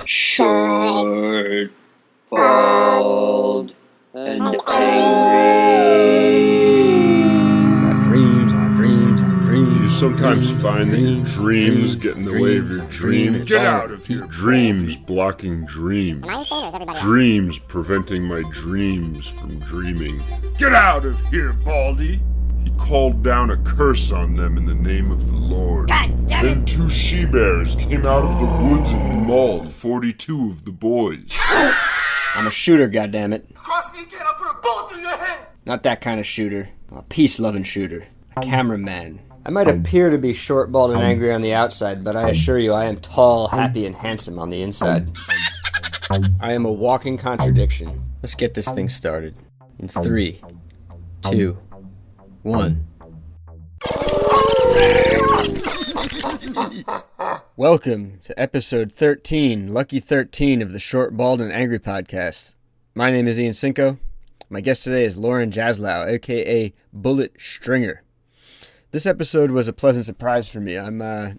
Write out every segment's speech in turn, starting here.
Short, bald, and angry. You sometimes find that your dreams get in the way of your dream. Get out of here! Dreams blocking dreams. Dreams preventing my dreams from dreaming. Get out of here, Baldy! He called down a curse on them in the name of the Lord. Then 2 she-bears came out of the woods and mauled 42 of the boys. I'm a shooter, goddammit. Cross me again, I'll put a bullet through your head! Not that kind of shooter. I'm a peace-loving shooter. A cameraman. I might appear to be short, bald, and angry on the outside, but I assure you I am tall, happy, and handsome on the inside. I am a walking contradiction. Let's get this thing started. In 3, 2, 1. Welcome to episode 13, lucky 13 of the Short, Bald, and Angry podcast. My name is Cinco. My guest today is Lauren Jaslow, aka Bullet Stringer. This episode was a pleasant surprise for me. I'm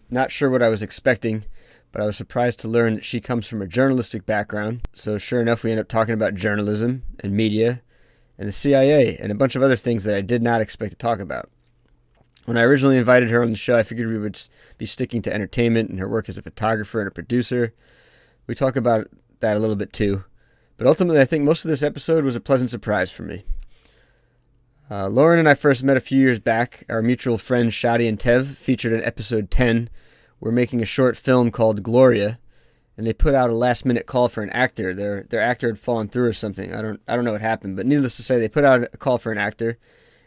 not sure what I was expecting, but I was surprised to learn that she comes from a journalistic background. So sure enough, we end up talking about journalism and media and the CIA and a bunch of other things that I did not expect to talk about. When I originally invited her on the show, I figured we would be sticking to entertainment and her work as a photographer and a producer. We talk about that a little bit too. But ultimately, I think most of this episode was a pleasant surprise for me. Lauren and I first met a few years back. Our mutual friends Shadi and Tev featured in episode 10. We're making a short film called Gloria, and they put out a last-minute call for an actor. Their actor had fallen through or something. I don't know what happened, but needless to say, they put out a call for an actor,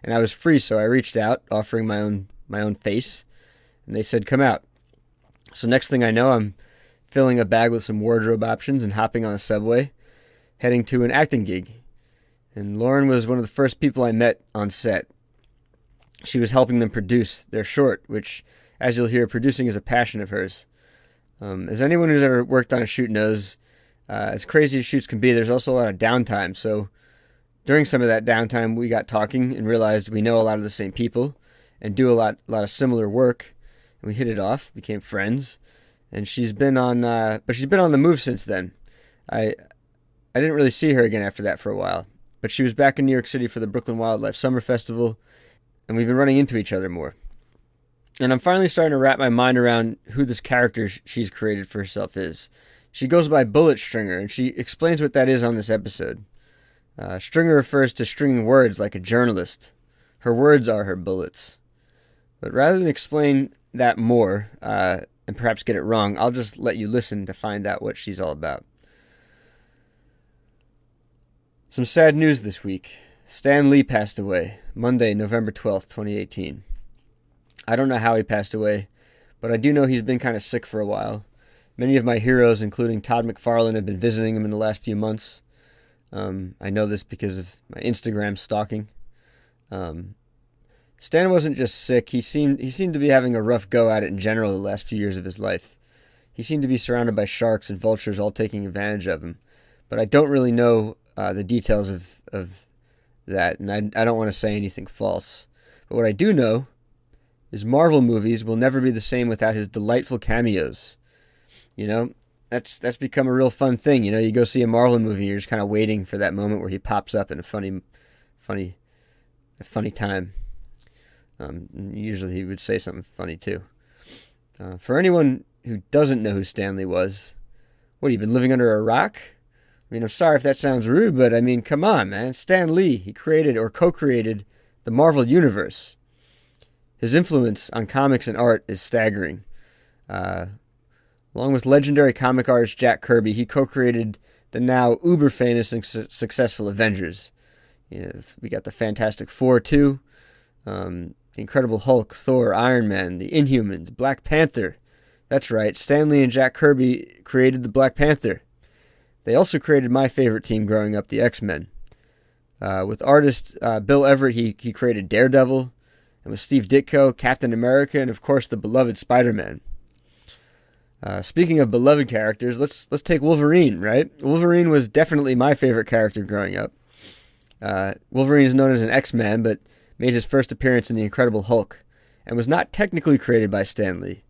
and I was free, so I reached out, offering my own face, and they said, "Come out." So next thing I know, I'm filling a bag with some wardrobe options and hopping on a subway, heading to an acting gig. And Lauren was one of the first people I met on set. She was helping them produce their short, which, as you'll hear, producing is a passion of hers. As anyone who's ever worked on a shoot knows, as crazy as shoots can be, there's also a lot of downtime. So during some of that downtime, we got talking and realized we know a lot of the same people and do a lot of similar work. And we hit it off, became friends. And she's been on the move since then. I didn't really see her again after that for a while. But she was back in New York City for the Brooklyn Wildlife Summer Festival, and we've been running into each other more. And I'm finally starting to wrap my mind around who this character she's created for herself is. She goes by Bullet Stringer, and she explains what that is on this episode. Stringer refers to stringing words like a journalist. Her words are her bullets. But rather than explain that more, and perhaps get it wrong, I'll just let you listen to find out what she's all about. Some sad news this week. Stan Lee passed away, Monday, November 12th, 2018. I don't know how he passed away, but I do know he's been kind of sick for a while. Many of my heroes, including Todd McFarlane, have been visiting him in the last few months. I know this because of my Instagram stalking. Stan wasn't just sick, he seemed to be having a rough go at it in general the last few years of his life. He seemed to be surrounded by sharks and vultures all taking advantage of him. But I don't really know the details of that, and I don't want to say anything false. But what I do know is Marvel movies will never be the same without his delightful cameos. You know, that's become a real fun thing. You know, you go see a Marvel movie, you're just kind of waiting for that moment where he pops up in a funny time. Usually he would say something funny too. For anyone who doesn't know who Stan Lee was, what, you been living under a rock? I mean, I'm sorry if that sounds rude, but I mean, come on, man. Stan Lee, he created or co-created the Marvel Universe. His influence on comics and art is staggering. Along with legendary comic artist Jack Kirby, he co-created the now uber-famous and successful Avengers. You know, we got the Fantastic Four, too. The Incredible Hulk, Thor, Iron Man, the Inhumans, Black Panther. That's right, Stan Lee and Jack Kirby created the Black Panther. They also created my favorite team growing up, the X-Men. With artist Bill Everett, he created Daredevil, and with Steve Ditko, Captain America, and of course the beloved Spider-Man. Speaking of beloved characters, let's take Wolverine, right? Wolverine was definitely my favorite character growing up. Wolverine is known as an X-Man, but made his first appearance in The Incredible Hulk, and was not technically created by Stan Lee.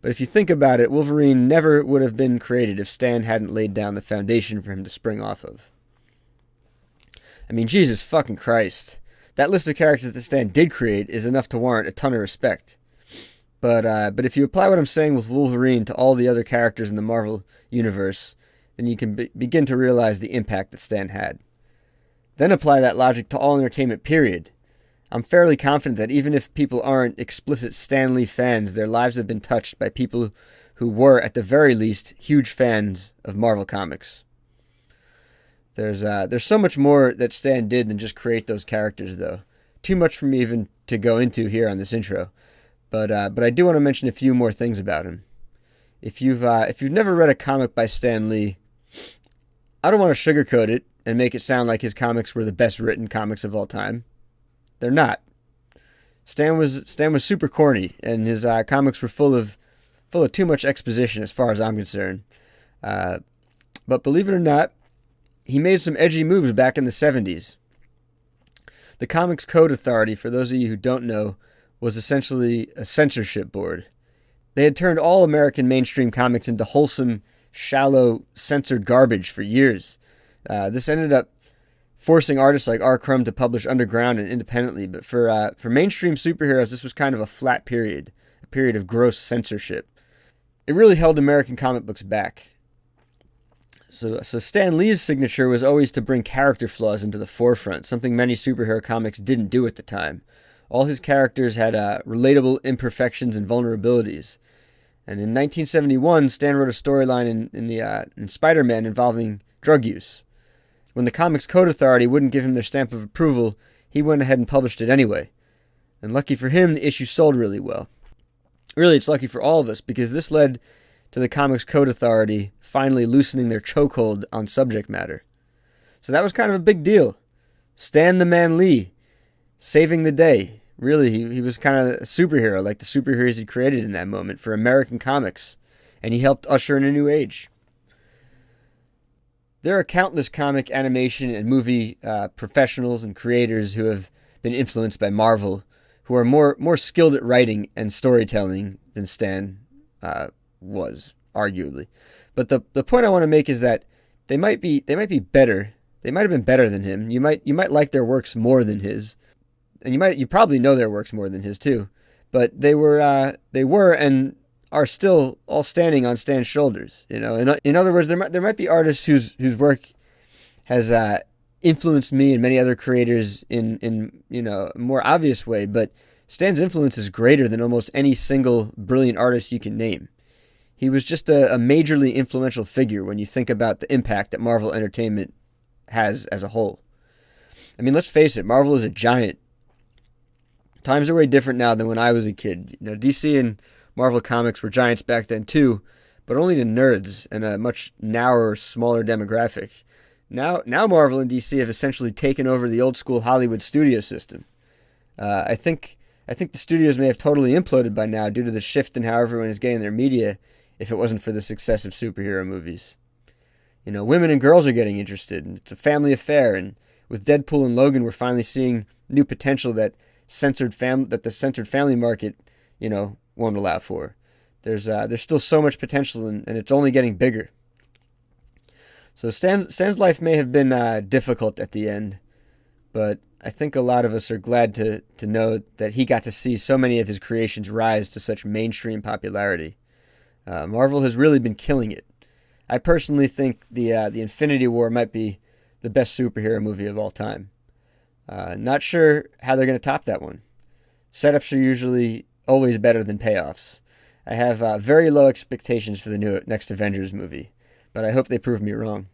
But if you think about it, Wolverine never would have been created if Stan hadn't laid down the foundation for him to spring off of. I mean, Jesus fucking Christ. That list of characters that Stan did create is enough to warrant a ton of respect. But if you apply what I'm saying with Wolverine to all the other characters in the Marvel universe, then you can begin to realize the impact that Stan had. Then apply that logic to all entertainment, period. I'm fairly confident that even if people aren't explicit Stan Lee fans, their lives have been touched by people who were, at the very least, huge fans of Marvel Comics. There's so much more that Stan did than just create those characters, though. Too much for me even to go into here on this intro. But I do want to mention a few more things about him. If you've never read a comic by Stan Lee, I don't want to sugarcoat it and make it sound like his comics were the best written comics of all time. They're not. Stan was super corny, and his comics were full of too much exposition as far as I'm concerned. But believe it or not, he made some edgy moves back in the 70s. The Comics Code Authority, for those of you who don't know, was essentially a censorship board. They had turned all American mainstream comics into wholesome, shallow, censored garbage for years. This ended up forcing artists like R. Crumb to publish underground and independently, but for mainstream superheroes, this was kind of a flat period, a period of gross censorship. It really held American comic books back. So Stan Lee's signature was always to bring character flaws into the forefront, something many superhero comics didn't do at the time. All his characters had relatable imperfections and vulnerabilities. And in 1971, Stan wrote a storyline in Spider-Man involving drug use. When the Comics Code Authority wouldn't give him their stamp of approval, he went ahead and published it anyway. And lucky for him, the issue sold really well. Really, it's lucky for all of us, because this led to the Comics Code Authority finally loosening their chokehold on subject matter. So that was kind of a big deal. Stan the Man Lee, saving the day. Really, he was kind of a superhero, like the superheroes he created in that moment for American comics. And he helped usher in a new age. There are countless comic, animation, and movie professionals and creators who have been influenced by Marvel, who are more skilled at writing and storytelling than Stan was, arguably. But the point I want to make is that they might be better. They might have been better than him. You might like their works more than his, and you probably know their works more than his too. But they were and are still all standing on Stan's shoulders. You know, in other words, there might be artists whose work has influenced me and many other creators in a more obvious way. But Stan's influence is greater than almost any single brilliant artist you can name. He was just a majorly influential figure when you think about the impact that Marvel Entertainment has as a whole. I mean, let's face it, Marvel is a giant. Times are way different now than when I was a kid. You know, DC and Marvel Comics were giants back then too, but only to nerds and a much narrower, smaller demographic. Now Marvel and DC have essentially taken over the old school Hollywood studio system. I think the studios may have totally imploded by now due to the shift in how everyone is getting their media, if it wasn't for the success of superhero movies. You know, women and girls are getting interested, and it's a family affair, and with Deadpool and Logan, we're finally seeing new potential that the censored family market, won't allow for. There's still so much potential, and it's only getting bigger. So Stan's life may have been difficult at the end, but I think a lot of us are glad to know that he got to see so many of his creations rise to such mainstream popularity. Marvel has really been killing it. I personally think the Infinity War might be the best superhero movie of all time. Not sure how they're going to top that one. Setups are usually always better than payoffs. I have very low expectations for the next Avengers movie, but I hope they prove me wrong.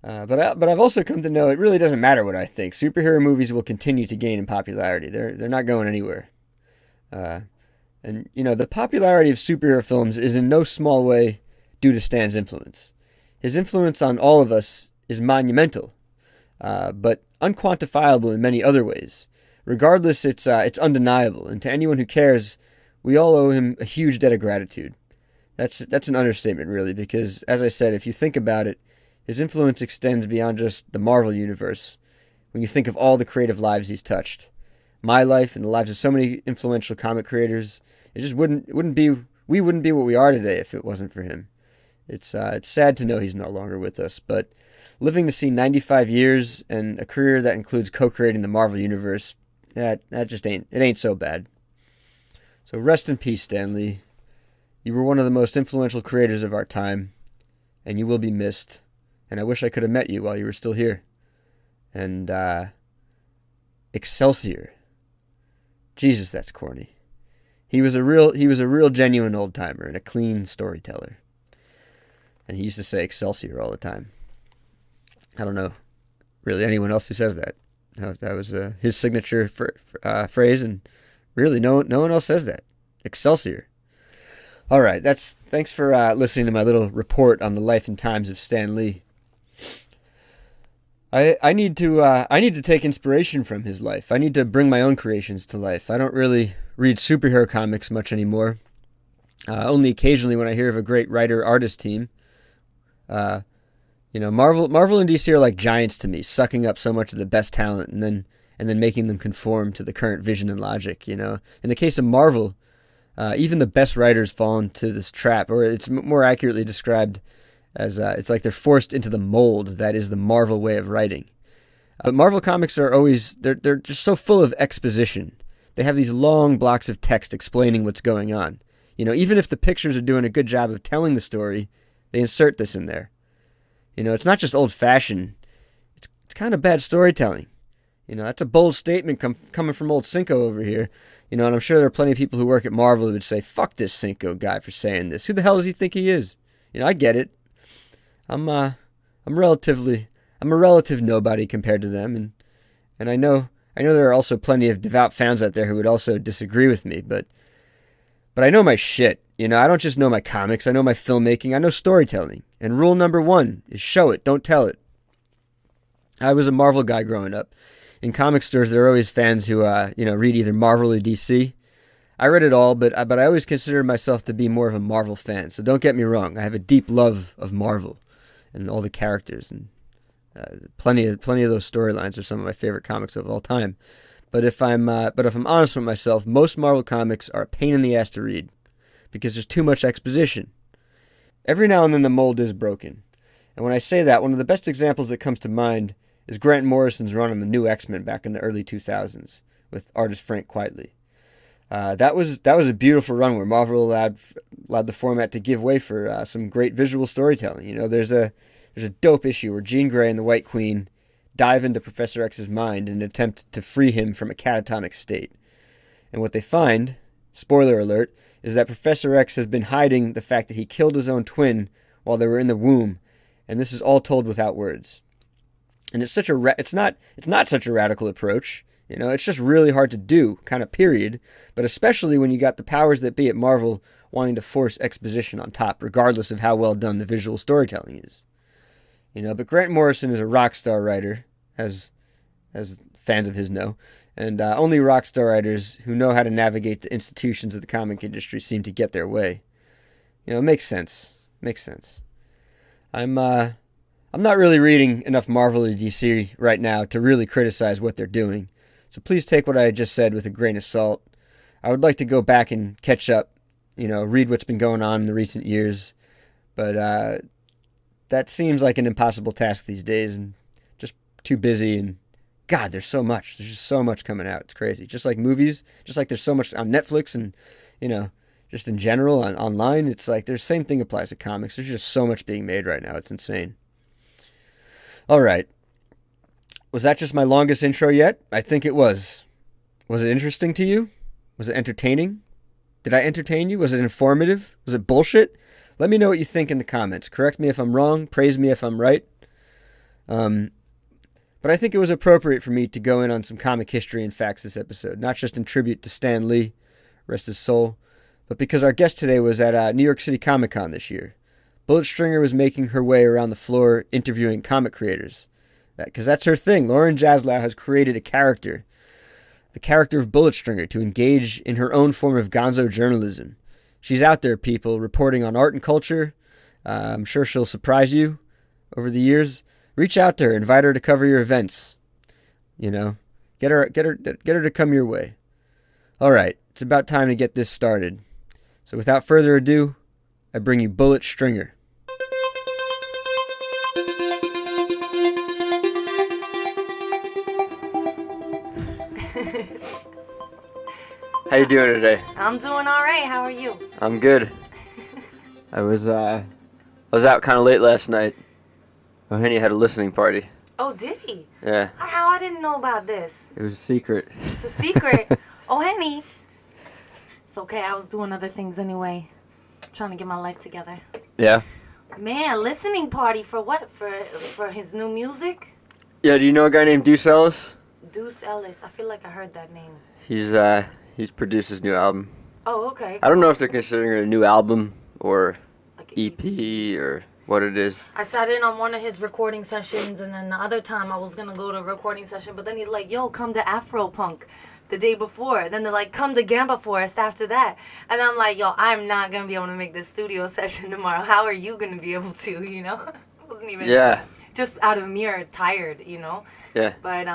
But I've also come to know it really doesn't matter what I think. Superhero movies will continue to gain in popularity. They're not going anywhere. And the popularity of superhero films is in no small way due to Stan's influence. His influence on all of us is monumental, but unquantifiable in many other ways. Regardless, it's undeniable, and to anyone who cares, we all owe him a huge debt of gratitude. That's an understatement, really, because, as I said, if you think about it, his influence extends beyond just the Marvel universe. When you think of all the creative lives he's touched, my life and the lives of so many influential comic creators, it just wouldn't be we wouldn't be what we are today if it wasn't for him. It's sad to know he's no longer with us, but living to see 95 years and a career that includes co-creating the Marvel Universe, that just ain't so bad. So rest in peace, Stan Lee. You were one of the most influential creators of our time, and you will be missed. And I wish I could have met you while you were still here. And Excelsior. Jesus, that's corny. He was a real genuine old timer and a clean storyteller. And he used to say Excelsior all the time. I don't know really anyone else who says that. That was his signature phrase, and really no one else says that. Excelsior. All right, thanks for listening to my little report on the life and times of Stan Lee. I need to take inspiration from his life. I need to bring my own creations to life. I don't really read superhero comics much anymore. Only occasionally when I hear of a great writer-artist team. Marvel and DC are like giants to me, sucking up so much of the best talent and then making them conform to the current vision and logic. In the case of Marvel, even the best writers fall into this trap, or it's more accurately described as it's like they're forced into the mold that is the Marvel way of writing. But Marvel comics are they're just so full of exposition. They have these long blocks of text explaining what's going on. Even if the pictures are doing a good job of telling the story, they insert this in there. It's not just old-fashioned. It's kind of bad storytelling. That's a bold statement coming from old Cinco over here. And I'm sure there are plenty of people who work at Marvel who would say, fuck this Cinco guy for saying this. Who the hell does he think he is? I get it. I'm a relative nobody compared to them, and I know there are also plenty of devout fans out there who would also disagree with me, but I know my shit. I don't just know my comics, I know my filmmaking, I know storytelling. And rule number 1 is show it, don't tell it. I was a Marvel guy growing up. In comic stores, there are always fans who read either Marvel or DC. I read it all, but I always considered myself to be more of a Marvel fan. So don't get me wrong, I have a deep love of Marvel and all the characters, and plenty of those storylines are some of my favorite comics of all time. But if I'm honest with myself, most Marvel comics are a pain in the ass to read because there's too much exposition. Every now and then the mold is broken. And when I say that, one of the best examples that comes to mind is Grant Morrison's run on the New X-Men back in the early 2000s with artist Frank Quitely. That was a beautiful run where Marvel allowed the format to give way for some great visual storytelling. There's a dope issue where Jean Grey and the White Queen dive into Professor X's mind in an attempt to free him from a catatonic state. And what they find, spoiler alert, is that Professor X has been hiding the fact that he killed his own twin while they were in the womb, and this is all told without words. And it's not such a radical approach. It's just really hard to do, kind of period, but especially when you got the powers that be at Marvel wanting to force exposition on top, regardless of how well done the visual storytelling is. But Grant Morrison is a rock star writer, as fans of his know, and only rock star writers who know how to navigate the institutions of the comic industry seem to get their way. It makes sense. I'm not really reading enough Marvel or DC right now to really criticize what they're doing, so please take what I just said with a grain of salt. I would like to go back and catch up, read what's been going on in the recent years, but that seems like an impossible task these days, and just too busy, and God, there's so much. There's just so much coming out. It's crazy. Just like movies, just like there's so much on Netflix and, just in general online. It's like the same thing applies to comics. There's just so much being made right now. It's insane. All right. Was that just my longest intro yet? I think it was. Was it interesting to you? Was it entertaining? Did I entertain you? Was it informative? Was it bullshit? Let me know what you think in the comments. Correct me if I'm wrong. Praise me if I'm right. But I think it was appropriate for me to go in on some comic history and facts this episode, not just in tribute to Stan Lee, rest his soul, but because our guest today was at New York City Comic Con this year. Bullet Stringer was making her way around the floor interviewing comic creators. Because that's her thing. Lauren Jaslow has created a character, the character of Bullet Stringer, to engage in her own form of gonzo journalism. She's out there, people, reporting on art and culture. I'm sure she'll surprise you over the years. Reach out to her, invite her to cover your events. Get her to come your way. All right, it's about time to get this started. So without further ado, I bring you Bullet Stringer. How you doing today? I'm doing all right. How are you? I'm good. I was out kind of late last night. Oh, Henny had a listening party. Oh, did he? Yeah. How I didn't know about this. It was a secret. It's a secret. Oh, Henny. It's okay. I was doing other things anyway. Trying to get my life together. Yeah. Man, listening party for what? For his new music? Yeah, do you know a guy named Deuce Ellis? Deuce Ellis. I feel like I heard that name. He's produced his new album. Oh, okay. I don't know if they're considering it a new album or Like EP or what it is. I sat in on one of his recording sessions, and then the other time I was going to go to a recording session, but then he's like, yo, come to Afropunk the day before. Then they're like, come to Gamba Forest after that. And I'm like, yo, I'm not going to be able to make this studio session tomorrow. How are you going to be able to, you know? I wasn't even just out of mere tired, you know? Yeah. But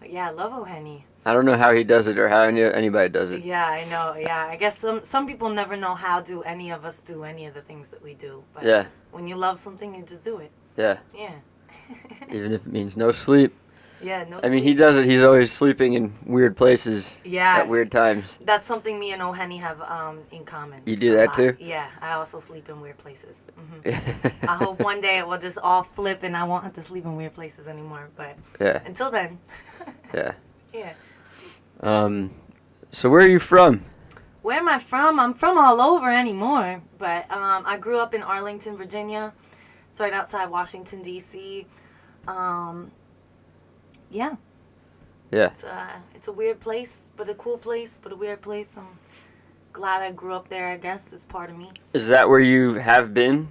yeah, I love O'Henny. I don't know how he does it or how anybody does it. Yeah, I know. Yeah, I guess some people never know how do any of us do any of the things that we do. But Yeah. when you love something, you just do it. Yeah. Yeah. Even if it means no sleep. Yeah, no I mean, he sleep. does it. He's always sleeping in weird places. Yeah. At weird times. That's something me and O'Henny have in common. You do a that lot. too? Yeah, I also sleep in weird places. I hope one day it will just all flip and I won't have to sleep in weird places anymore. But Yeah. until then, Yeah. yeah. So where are you from? Where am I from? I'm from all over anymore. But I grew up in Arlington, Virginia. It's right outside Washington, D.C. Yeah. Yeah. It's a weird place, but a cool place, but a weird place. I'm glad I grew up there, I guess. It's part of me. Is that where you have been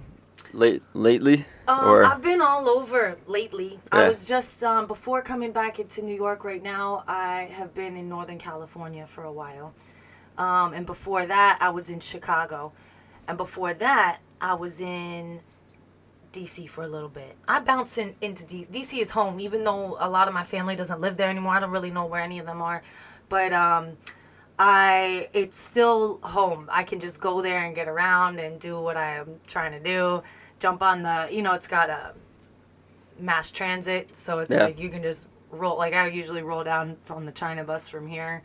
lately? Or I've been all over lately. Yeah. I was just, before coming back into New York right now, I have been in Northern California for a while. And before that, I was in Chicago. And before that, I was in D.C. for a little bit. I bounce into D.C. D.C. is home, even though a lot of my family doesn't live there anymore. I don't really know where any of them are. But it's still home. I can just go there and get around and do what I am trying to do. Jump on the, it's got a mass transit, so it's like you can just roll. Like I usually roll down on the China bus from here,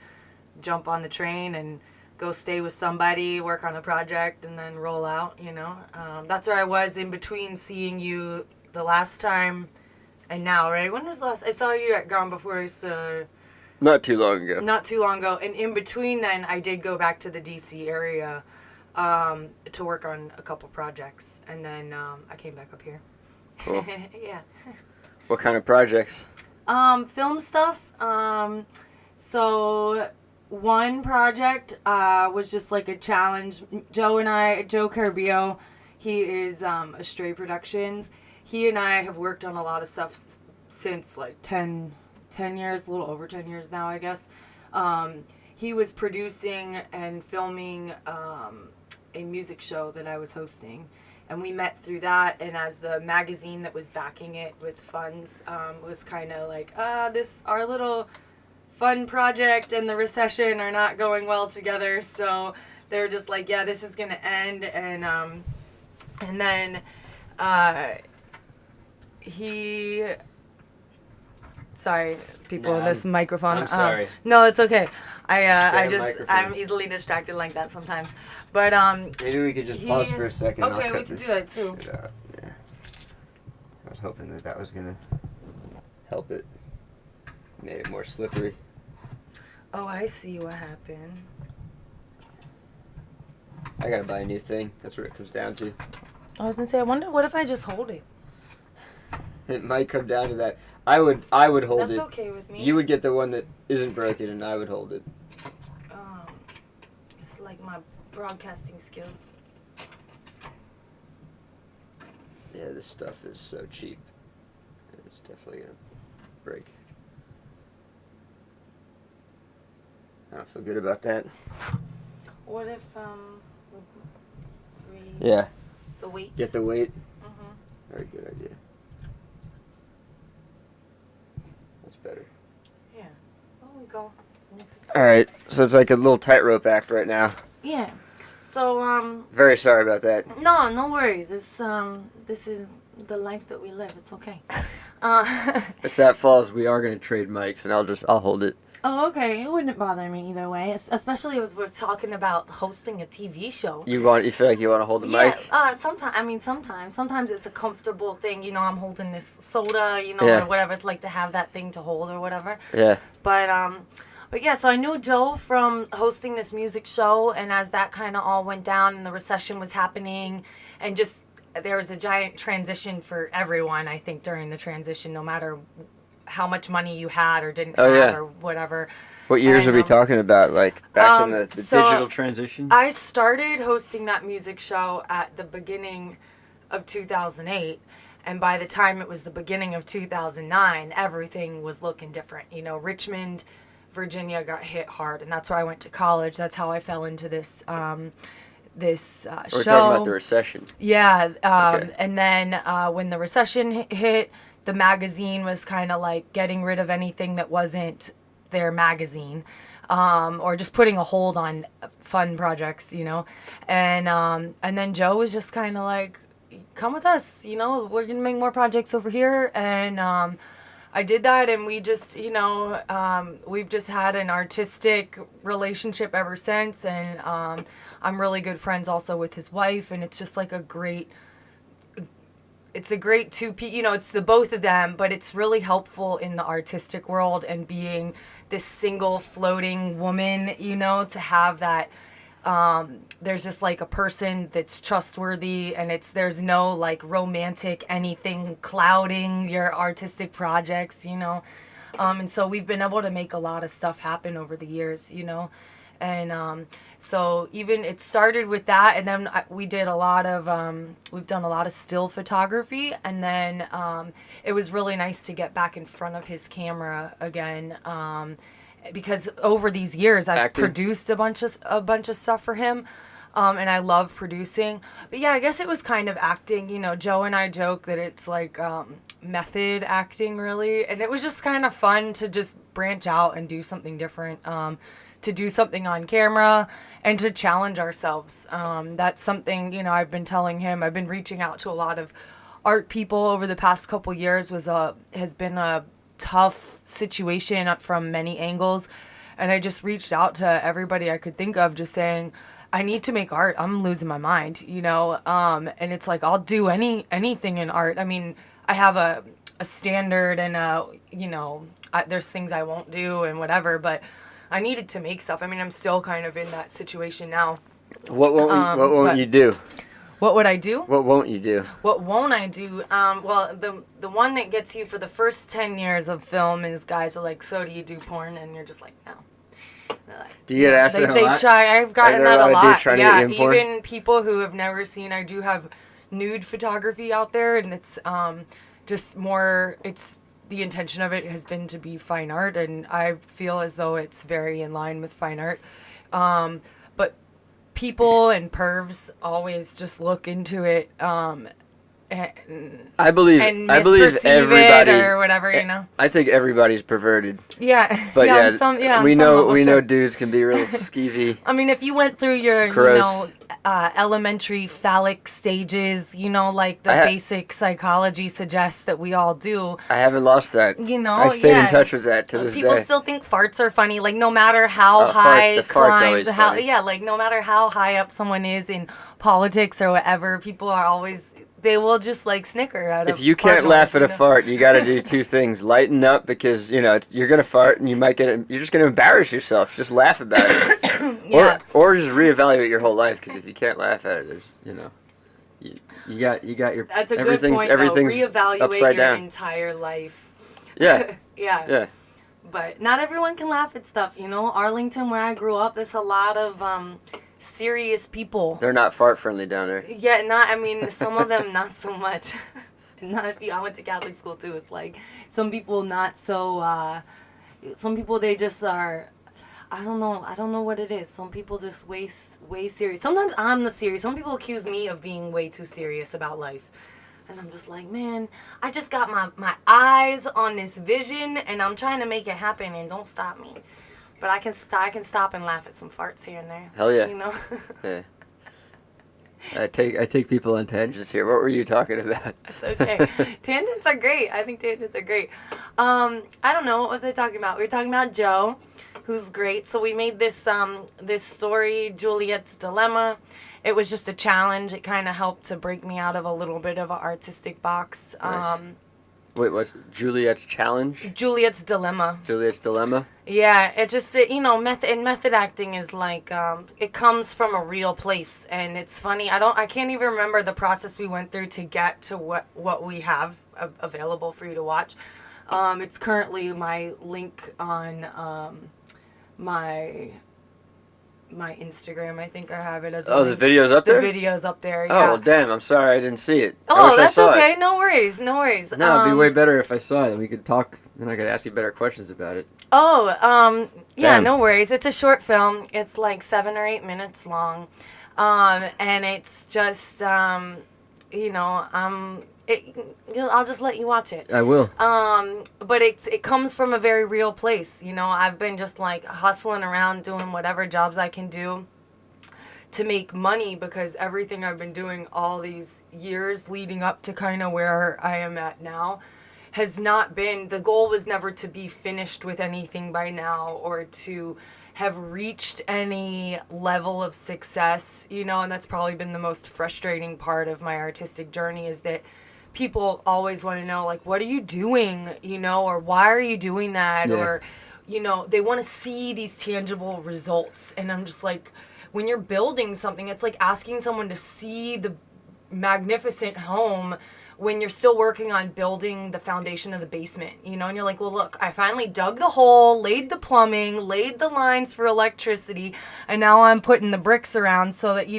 jump on the train and go stay with somebody, work on a project, and then roll out, That's where I was in between seeing you the last time and now, right? When was the last? I saw you at Gone Before not too long ago. Not too long ago. And in between then, I did go back to the D.C. area to work on a couple projects. And then I came back up here. Cool. Yeah. What kind of projects? Film stuff. So one project was just like a challenge. Joe Curbio, he is Astray Productions. He and I have worked on a lot of stuff since like 10 years, a little over 10 years now, I guess. He was producing and filming a music show that I was hosting. And we met through that, and as the magazine that was backing it with funds was kind of like, our little fun project and the recession are not going well together, so they were just like, yeah, this is going to end, and then sorry, people, this microphone. I'm sorry. No, it's okay. Microphone. I'm easily distracted like that sometimes. But Maybe we could just pause for a second. Okay, I'll cut we can this do that too. shit out. Yeah. I was hoping that was gonna help it. Made it more slippery. Oh, I see what happened. I gotta buy a new thing. That's what it comes down to. I was gonna say, I wonder what if I just hold it. It might come down to that. I would hold That's it. okay with me. You would get the one that isn't broken, and I would hold it. It's like my broadcasting skills. Yeah, this stuff is so cheap. It's definitely gonna break. I don't feel good about that. What if Yeah. the weight? Get the weight. Mhm. Very good idea. That's better. Yeah. Oh, we go. All right, so it's like a little tightrope act right now. Yeah. So Very sorry about that. no worries. This is the life that we live. It's okay. If that falls, we are going to trade mics, and I'll hold it. Oh, okay. It wouldn't bother me either way. Especially as we're talking about hosting a TV show. You feel like you want to hold the mic? Sometimes it's a comfortable thing. You know, I'm holding this soda, you know, Yeah. or whatever. It's like to have that thing to hold or whatever. Yeah. But yeah, so I knew Joe from hosting this music show, and as that kind of all went down and the recession was happening, and just there was a giant transition for everyone, I think, during the transition, no matter how much money you had or didn't have or whatever. What years are we talking about? Like back in the so digital transition? I started hosting that music show at the beginning of 2008. And by the time it was the beginning of 2009, everything was looking different. You know, Richmond, Virginia got hit hard, and that's where I went to college. That's how I fell into this show. We're talking about the recession. Yeah, Okay. and then when the recession hit, the magazine was kind of like getting rid of anything that wasn't their magazine, or just putting a hold on fun projects, you know. And then Joe was just kind of like, come with us, you know, we're going to make more projects over here. And I did that, and we just, you know, we've just had an artistic relationship ever since. And I'm really good friends also with his wife, and it's just like a great you know, it's the both of them, but it's really helpful in the artistic world and being this single floating woman, you know, to have that. There's just like a person that's trustworthy, and there's no like romantic anything clouding your artistic projects, you know. And so we've been able to make a lot of stuff happen over the years, you know. And so even it started with that, and then we did a lot of we've done a lot of still photography, and then it was really nice to get back in front of his camera again, because over these years I've produced a bunch of stuff for him, and I love producing. But yeah, I guess it was kind of acting. You know, Joe and I joke that it's like method acting, really, and it was just kind of fun to just branch out and do something different. To do something on camera and to challenge ourselves. That's something, you know, I've been telling him. I've been reaching out to a lot of art people over the past couple years. Has been a tough situation from many angles. And I just reached out to everybody I could think of, just saying, I need to make art. I'm losing my mind, you know? And it's like, I'll do anything in art. I mean, I have a standard, and, you know, there's things I won't do and whatever, but I needed to make stuff. I mean, I'm still kind of in that situation now. What won't you do? What would I do? What won't you do? What won't I do? Well, the one that gets you for the first 10 years of film is guys are like, so do you do porn? And you're just like, no. Do you get asked that a lot? They try. I've gotten that a lot. Yeah, even people who have never seen. I do have nude photography out there, and it's just more. It's the intention of it has been to be fine art, and I feel as though it's very in line with fine art. But people and pervs always just look into it. I believe everybody it or whatever, you know. I think everybody's perverted. Yeah, but we know sure. dudes can be real skeevy. I mean, if you went through your gross. Elementary phallic stages, you know, like the basic psychology suggests that we all do. I haven't lost that. You know, I stayed in touch with that to this day. People still think farts are funny, like no matter how high like no matter how high up someone is in politics or whatever, people are always. They will just like snicker at If you can't laugh at a fart, you got to do two things: lighten up, because you know you're gonna fart and you're just gonna embarrass yourself. Just laugh about it, yeah. or just reevaluate your whole life. Because if you can't laugh at it, there's you got your that's a good point. Everything's reevaluate upside your down. entire life. Yeah. Yeah. But not everyone can laugh at stuff. You know, Arlington, where I grew up, there's a lot of serious people. They're not fart friendly down there. Yeah, some of them not so much. I went to Catholic school too. It's like some people not so. Some people they just are. I don't know what it is. Some people just way serious. Sometimes I'm the serious. Some people accuse me of being way too serious about life. And I'm just like, man, I just got my eyes on this vision, and I'm trying to make it happen, and don't stop me. But I can stop and laugh at some farts here and there. Hell yeah. You know? Yeah. I take people on tangents here. What were you talking about? It's okay. Tangents are great. I think tangents are great. I don't know. What was I talking about? We were talking about Joe, who's great. So we made this story, Juliet's Dilemma. It was just a challenge. It kind of helped to break me out of a little bit of an artistic box. Nice. Wait, what's Juliet's challenge? Juliet's Dilemma. Juliet's Dilemma? Yeah, it just, method acting is like, it comes from a real place, and it's funny. I can't even remember the process we went through to get to what we have available for you to watch. It's currently my link on, my Instagram. I think I have it as a link. The video's up there? The video's up there, yeah. Oh, well, damn, I'm sorry I didn't see it. Oh, that's okay. No worries. No, it'd be way better if I saw it, and we could talk, and I could ask you better questions about it. Oh, yeah, Damn. no worries. It's a short film. It's like 7 or 8 minutes long. And it's just, I'll just let you watch it. I will. But it comes from a very real place. I've been just like hustling around doing whatever jobs I can do to make money, because everything I've been doing all these years leading up to kind of where I am at now has not been, the goal was never to be finished with anything by now or to have reached any level of success, and that's probably been the most frustrating part of my artistic journey, is that people always want to know, like, what are you doing, or why are you doing that? Yeah. Or, they want to see these tangible results. And I'm just like, when you're building something, it's like asking someone to see the magnificent home when you're still working on building the foundation of the basement, and you're like, well, look, I finally dug the hole, laid the plumbing, laid the lines for electricity, and now I'm putting the bricks around so that,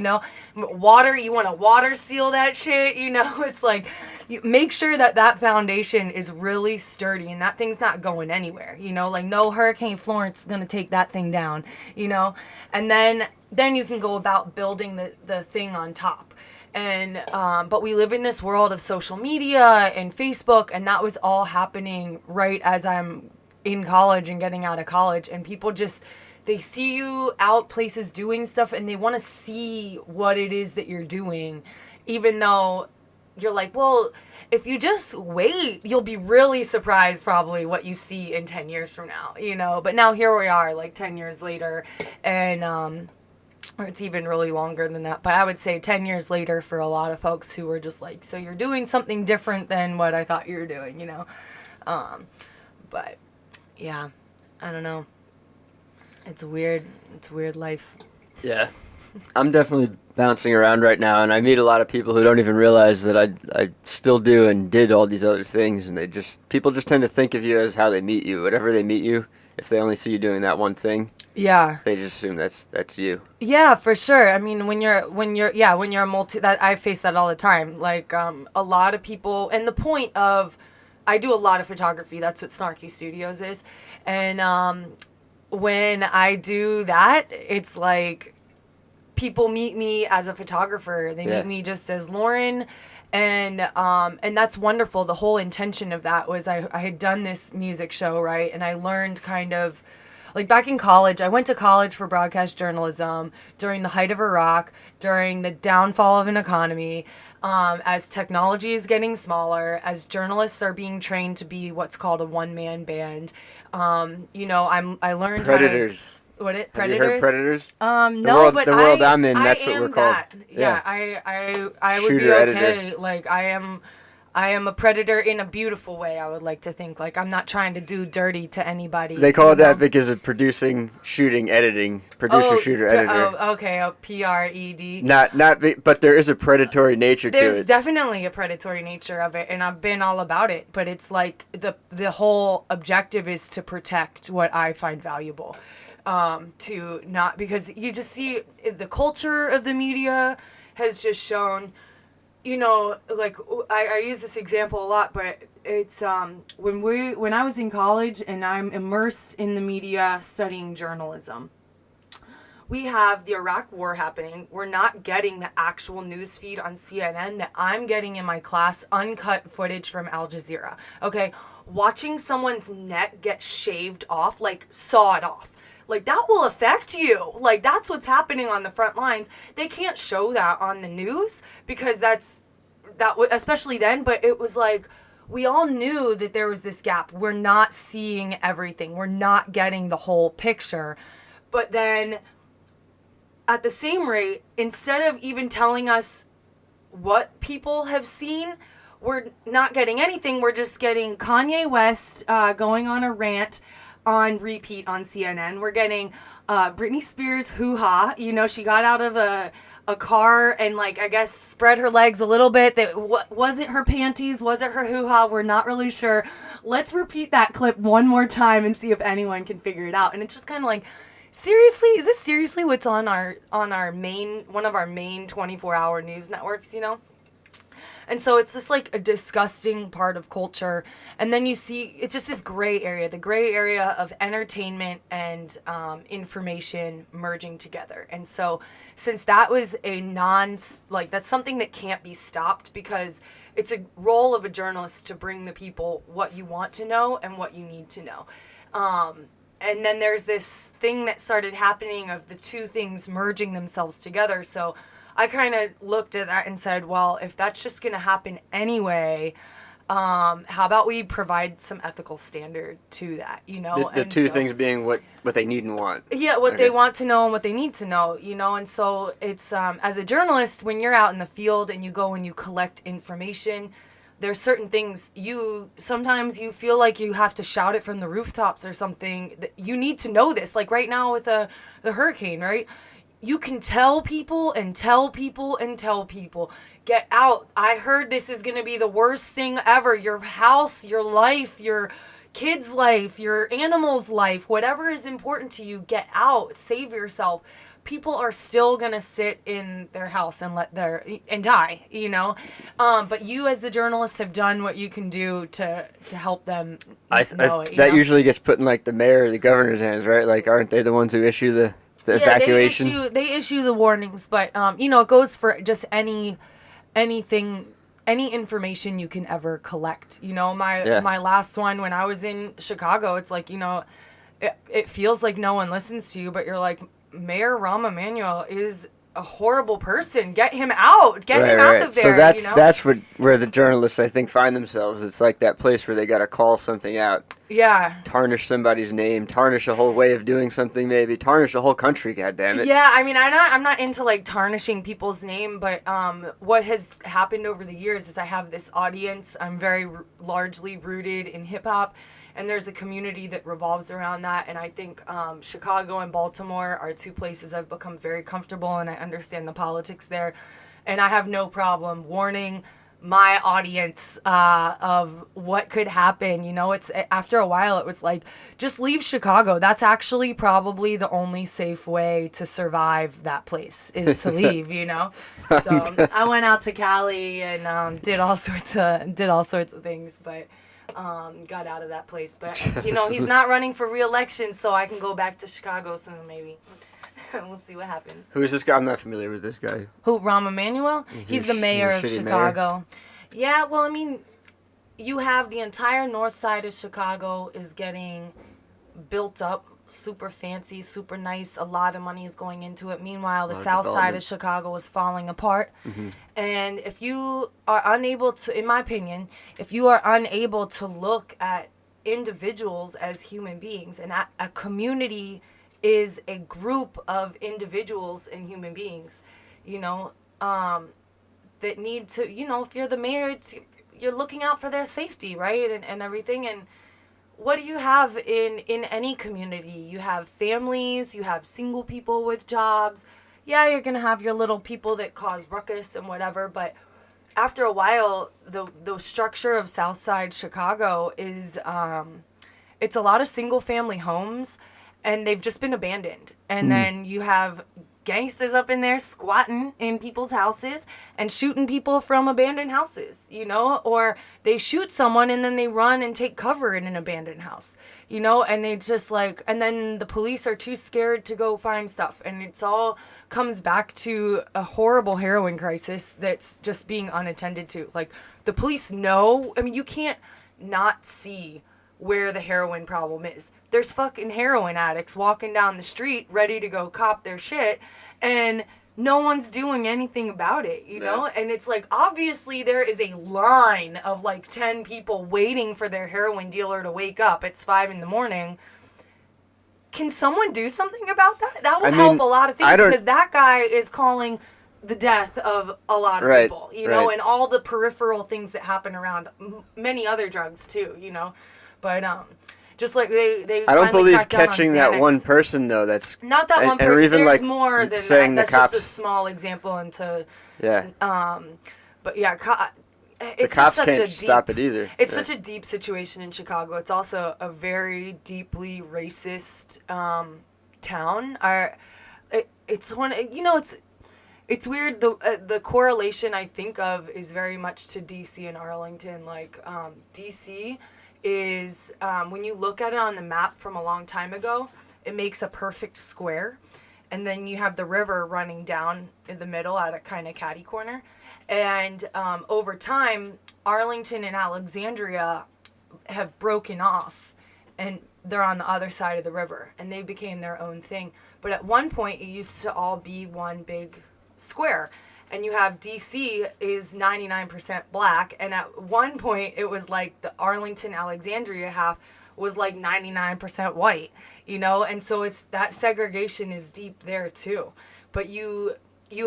water, you want to water seal that shit, it's like, you make sure that foundation is really sturdy and that thing's not going anywhere, like no Hurricane Florence is going to take that thing down, and then you can go about building the thing on top. And but we live in this world of social media and Facebook, and that was all happening right as I'm in college and getting out of college, and people just, they see you out places doing stuff and they want to see what it is that you're doing, even though you're like, well, if you just wait, you'll be really surprised probably what you see in 10 years from now, but now here we are, like 10 years later, and or it's even really longer than that, but I would say 10 years later for a lot of folks who were just like, so you're doing something different than what I thought you were doing, but yeah, I don't know. It's a weird life. Yeah. I'm definitely bouncing around right now, and I meet a lot of people who don't even realize that I still do and did all these other things, and people just tend to think of you as how they meet you. Whatever they meet you, if they only see you doing that one thing, yeah, they just assume that's you. Yeah, for sure. I mean, when you're a that I face that all the time. Like a lot of people, and the point of, I do a lot of photography. That's what Snarky Studios is, and when I do that, it's like people meet me as a photographer. They meet me just as Lauren. And that's wonderful. The whole intention of that was I had done this music show, right? And I learned kind of, like back in college, I went to college for broadcast journalism during the height of Iraq, during the downfall of an economy, as technology is getting smaller, as journalists are being trained to be what's called a one-man band. I learned Predators. Predators? Have you heard Predators? No, but the world I'm in, that's what we're called. That. Yeah, I would Shooter, be okay. editor. Like I am a predator in a beautiful way, I would like to think. Like I'm not trying to do dirty to anybody. They call it that because of producing, shooting, editing. Producer, shooter, editor. Oh, okay, a PRED. But there is a predatory nature to it. There's definitely a predatory nature of it, and I've been all about it. But it's like the whole objective is to protect what I find valuable. To not, because you just see the culture of the media has just shown, like I use this example a lot, but it's when I was in college and I'm immersed in the media studying journalism. We have the Iraq war happening. We're not getting the actual news feed on CNN that I'm getting in my class, uncut footage from Al Jazeera. Okay, watching someone's neck get shaved off, like sawed off. like, that will affect you. Like, that's what's happening on the front lines. They can't show that on the news because especially then, but it was like, we all knew that there was this gap. We're not seeing everything. We're not getting the whole picture. But then, at the same rate, instead of even telling us what people have seen, we're not getting anything. We're just getting Kanye West going on a rant on repeat on CNN. We're getting Britney Spears hoo-ha. You know, she got out of a car and, like, I guess spread her legs a little bit. That wasn't her panties, wasn't her hoo-ha. We're not really sure. Let's repeat that clip one more time and see if anyone can figure it out. And it's just kind of like, seriously, is this seriously what's on our main, one of our main 24-hour news networks, you know? And so it's just like a disgusting part of culture. And then you see, it's just this gray area, the gray area of entertainment and information merging together. And so since that was that's something that can't be stopped, because it's a role of a journalist to bring the people what you want to know and what you need to know. And then there's this thing that started happening of the two things merging themselves together. So I kind of looked at that and said, well, if that's just going to happen anyway, how about we provide some ethical standard to that, you know? The two things being what they need and want. Yeah, what they want to know and what they need to know, you know? And so it's, as a journalist, when you're out in the field and you go and you collect information, there's certain things sometimes you feel like you have to shout it from the rooftops or something. That you need to know this. Like right now with the hurricane, right? You can tell people and tell people and tell people, get out. I heard this is going to be the worst thing ever. Your house, your life, your kid's life, your animal's life, whatever is important to you, get out, save yourself. People are still going to sit in their house and die, you know? But you as a journalist have done what you can do to help them know it. That usually gets put in like the mayor or the governor's hands, right? Like, aren't they the ones who issue the evacuation? They issue the warnings, but it goes for just anything, any information you can ever collect. You know, my last one when I was in Chicago, it's like, you know, it feels like no one listens to you, but you're like, Mayor Rahm Emanuel is a horrible person. Get him out. Get him out of there. So that's where the journalists, I think, find themselves. It's like that place where they got to call something out. Yeah. Tarnish somebody's name. Tarnish a whole way of doing something. Maybe tarnish a whole country. God damn it. Yeah. I mean, I'm not into like tarnishing people's name, but what has happened over the years is I have this audience. I'm very largely rooted in hip hop. And there's a community that revolves around that. And I think Chicago and Baltimore are two places I've become very comfortable, and I understand the politics there. And I have no problem warning my audience of what could happen. You know, it's after a while, it was like, just leave Chicago. That's actually probably the only safe way to survive that place is to leave, you know? So I went out to Cali and did all sorts of things, but got out of that place. But, you know, he's not running for re-election, so I can go back to Chicago soon, maybe. We'll see what happens. Who is this guy? I'm not familiar with this guy. Who, Rahm Emanuel? He's the mayor of Chicago. Mayor? Yeah, well, I mean, you have the entire north side of Chicago is getting built up, super fancy, super nice. A lot of money is going into it. Meanwhile, the south side of Chicago is falling apart. Mm-hmm. And if you are unable to, in my opinion, if you are unable to look at individuals as human beings, and a community is a group of individuals and human beings, you know, that need to, you know, if you're the mayor, you're looking out for their safety, right? And everything. And what do you have in any community? You have families, you have single people with jobs. Yeah, you're going to have your little people that cause ruckus and whatever, but after a while, the structure of Southside Chicago is, it's a lot of single family homes, and they've just been abandoned. And then you have gangsters up in there squatting in people's houses and shooting people from abandoned houses, you know, or they shoot someone and then they run and take cover in an abandoned house, you know, and they just like, and then the police are too scared to go find stuff. And it's all comes back to a horrible heroin crisis that's just being unattended to. Like, the police know, I mean, you can't not see where the heroin problem is. There's fucking heroin addicts walking down the street ready to go cop their shit, and no one's doing anything about it, you know? And it's like, obviously there is a line of like 10 people waiting for their heroin dealer to wake up. It's 5 a.m. Can someone do something about that? That will help a lot of things, because that guy is calling the death of a lot of people, you know, and all the peripheral things that happen around many other drugs too, you know? But, just like they I don't believe cracked down on catching that Xanax. one person though. That's Not that one person. or even There's like more than saying that. the That's cops. just a small example into. Yeah. But yeah, The it's cops just such can't a deep, stop it either. It's such a deep situation in Chicago. It's also a very deeply racist town. It's one. You know, it's weird. The correlation I think of is very much to DC and Arlington. Like DC is when you look at it on the map from a long time ago, it makes a perfect square, and then you have the river running down in the middle at a kind of catty corner, and over time Arlington and Alexandria have broken off, and they're on the other side of the river, and they became their own thing. But at one point it used to all be one big square. And you have DC is 99% black, and at one point it was like the Arlington Alexandria half was like 99% white, you know, and so it's that segregation is deep there too. But you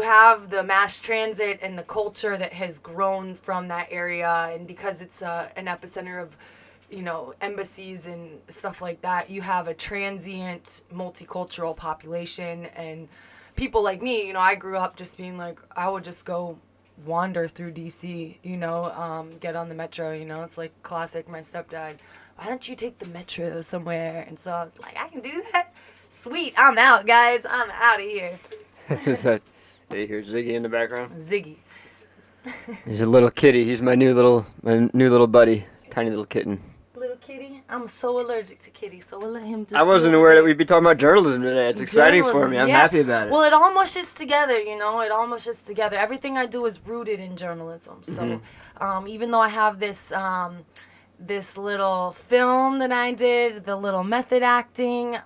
have the mass transit and the culture that has grown from that area, and because it's an epicenter of, you know, embassies and stuff like that, you have a transient multicultural population. And people like me, you know, I grew up just being like, I would just go wander through DC, you know, get on the metro, you know, it's like classic my stepdad, why don't you take the metro somewhere? And so I was like, I can do that? Sweet, I'm out, guys. I'm out of here. Is that, do you hear Ziggy in the background? Ziggy. He's a little kitty. He's my new little buddy, tiny little kitten. Little kitty? I'm so allergic to kitties, so we'll let him do I wasn't aware that we'd be talking about journalism today. It's exciting for me. I'm happy about it. Well, it all mushes together, you know. It all mushes together. Everything I do is rooted in journalism. So, even though I have this this little film that I did, the little method acting,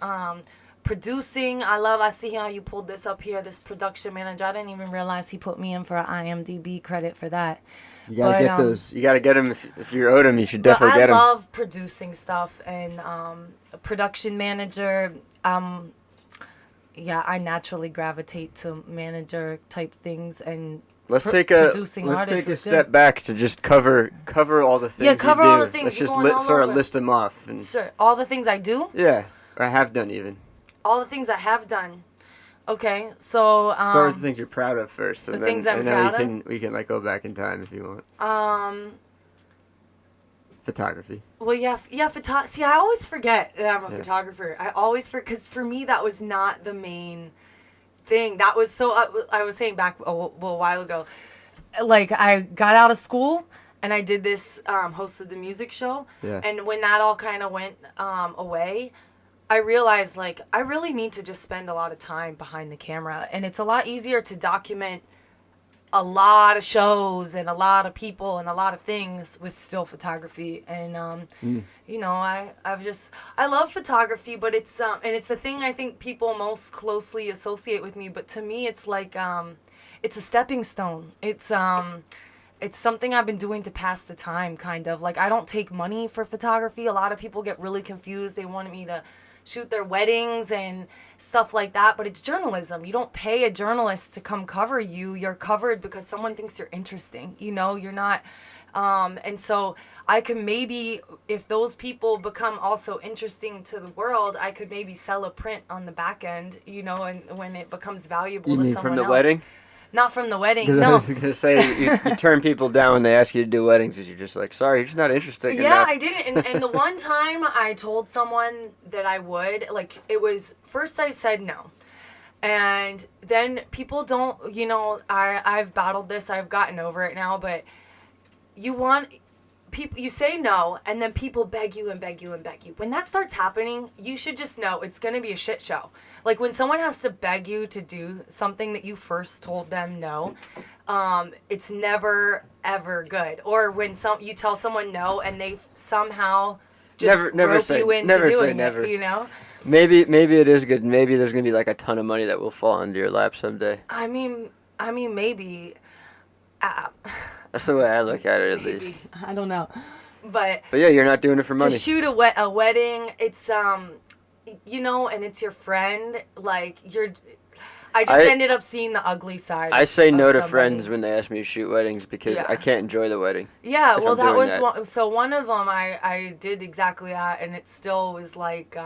producing, I see how you pulled this up here. This production manager, I didn't even realize he put me in for an IMDb credit for that. You gotta get those. You gotta get them if you're owed them. You should definitely get them. I love producing stuff, and a production manager. Yeah, I naturally gravitate to manager type things, and let's take a step back to just cover all the things. Yeah, cover you do. all the things. Let's just sort of list them off. And sure, all the things I do. Yeah, or I have done even. All the things I have done. Okay, so start with the things you're proud of first, and the things I'm proud of. We can like go back in time if you want. Photography. Well, yeah. See, I always forget that I'm a photographer. I always forget, because for me that was not the main thing. That was so. I was saying back a while ago, like I got out of school and I did this hosted the music show. Yeah. And when that all kind of went away, I realized, like, I really need to just spend a lot of time behind the camera. And it's a lot easier to document a lot of shows and a lot of people and a lot of things with still photography. And, you know, I love photography, but it's, and it's the thing I think people most closely associate with me. But to me, it's like, it's a stepping stone. It's something I've been doing to pass the time, kind of. Like, I don't take money for photography. A lot of people get really confused. They wanted me to shoot their weddings and stuff like that, but it's journalism. You don't pay a journalist to come cover you. You're covered because someone thinks you're interesting. You know, you're not. And so I can maybe, if those people become also interesting to the world, I could maybe sell a print on the back end, you know, and when it becomes valuable to someone else. You mean from the wedding? Not from the wedding, no. I was going to say, you turn people down when they ask you to do weddings because you're just like, sorry, you're just not interested enough. Yeah, I didn't. And the one time I told someone that I would, like, it was, first I said no. And then people don't, you know, I've battled this, I've gotten over it now, but you say no, and then people beg you and beg you and beg you. When that starts happening, you should just know it's going to be a shit show. Like, when someone has to beg you to do something that you first told them no, it's never, ever good. Or when you tell someone no, and they somehow just never rope say you into never say doing never. it, you know? Maybe it is good. Maybe there's gonna be like a ton of money that will fall into your lap someday. I mean, maybe. Uh, That's the way I look at it, at maybe. least. I don't know. But yeah, you're not doing it for money. to shoot a wedding, it's you know, and it's your friend. Like I just ended up seeing the ugly side. I say no to somebody. friends when they ask me to shoot weddings because I can't enjoy the wedding. Yeah, well, that was that. one of them. I did exactly that, and it still was like,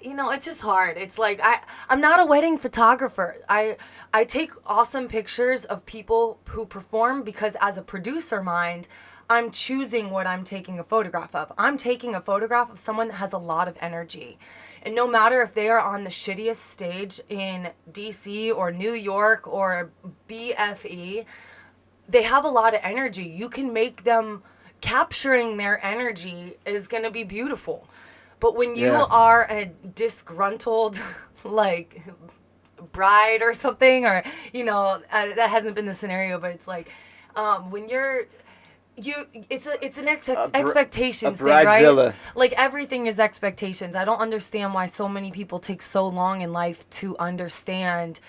you know, it's just hard. It's like I'm not a wedding photographer. I take awesome pictures of people who perform because as a producer mind, I'm choosing what I'm taking a photograph of. I'm taking a photograph of someone that has a lot of energy. And no matter if they are on the shittiest stage in DC or New York or BFE, they have a lot of energy. You can make them, capturing their energy is going to be beautiful. But when you are a disgruntled, like, bride or something, or, you know, that hasn't been the scenario, but it's like, when you're... it's an expectations thing, right? Like everything is expectations. I don't understand why so many people take so long in life to understand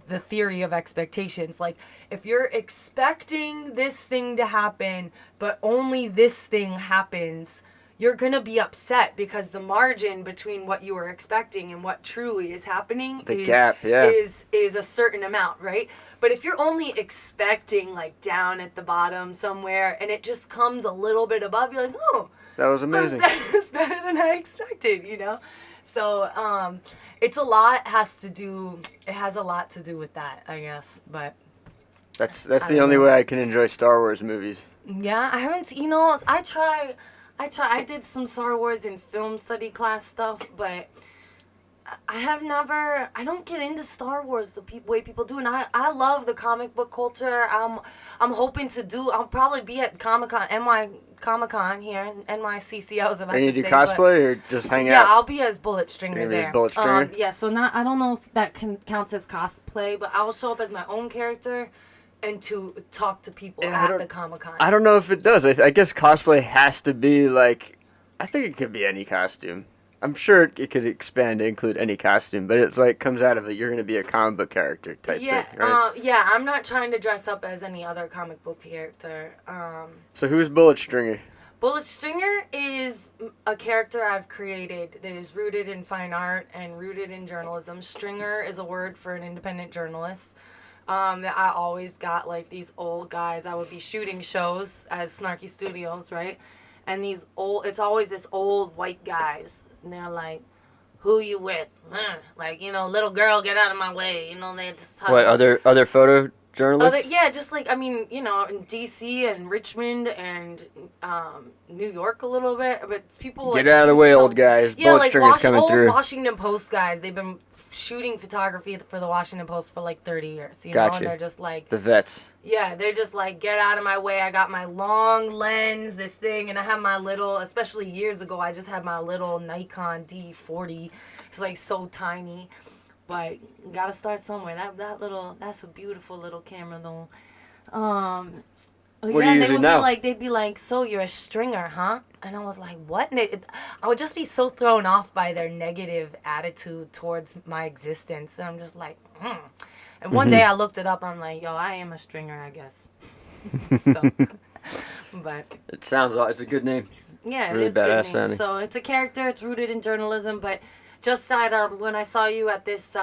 the theory of expectations. Like if you're expecting this thing to happen, but only this thing happens, you're going to be upset because the margin between what you were expecting and what truly is happening is a certain amount, right? But if you're only expecting like down at the bottom somewhere and it just comes a little bit above, you're like, oh, that was amazing. That's better than I expected, you know? So it's a lot, it has a lot to do with that, I guess, but... That's the only way I can enjoy Star Wars movies. Yeah, I haven't, you know, I did some Star Wars in film study class stuff, but I don't get into Star Wars the way people do, and I love the comic book culture. I'm hoping I'll probably be at Comic-Con here in NYCC. I was about to say. And you do cosplay or just hang out? Yeah, I'll be as Bullet Stringer there. Bullet Stringer? Yeah, so I don't know if that counts as cosplay, but I'll show up as my own character and to talk to people at the Comic-Con. I don't know if it does. I guess cosplay has to be like... I think it could be any costume. I'm sure it could expand to include any costume, but it's like comes out of it. You're going to be a comic book character type thing, right? Yeah, I'm not trying to dress up as any other comic book character. So who's Bullet Stringer? Bullet Stringer is a character I've created that is rooted in fine art and rooted in journalism. Stringer is a word for an independent journalist. That I always got like these old guys. I would be shooting shows as Snarky Studios, right? And it's always this old white guys. And they're like, who you with? Like, you know, little girl, get out of my way. You know, they just... What, other photojournalists? Yeah, just like, I mean, you know, in D.C. and Richmond and New York a little bit. But it's people Get out of the way, old guys. Yeah, Bullet Stringer's coming through. Washington Post guys. They've been shooting photography for the Washington Post for like 30 years. You know, and they're just like... The vets. Yeah, they're just like, get out of my way. I got my long lens, this thing, and I have my little, especially years ago, I just had my little Nikon D40. It's like so tiny. But you gotta start somewhere. That's a beautiful little camera though. What do you usually now? They'd be like, so you're a stringer, huh? And I was like, what? And I would just be so thrown off by their negative attitude towards my existence that I'm just like, And one day I looked it up and I'm like, yo, I am a stringer, I guess. But it's a good name. Yeah, really it is badass good name. Sounding. So it's a character, it's rooted in journalism, but just when I saw you at this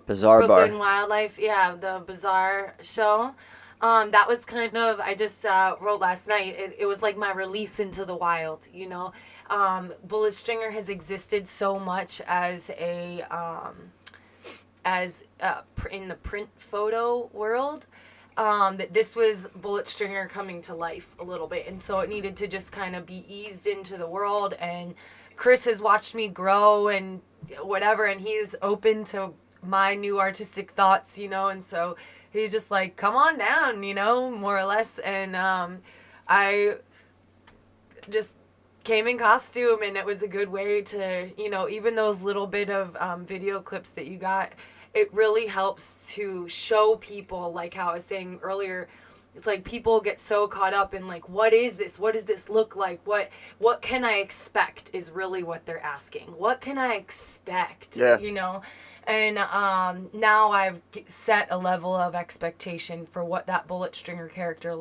Bazaar Brooklyn Bar. Wildlife, the Bazaar show, that was kind of, I just wrote last night, it was like my release into the wild, you know. Bullet Stringer has existed so much as in the print photo world, that this was Bullet Stringer coming to life a little bit, and so it needed to just kind of be eased into the world. And Chris has watched me grow and whatever, and he's open to my new artistic thoughts, you know, and so he's just like, come on down, you know, more or less. And I just came in costume, and it was a good way to, you know, even those little bit of video clips that you got, it really helps to show people, like how I was saying earlier, it's like people get so caught up in like, what is this? What does this look like? What can I expect is really what they're asking. What can I expect? Yeah. You know? And now I've set a level of expectation for what that bullet stringer character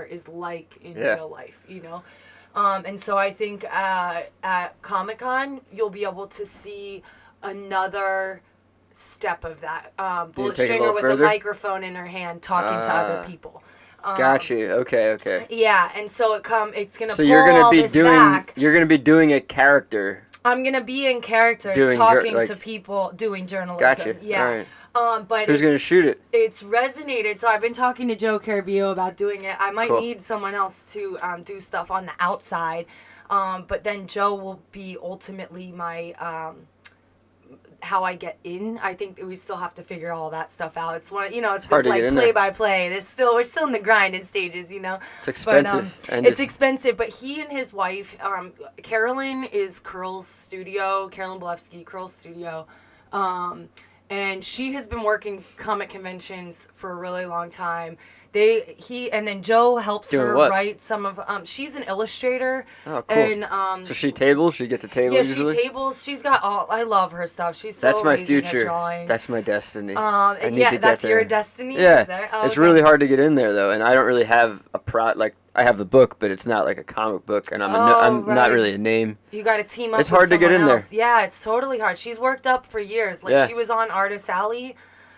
is like in real life, you know? And so I think at Comic-Con, you'll be able to see another step of that. Bullet take it a stringer little with further? a microphone in her hand talking to other people. Got you. Okay. Yeah, and so it's gonna So pull you're gonna all be this doing back. you're gonna be doing a character. I'm gonna be in character, Doing talking like- to people, doing journalism. Gotcha. Yeah. All right. But Who's gonna shoot it? It's resonated, so I've been talking to Joe Carabio about doing it. I might Cool. need someone else to do stuff on the outside, but then Joe will be ultimately my how I get in. I think that we still have to figure all that stuff out. It's one, it's hard this to get like in there. play by play. We're still in the grinding stages, It's expensive. But, and it's expensive. But he and his wife, Carolyn is Curl's studio. Carolyn Bolevsky, Curl's studio. And she has been working comic conventions for a really long time. And then Joe helps Doing her what? write some of. She's an illustrator. Oh, cool. And So she tables. She gets a table yeah, usually. she tables. She's got all. I love her stuff. She's so That's my amazing at future. drawing. That's my destiny. I need yeah, to get that's there. your destiny. Yeah, Is there? Oh, it's okay. really hard to get in there though, and I don't really have I have the book, but it's not like a comic book, and I'm not right. really a name. You got to team up. It's with hard to get someone in there. else. Yeah, it's totally hard. She's worked up for years. Like Yeah. she was on Artist Alley,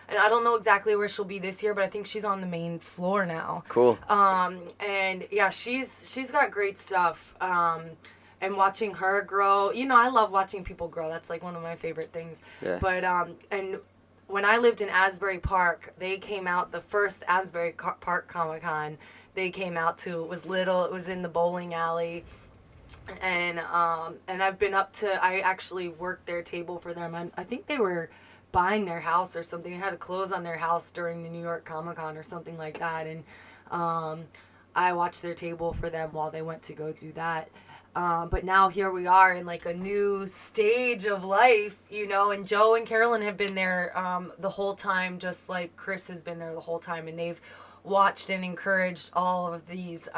and I don't know exactly where she'll be this year, but I think she's on the main floor now. Cool. And yeah, she's got great stuff. And watching her grow, I love watching people grow. That's like one of my favorite things. Yeah. But and when I lived in Asbury Park, they came out the first Asbury Park Comic-Con. They came out to, it was little, it was in the bowling alley. And I've been up to, I actually worked their table for them. I think they were buying their house or something. They had to close on their house during the New York Comic-Con or something like that. And I watched their table for them while they went to go do that. But now here we are in like a new stage of life, and Joe and Carolyn have been there the whole time, just like Chris has been there the whole time. And they've watched and encouraged all of these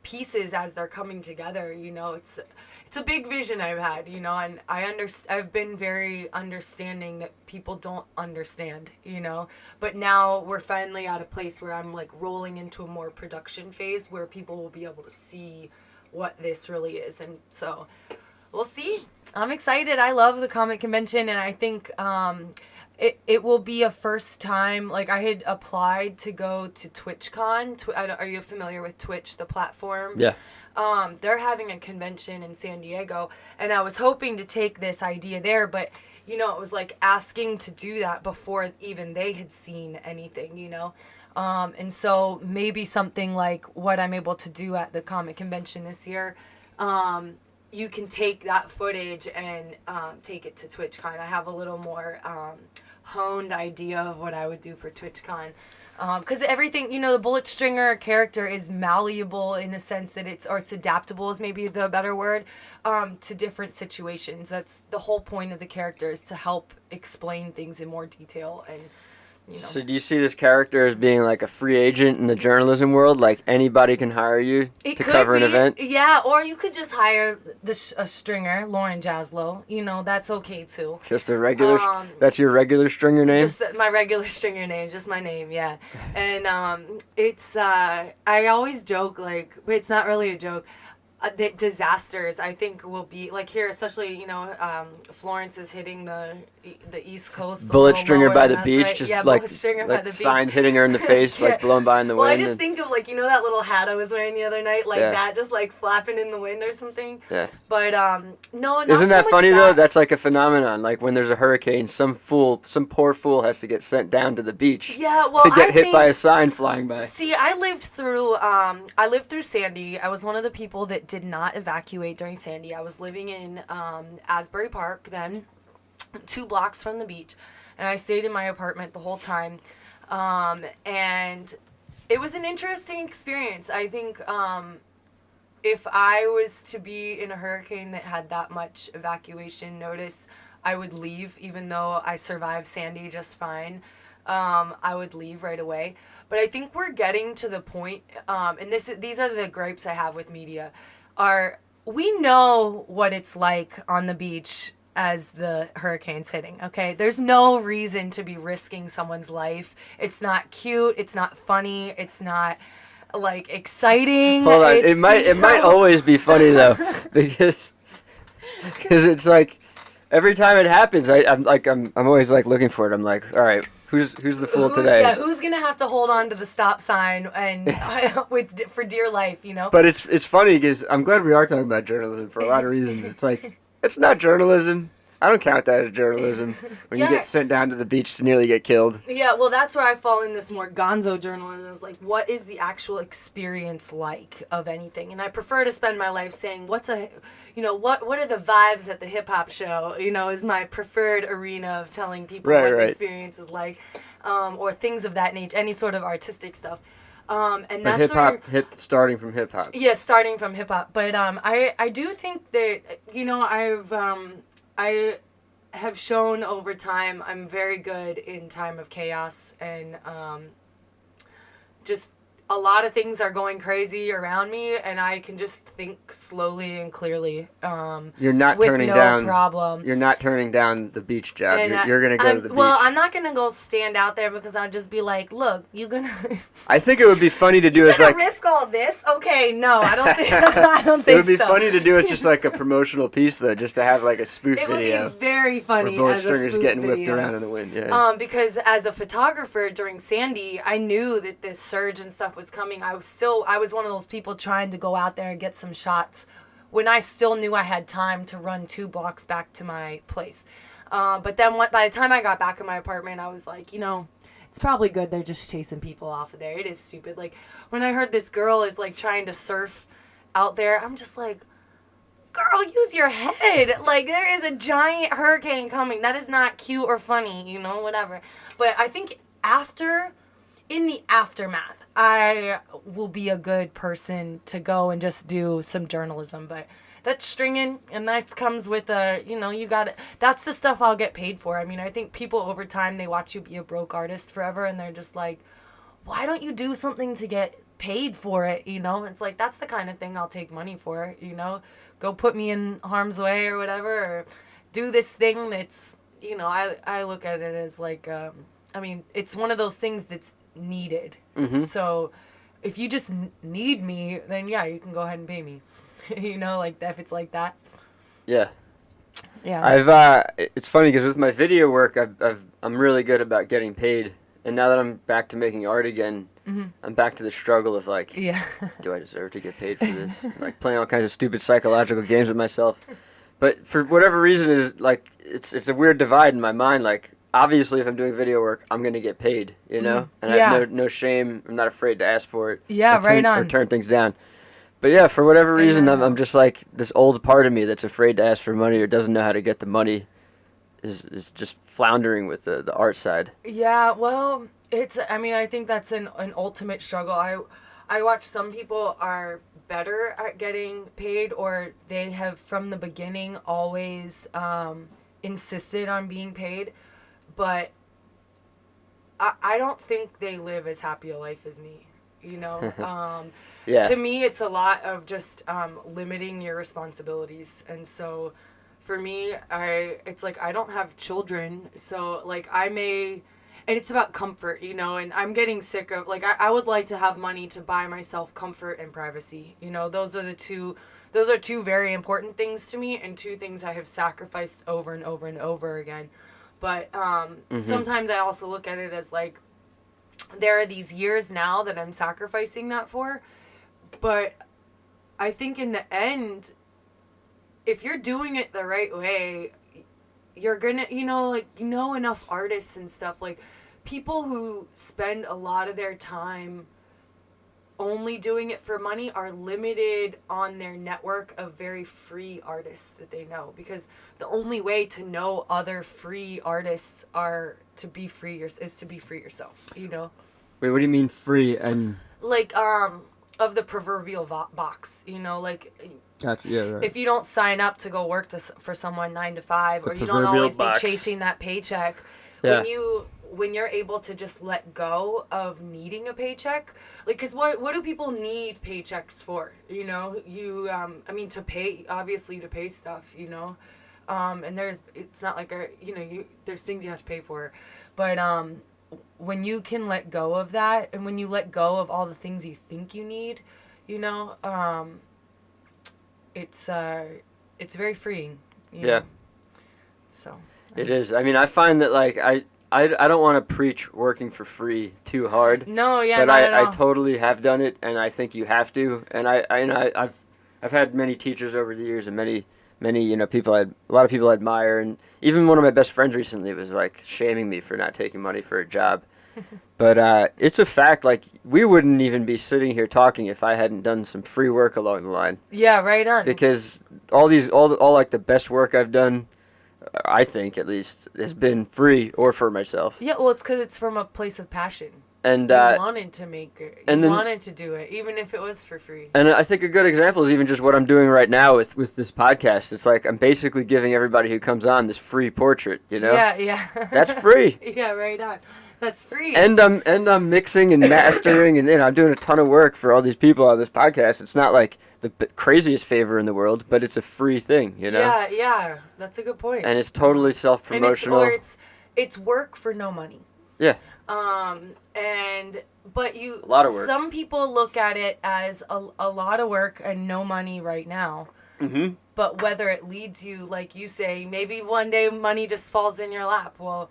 pieces as they're coming together. It's a big vision I've had, and I've been very understanding that people don't understand, but now we're finally at a place where I'm like rolling into a more production phase where people will be able to see what this really is. And so we'll see. I'm excited. I love the comic convention, and I think it will be a first time. Like I had applied to go to TwitchCon. Are you familiar with Twitch, the platform? Yeah. They're having a convention in San Diego, and I was hoping to take this idea there, but it was like asking to do that before even they had seen anything, and so maybe something like what I'm able to do at the comic convention this year, you can take that footage and take it to TwitchCon. I have a little more honed idea of what I would do for TwitchCon. Because everything, the bullet stringer character is malleable in the sense that it's adaptable is maybe the better word, to different situations. That's the whole point of the character, is to help explain things in more detail. And So do you see this character as being like a free agent in the journalism world? Like anybody can hire you to cover an event? Yeah, or you could just hire a stringer, Lauren Jaslow. That's okay too. Just a regular, that's your regular stringer name? Just my regular stringer name, just my name, yeah. And it's, I always joke, like, but it's not really a joke. The disasters, I think, will be, like here, especially, Florence is hitting the East Coast. Bullet stringer by the right? beach, just yeah, like, bullet stringer by like the beach. signs hitting her in the face, like blowing by in the Well, wind. I just think of, like, that little hat I was wearing the other night, like that, just, like, flapping in the wind or something. Yeah. But, no, not Isn't that so much funny, though? That's like a phenomenon. Like, when there's a hurricane, some poor fool has to get sent down to the beach to get hit by a sign flying by. See, I lived through Sandy. I was one of the people that did not evacuate during Sandy. I was living in Asbury Park then, 2 blocks from the beach, and I stayed in my apartment the whole time. And it was an interesting experience. I think if I was to be in a hurricane that had that much evacuation notice, I would leave, even though I survived Sandy just fine. I would leave right away. But I think we're getting to the point, and these are the gripes I have with media, we know what it's like on the beach as the hurricane's hitting, okay? There's no reason to be risking someone's life. It's not cute. It's not funny. It's not, like, exciting. Hold on. It might always be funny, though, because it's like every time it happens, I'm always, like, looking for it. I'm like, all right, who's the fool today? Yeah, who's going to have to hold on to the stop sign and for dear life, you know? But it's funny because I'm glad we are talking about journalism for a lot of reasons. It's like, it's not journalism. I don't count that as journalism when you get sent down to the beach to nearly get killed. Yeah, well, that's where I fall in this more gonzo journalism. It's like, what is the actual experience like of anything? And I prefer to spend my life saying, what are the vibes at the hip hop show? You know, is my preferred arena of telling people what the experience is like, or things of that nature, any sort of artistic stuff. And that's starting from hip hop. Yeah, starting from hip hop. But I do think that, you know, I have shown over time I'm very good in time of chaos, and just a lot of things are going crazy around me, and I can just think slowly and clearly. You're not with turning no down problem. You're not turning down the beach job. You're gonna go to the beach. Well, I'm not gonna go stand out there because I'll just be like, "Look, you're gonna." I think it would be funny to do as like risk all this. Okay, no, I don't think. I don't think it would be funny to do as just like a promotional piece, though, just to have like a spoof video. It would be very funny. Where Bullet Stringer's getting whipped around in the wind. Yeah. Because as a photographer during Sandy, I knew that this surge and stuff was coming. I was one of those people trying to go out there and get some shots when I still knew I had time to run 2 blocks back to my place. But then by the time I got back in my apartment, I was like, you know, it's probably good they're just chasing people off of there. It is stupid. Like, when I heard this girl is, like, trying to surf out there, I'm just like, girl, use your head. Like, there is a giant hurricane coming. That is not cute or funny, you know, whatever. But I think in the aftermath, I will be a good person to go and just do some journalism. But that's stringing, and that comes with that's the stuff I'll get paid for. I mean, I think people over time, they watch you be a broke artist forever, and they're just like, why don't you do something to get paid for it, you know? It's like, that's the kind of thing I'll take money for, you know? Go put me in harm's way or whatever, or do this thing that's, you know, I look at it as like, I mean, it's one of those things that's needed. Mm-hmm. So if you just need me, then yeah, you can go ahead and pay me. You know, like if it's like that. Yeah. Yeah. It's funny because with my video work, I'm really good about getting paid, and now that I'm back to making art again, I'm back to the struggle of like, do I deserve to get paid for this? Like playing all kinds of stupid psychological games with myself. But for whatever reason, it's a weird divide in my mind. Like, obviously, if I'm doing video work, I'm going to get paid, you know? And I have no shame. I'm not afraid to ask for it. Yeah, or turn things down. But yeah, for whatever reason, I'm just like, this old part of me that's afraid to ask for money or doesn't know how to get the money is just floundering with the art side. Yeah, well, I think that's an ultimate struggle. I watch some people are better at getting paid, or they have from the beginning always insisted on being paid. But I don't think they live as happy a life as me, you know? To me, it's a lot of just limiting your responsibilities. And so for me, it's like I don't have children. So, like, and it's about comfort, you know? And I'm getting sick of, like, I would like to have money to buy myself comfort and privacy. You know, those are two very important things to me, and 2 things I have sacrificed over and over and over again. But sometimes I also look at it as like, there are these years now that I'm sacrificing that for. But I think in the end, if you're doing it the right way, you're gonna, enough artists and stuff, like people who spend a lot of their time only doing it for money are limited on their network of very free artists that they know, because the only way to know other free artists is to be free yourself, you know? Wait, what do you mean free? And like of the proverbial box, you know, like gotcha, yeah, right. If you don't sign up to go work for someone 9 to 5, The or you don't always box. be chasing that paycheck, yeah. when you're able to just let go of needing a paycheck, like, because what do people need paychecks for? You know, I mean, to pay, obviously to pay stuff, you know, and it's not like there's things you have to pay for, but when you can let go of that, and when you let go of all the things you think you need, you know, it's very freeing. You know? So. It is. I mean, I find that like I don't want to preach working for free too hard. No, yeah, but not at I all. totally have done it, and I think you have to. And I've had many teachers over the years, and many people a lot of people I admire, and even one of my best friends recently was like shaming me for not taking money for a job. But it's a fact. Like, we wouldn't even be sitting here talking if I hadn't done some free work along the line. Yeah, right on. Because all like the best work I've done, I think at least, has been free or for myself. Yeah, well, it's because it's from a place of passion. And you wanted to make it. You wanted to do it, even if it was for free. And I think a good example is even just what I'm doing right now with this podcast. It's like I'm basically giving everybody who comes on this free portrait, you know? Yeah. That's free. Yeah, right on. That's free. And I'm mixing and mastering, and I'm doing a ton of work for all these people on this podcast. It's not like the craziest favor in the world, but it's a free thing, you know? Yeah. That's a good point. And it's totally self-promotional. And it's work for no money. Yeah. But a lot of work. Some people look at it as a lot of work and no money right now. Mm-hmm. But whether it leads you, like you say, maybe one day money just falls in your lap. Well,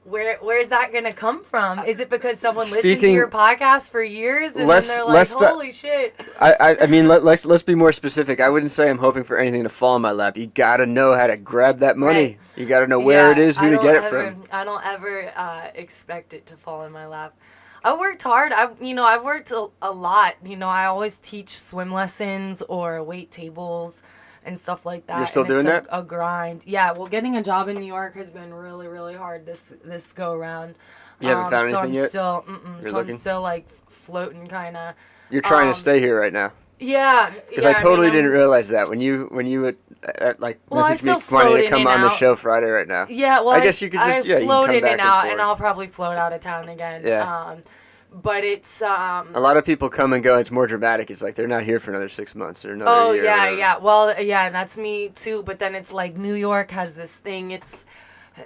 where's that going to come from? Is it because someone listened to your podcast for years and then they're like, holy shit? I mean, let's be more specific. I wouldn't say I'm hoping for anything to fall in my lap. You got to know how to grab that money. Right. You got to know where it is, who to get it from. I don't ever expect it to fall in my lap. I worked hard. I've worked a lot. You know, I always teach swim lessons or wait tables and stuff like that. You're still doing that? that? A grind. Yeah, well, getting a job in New York has been really, really hard this go around. You haven't found anything yet? I'm still like floating kind of. You're trying to stay here right now. Yeah. Because I totally didn't realize that when you would message me wanting to come on the show Friday right now. Yeah, well, I guess you could just I float in and out, and and I'll probably float out of town again. Yeah. But it's a lot of people come and go. It's more dramatic. It's like they're not here for another 6 months or another year. Yeah. Well, yeah, that's me too. But then it's like New York has this thing.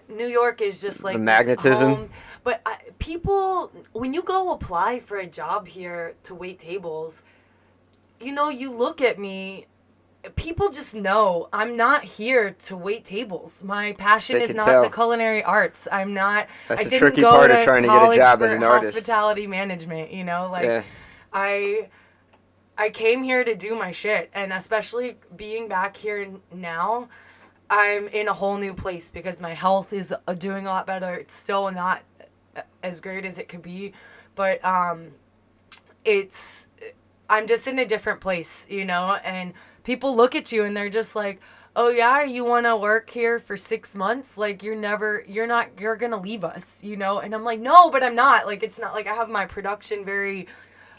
New York is just like the magnetism. Home. But people, when you go apply for a job here to wait tables, you look at me. People just know I'm not here to wait tables. My passion is not the culinary arts. I'm not. That's the tricky part of trying to get a job as an artist. Hospitality management, I came here to do my shit, and especially being back here now, I'm in a whole new place because my health is doing a lot better. It's still not as great as it could be, but I'm just in a different place, and people look at you and they're just like, oh yeah, you want to work here for 6 months? Like, you're going to leave us, And I'm like, no, but I'm not. Like, it's not like I have my production very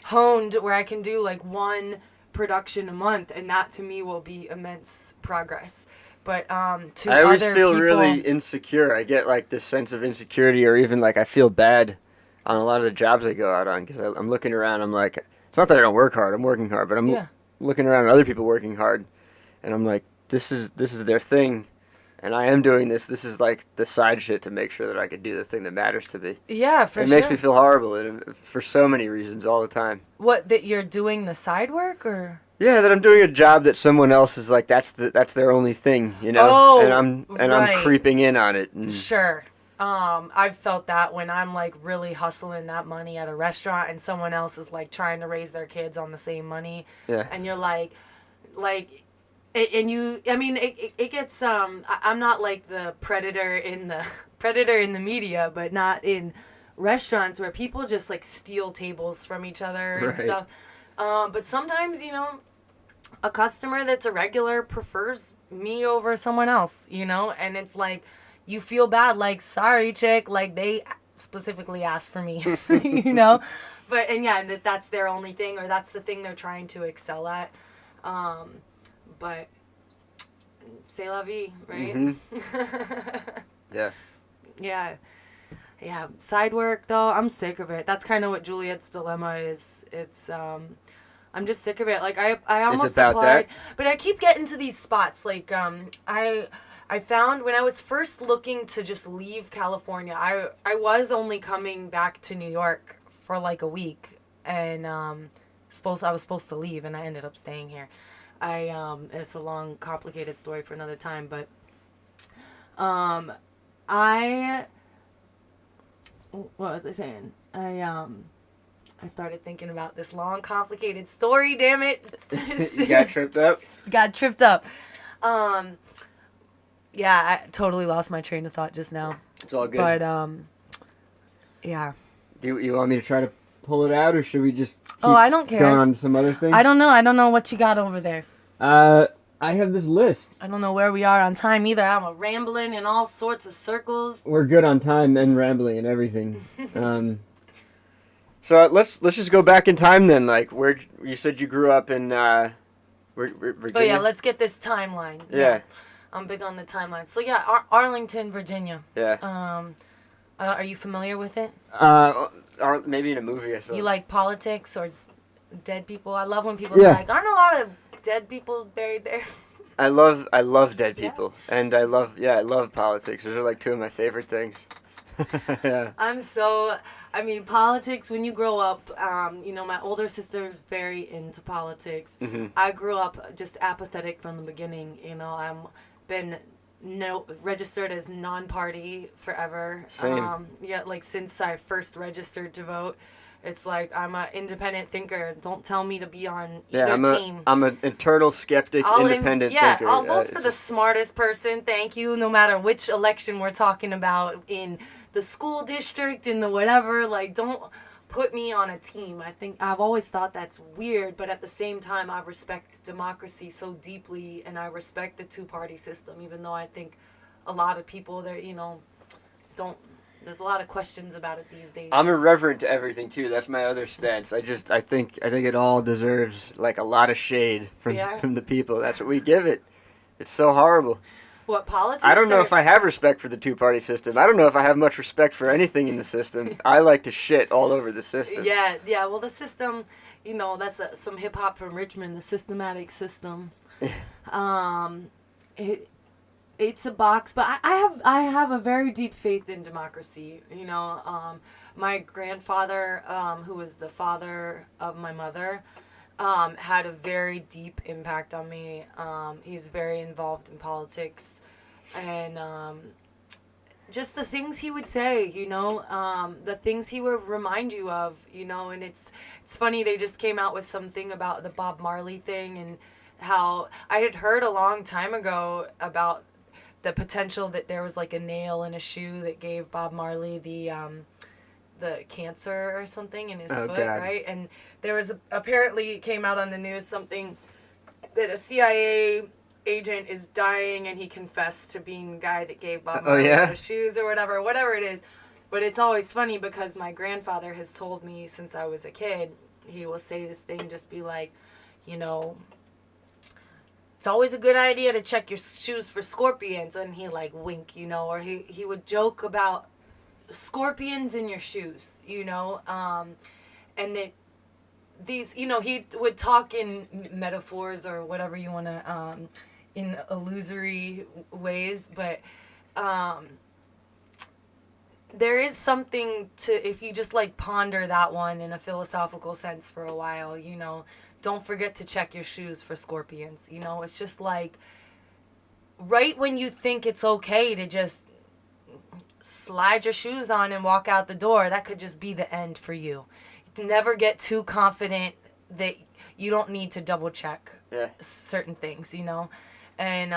honed where I can do like one production a month. And that to me will be immense progress. But I always feel really insecure. I get like this sense of insecurity, or even like I feel bad on a lot of the jobs I go out on, because I'm looking around. I'm like, it's not that I don't work hard. I'm working hard, but I'm looking around at other people working hard, and I'm like, this is their thing, and I am doing this. This is like the side shit to make sure that I could do the thing that matters to me. Yeah, for sure. It makes me feel horrible for so many reasons all the time. What, that you're doing the side work, or? Yeah, that I'm doing a job that someone else is like, that's their only thing, Oh, and I'm creeping in on it. And sure. I've felt that when I'm like really hustling that money at a restaurant and someone else is like trying to raise their kids on the same money. Yeah. And you're like, and you, I mean, it gets, I'm not like the predator in the media, but not in restaurants where people just like steal tables from each other and stuff. But sometimes, a customer that's a regular prefers me over someone else, and it's like, you feel bad, like, sorry, chick, like, they specifically asked for me, but, and yeah, that's their only thing, or that's the thing they're trying to excel at, but, c'est la vie, right? Mm-hmm. Yeah. Yeah. Yeah, side work though, I'm sick of it. That's kind of what Juliet's dilemma is. It's I'm just sick of it. Like I almost about applied, that? but I keep getting to these spots. Like I found when I was first looking to just leave California, I was only coming back to New York for like a week, and I was supposed to leave, and I ended up staying here. It's a long, complicated story for another time, but I what was I saying? I started thinking about this long, complicated story. Damn it! You got tripped up? Got tripped up. Yeah, I totally lost my train of thought just now. It's all good. But yeah. Do you want me to try to pull it out, or should we just keep I don't care. going on to some other thing? I don't know. I don't know what you got over there. I have this list. I don't know where we are on time either. I'm rambling in all sorts of circles. We're good on time and rambling and everything. So let's just go back in time then. Like, where you said you grew up in Virginia. Oh yeah, let's get this timeline. Yeah. I'm big on the timeline. So yeah, Arlington, Virginia. Yeah. Are you familiar with it? Or maybe in a movie I saw. You like politics or dead people? I love when people are like, aren't a lot of dead people buried there? I love dead people, and I love politics. Those are like two of my favorite things. Yeah. Politics, when you grow up, my older sister is very into politics. Mm-hmm. I grew up just apathetic from the beginning. I'm been registered as non-party forever. Same. Since I first registered to vote. It's like I'm an independent thinker. Don't tell me to be on either team. I'm an eternal skeptic, independent thinker. I'll vote for the smartest person. Thank you. No matter which election we're talking about, in the school district, in the whatever. Like, don't put me on a team. I think I've always thought that's weird, but at the same time, I respect democracy so deeply, and I respect the two-party system. Even though I think a lot of people don't. There's a lot of questions about it these days. I'm irreverent to everything too. That's my other stance. I think it all deserves like a lot of shade from the people. That's what we give it. It's so horrible. What, politics? I don't know if I have respect for the two-party system. I don't know if I have much respect for anything in the system. I like to shit all over the system. Yeah. Well, the system, that's some hip hop from Richmond. The systematic system. It's a box, but I have a very deep faith in democracy. My grandfather, who was the father of my mother, had a very deep impact on me. He's very involved in politics, and just the things he would say, the things he would remind you of, and it's funny, they just came out with something about the Bob Marley thing, and how I had heard a long time ago about the potential that there was like a nail in a shoe that gave Bob Marley the cancer or something in his foot, God. Right? And there was apparently it came out on the news something that a CIA agent is dying, and he confessed to being the guy that gave Bob Marley the shoes or whatever it is. But it's always funny because my grandfather has told me since I was a kid, he will say this thing, just be like, it's always a good idea to check your shoes for scorpions, and he like wink, or he would joke about scorpions in your shoes, and that these, he would talk in metaphors or whatever you want to, in illusory ways, but there is something to, if you just like ponder that one in a philosophical sense for a while, don't forget to check your shoes for scorpions. It's just like right when you think it's okay to just slide your shoes on and walk out the door, that could just be the end for you. Never get too confident that you don't need to double check certain things, and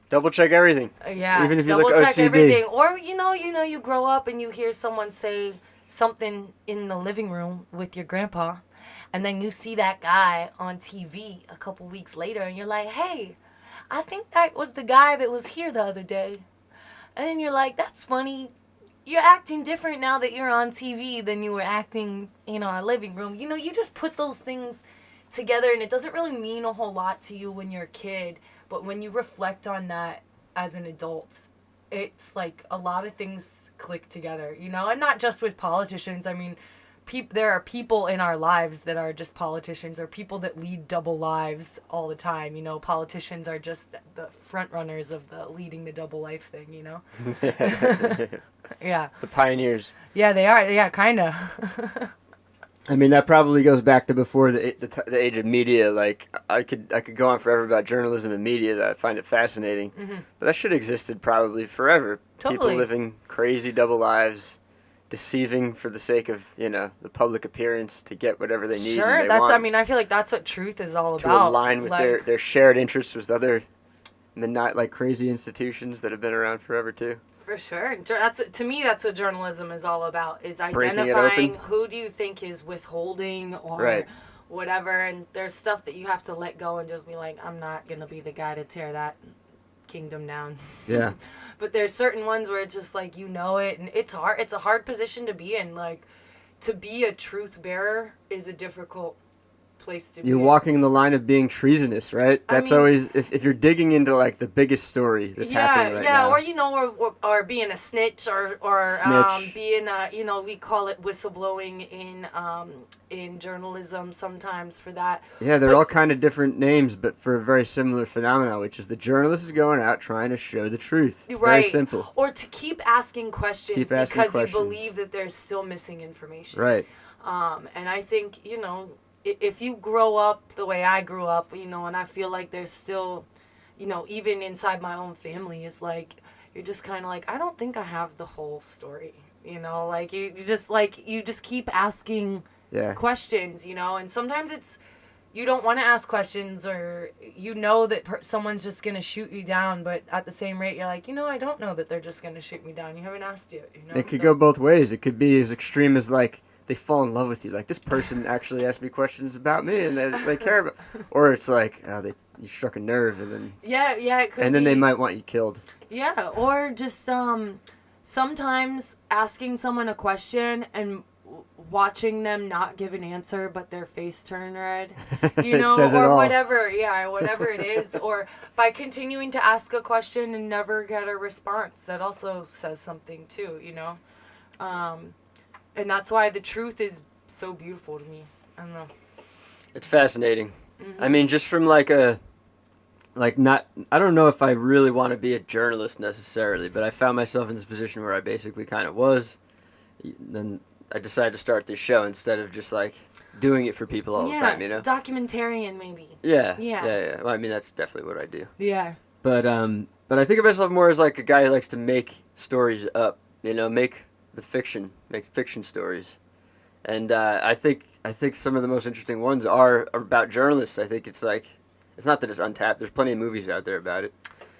double check everything. Yeah, even if you double look check OCD. Everything. Or you grow up and you hear someone say something in the living room with your grandpa, and then you see that guy on TV a couple weeks later, and you're like, hey, I think that was the guy that was here the other day. And then you're like, that's funny. You're acting different now that you're on TV than you were acting in our living room. You just put those things together, and it doesn't really mean a whole lot to you when you're a kid. But when you reflect on that as an adult, it's like a lot of things click together, you know, and not just with politicians. I mean, there are people in our lives that are just politicians, or people that lead double lives all the time. You know, politicians are just the front runners of the leading the double life thing, you know? Yeah. The pioneers. Yeah, they are. Yeah, kind of. I mean, that probably goes back to before the age of media. Like, I could go on forever about journalism and media. That I find it fascinating. But that shit existed probably forever. Totally. People living crazy double lives, deceiving for the sake of, you know, the public appearance to get whatever they need. Sure, and they that's. want, I mean, I feel like that's what truth is all to about. align with like, their shared interests with other, not like crazy institutions that have been around forever too. For sure. To me, that's what journalism is all about, is Breaking it identifying open. who do you think is withholding or Right. whatever. And there's stuff that you have to let go and just be like, I'm not going to be the guy to tear that kingdom down. Yeah. But there's certain ones where it's just like, you know it, and it's hard. It's a hard position to be in. Like, to be a truth bearer is a difficult place to be. You're walking the line of being treasonous, right? That's mean- always, if you're digging into like the biggest story that's happening right now. or you know, or being a snitch, or Snitch. being a, you know, we call it whistleblowing in journalism sometimes for that. Yeah, they're all kind of different names, but for a very similar phenomenon, which is the journalist is going out trying to show the truth. It's very simple. Or to keep asking questions Keep asking because questions. you believe that there's still missing information. Right. And I think, you know, if you grow up the way I grew up, you know, and I feel like there's still, you know, even inside my own family, is like, you're just kind of like, I don't think I have the whole story, you know, like you just keep asking Yeah. questions, you know, and sometimes it's, you don't want to ask questions, or you know that someone's just going to shoot you down, but at the same rate, you're like, you know, I don't know that they're just going to shoot me down. You haven't asked yet, you know? It could go both ways. It could be as extreme as like they fall in love with you. Like, this person actually asked me questions about me and they care about. Or it's like, oh, you struck a nerve, and then Yeah, it could and then be. they might want you killed. Yeah, or just sometimes asking someone a question and watching them not give an answer, but their face turn red, you It know, says it or all. whatever it is, or by continuing to ask a question and never get a response, that also says something too, you know, and that's why the truth is so beautiful to me. I don't know. It's fascinating. I mean, just from like I don't know if I really want to be a journalist necessarily, but I found myself in this position where I basically kind of was. Then I decided to start this show instead of just like doing it for people all the time, you know? Documentarian maybe. Yeah. Yeah. Well, I mean, that's definitely what I do. Yeah. But I think of myself more as like a guy who likes to make stories up, you know, make fiction stories. And I think some of the most interesting ones are about journalists. I think it's like, it's not that it's untapped. There's plenty of movies out there about it.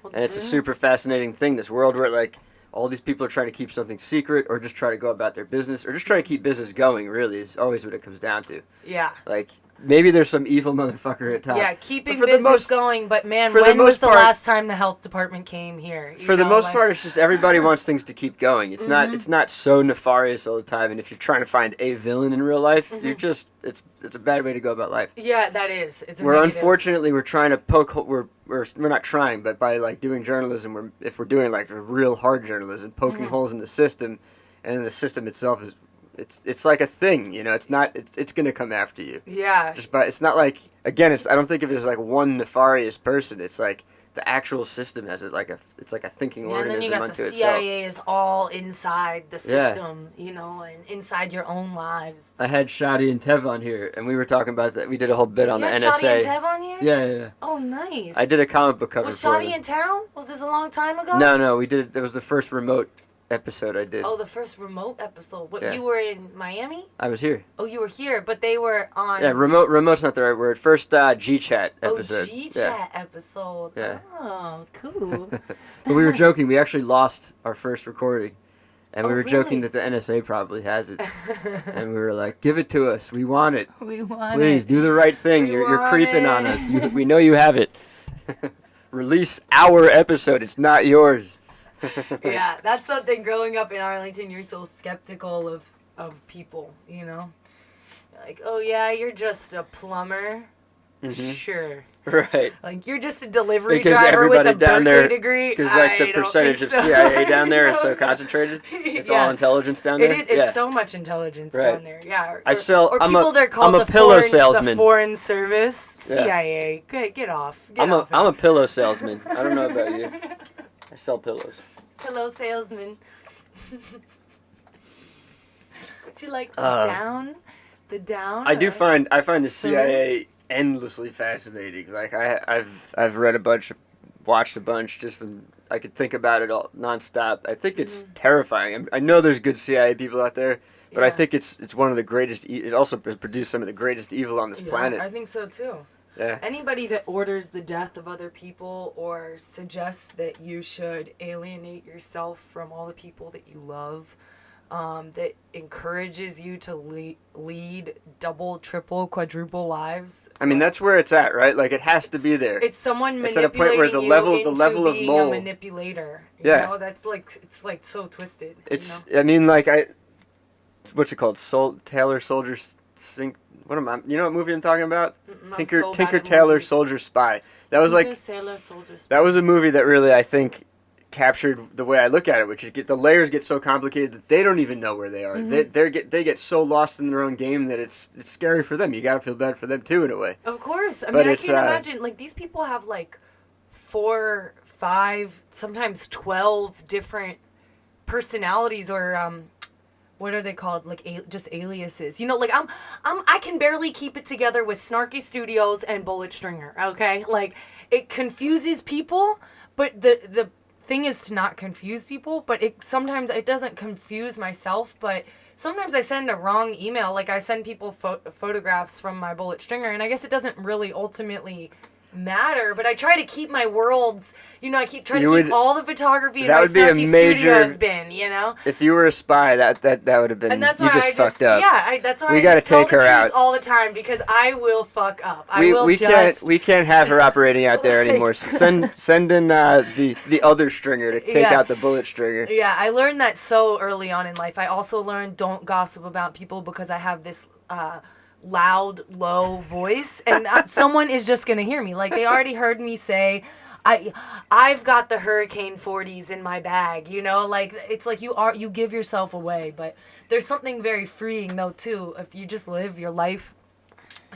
Well, And it's a super fascinating thing, this world where like all these people are trying to keep something secret, or just try to go about their business, or just try to keep business going, really, is always what it comes down to. Yeah. Like, maybe there's some evil motherfucker at top. Yeah, keeping But for business going, but man, for the when was most the part- last time the health department came here? For the most part, it's just everybody wants things to keep going. It's not so nefarious all the time. And if you're trying to find a villain in real life, you're just it's a bad way to go about life. Yeah, that is. It's a We're negative. unfortunately we're trying to poke. We're not trying, but by like doing journalism, if we're doing like real hard journalism, poking holes in the system, and the system itself is. It's like a thing, you know. It's not. It's gonna come after you. Yeah. Just by it's not like again. I don't think of it as like one nefarious person. It's like the actual system has it like it's like a thinking Yeah, and then you organism got unto the itself. CIA is all inside the system, you know, and inside your own lives. I had Shadi and Tev on here, and we were talking about that. We did a whole bit on You the had NSA. Shadi and Tev on here? Yeah. Oh, nice. I did a comic book cover Was for Shadi them. in town? Was this a long time ago? No, we did. That was the first remote episode I did. Oh, the first remote episode. What, Yeah. you were in Miami? I was here. Oh, you were here, but they were on... Yeah, remote's not the right word. First G-Chat episode. Oh, G-Chat Yeah. episode. Yeah. Oh, cool. But we were joking. We actually lost our first recording. And we Oh, were joking really? that the NSA probably has it. And we were like, give it to us. We want it. We want Please, it. do the right thing. We You're want creeping it. on us. We know you have it. Release our episode. It's not yours. Yeah, that's something. Growing up in Arlington, you're so skeptical of people, you know? Like, oh yeah, you're just a plumber. Sure. Right. Like, you're just a delivery Because driver with a everybody down Berkeley there, degree. because like the I don't percentage think of so. CIA down there is No, so no. concentrated. It's Yeah. all intelligence down there. It is. It's so much intelligence Right. down there. Yeah. I sell- Or I'm people a- they're called I'm a the pillow foreign, salesman. The Foreign Service, Yeah. CIA. Get off. Get off. I'm a pillow salesman. I don't know about you. I sell pillows. Pillow salesman. Do you like the down? The down? I do or- find the CIA endlessly fascinating. Like I've read a bunch, watched a bunch, just I could think about it all nonstop. I think it's terrifying. I know there's good CIA people out there, but I Yeah. think it's one of the greatest. It also produced some of the greatest evil on this planet. I think so too. Yeah. Anybody that orders the death of other people or suggests that you should alienate yourself from all the people that you love, that encourages you to lead double, triple, quadruple lives. I mean, that's where it's at, right? Like it has to be there. It's someone It's manipulating at a point where the you level into of being mole. a manipulator. Yeah. You know, that's like, it's like so twisted. It's. You know? I mean, like what's it called? Taylor Soldier Sink. What am I? You know what movie I'm talking about? I'm Tinker so bad at Taylor movies. Soldier Spy. That was like Sailor, Soldier, that was a movie that really I think captured the way I look at it, which is the layers get so complicated that they don't even know where they are. They get so lost in their own game that it's scary for them. You gotta feel bad for them too in a way. Of course. I But mean, I it's, can't imagine, like, these people have, like, 4, 5, sometimes 12 different personalities or, what are they called? Like, just aliases. You know, like, I can barely keep it together with Snarky Studios and Bullet Stringer, okay? Like, it confuses people, but the thing is to not confuse people, but sometimes it doesn't confuse myself, but sometimes I send a wrong email. Like, I send people photographs from my Bullet Stringer, and I guess it doesn't really ultimately matter, but I try to keep my worlds, you know, I keep trying to keep all the photography in that my would be a Snarky major- Studios bin, you know? If you were a spy, that would have been. And that's you why just I fucked just, up. yeah, that's why We I gotta just tell take the her truth out. all the time, because I will fuck up. We can't have her operating out there anymore. Send in the other stringer to take Yeah. out the bullet stringer. Yeah, I learned that so early on in life. I also learned don't gossip about people because I have this loud, low voice, and someone is just gonna hear me. Like, they already heard me say, I've got the Hurricane 40s in my bag, you know? Like, it's like you give yourself away, but there's something very freeing, though, too. If you just live your life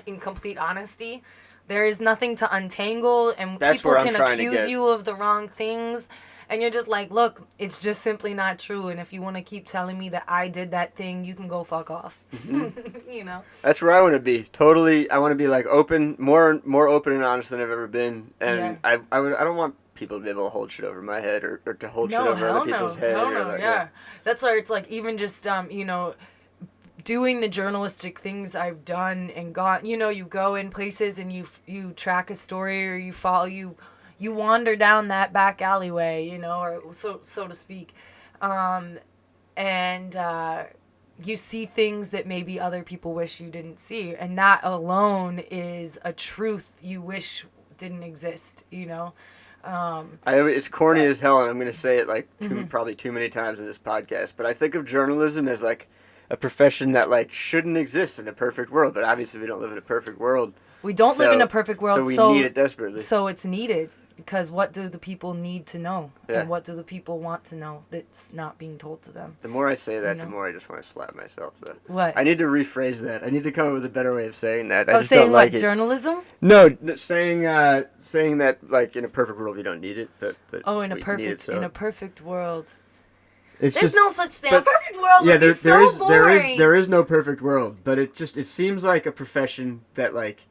in complete honesty, there is nothing to untangle, and That's people where I'm can trying to accuse get. you of the wrong things. And you're just like, look, it's just simply not true. And if you want to keep telling me that I did that thing, you can go fuck off. You know? That's where I want to be. Totally, I want to be like open, more open and honest than I've ever been. And Yeah. I don't want people to be able to hold shit over my head or to hold shit No, over hell other people's head. Hell or no, like, yeah. That's why it's like, even just, you know, doing the journalistic things I've done and you go in places and you track a story, or you follow, you wander down that back alleyway, you know, or so to speak, and you see things that maybe other people wish you didn't see, and that alone is a truth you wish didn't exist, you know. It's corny as hell, and I'm going to say it like probably too many times in this podcast, but I think of journalism as like a profession that like shouldn't exist in a perfect world, but obviously we don't live in a perfect world. We don't live in a perfect world, so we need it desperately. So it's needed, because what do the people need to know? Yeah. And what do the people want to know that's not being told to them? The more I say that, You the know? more I just want to slap myself. Though. What? I need to rephrase that. I need to come up with a better way of saying that. I Oh, just saying don't like what, it. journalism? No, saying that like in a perfect world we don't need it, but Oh, in a we need perfect it, so. in a perfect world. It's There's just, no such thing. but- A perfect world would be so boring. there is no perfect world, but it seems like a profession that like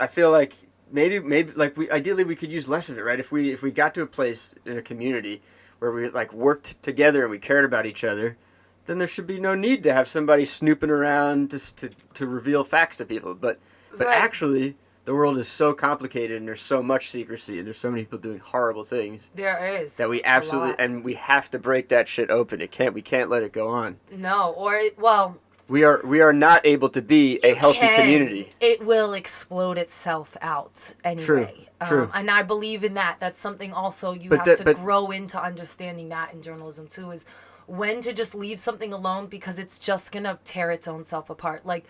I feel like maybe like ideally we could use less of it, right? If we got to a place in a community where we like worked together and we cared about each other, then there should be no need to have somebody snooping around just to reveal facts to people. But Right. actually, the world is so complicated and there's so much secrecy and there's so many people doing horrible things There is. that we a absolutely lot. and we have to break that shit open. We can't let it go on. No, or well, We are not able to be a healthy community. It will explode itself out anyway. True. And I believe in that. That's something also you But have that- to but- grow into understanding that in journalism too, is when to just leave something alone, because it's just gonna tear its own self apart. Like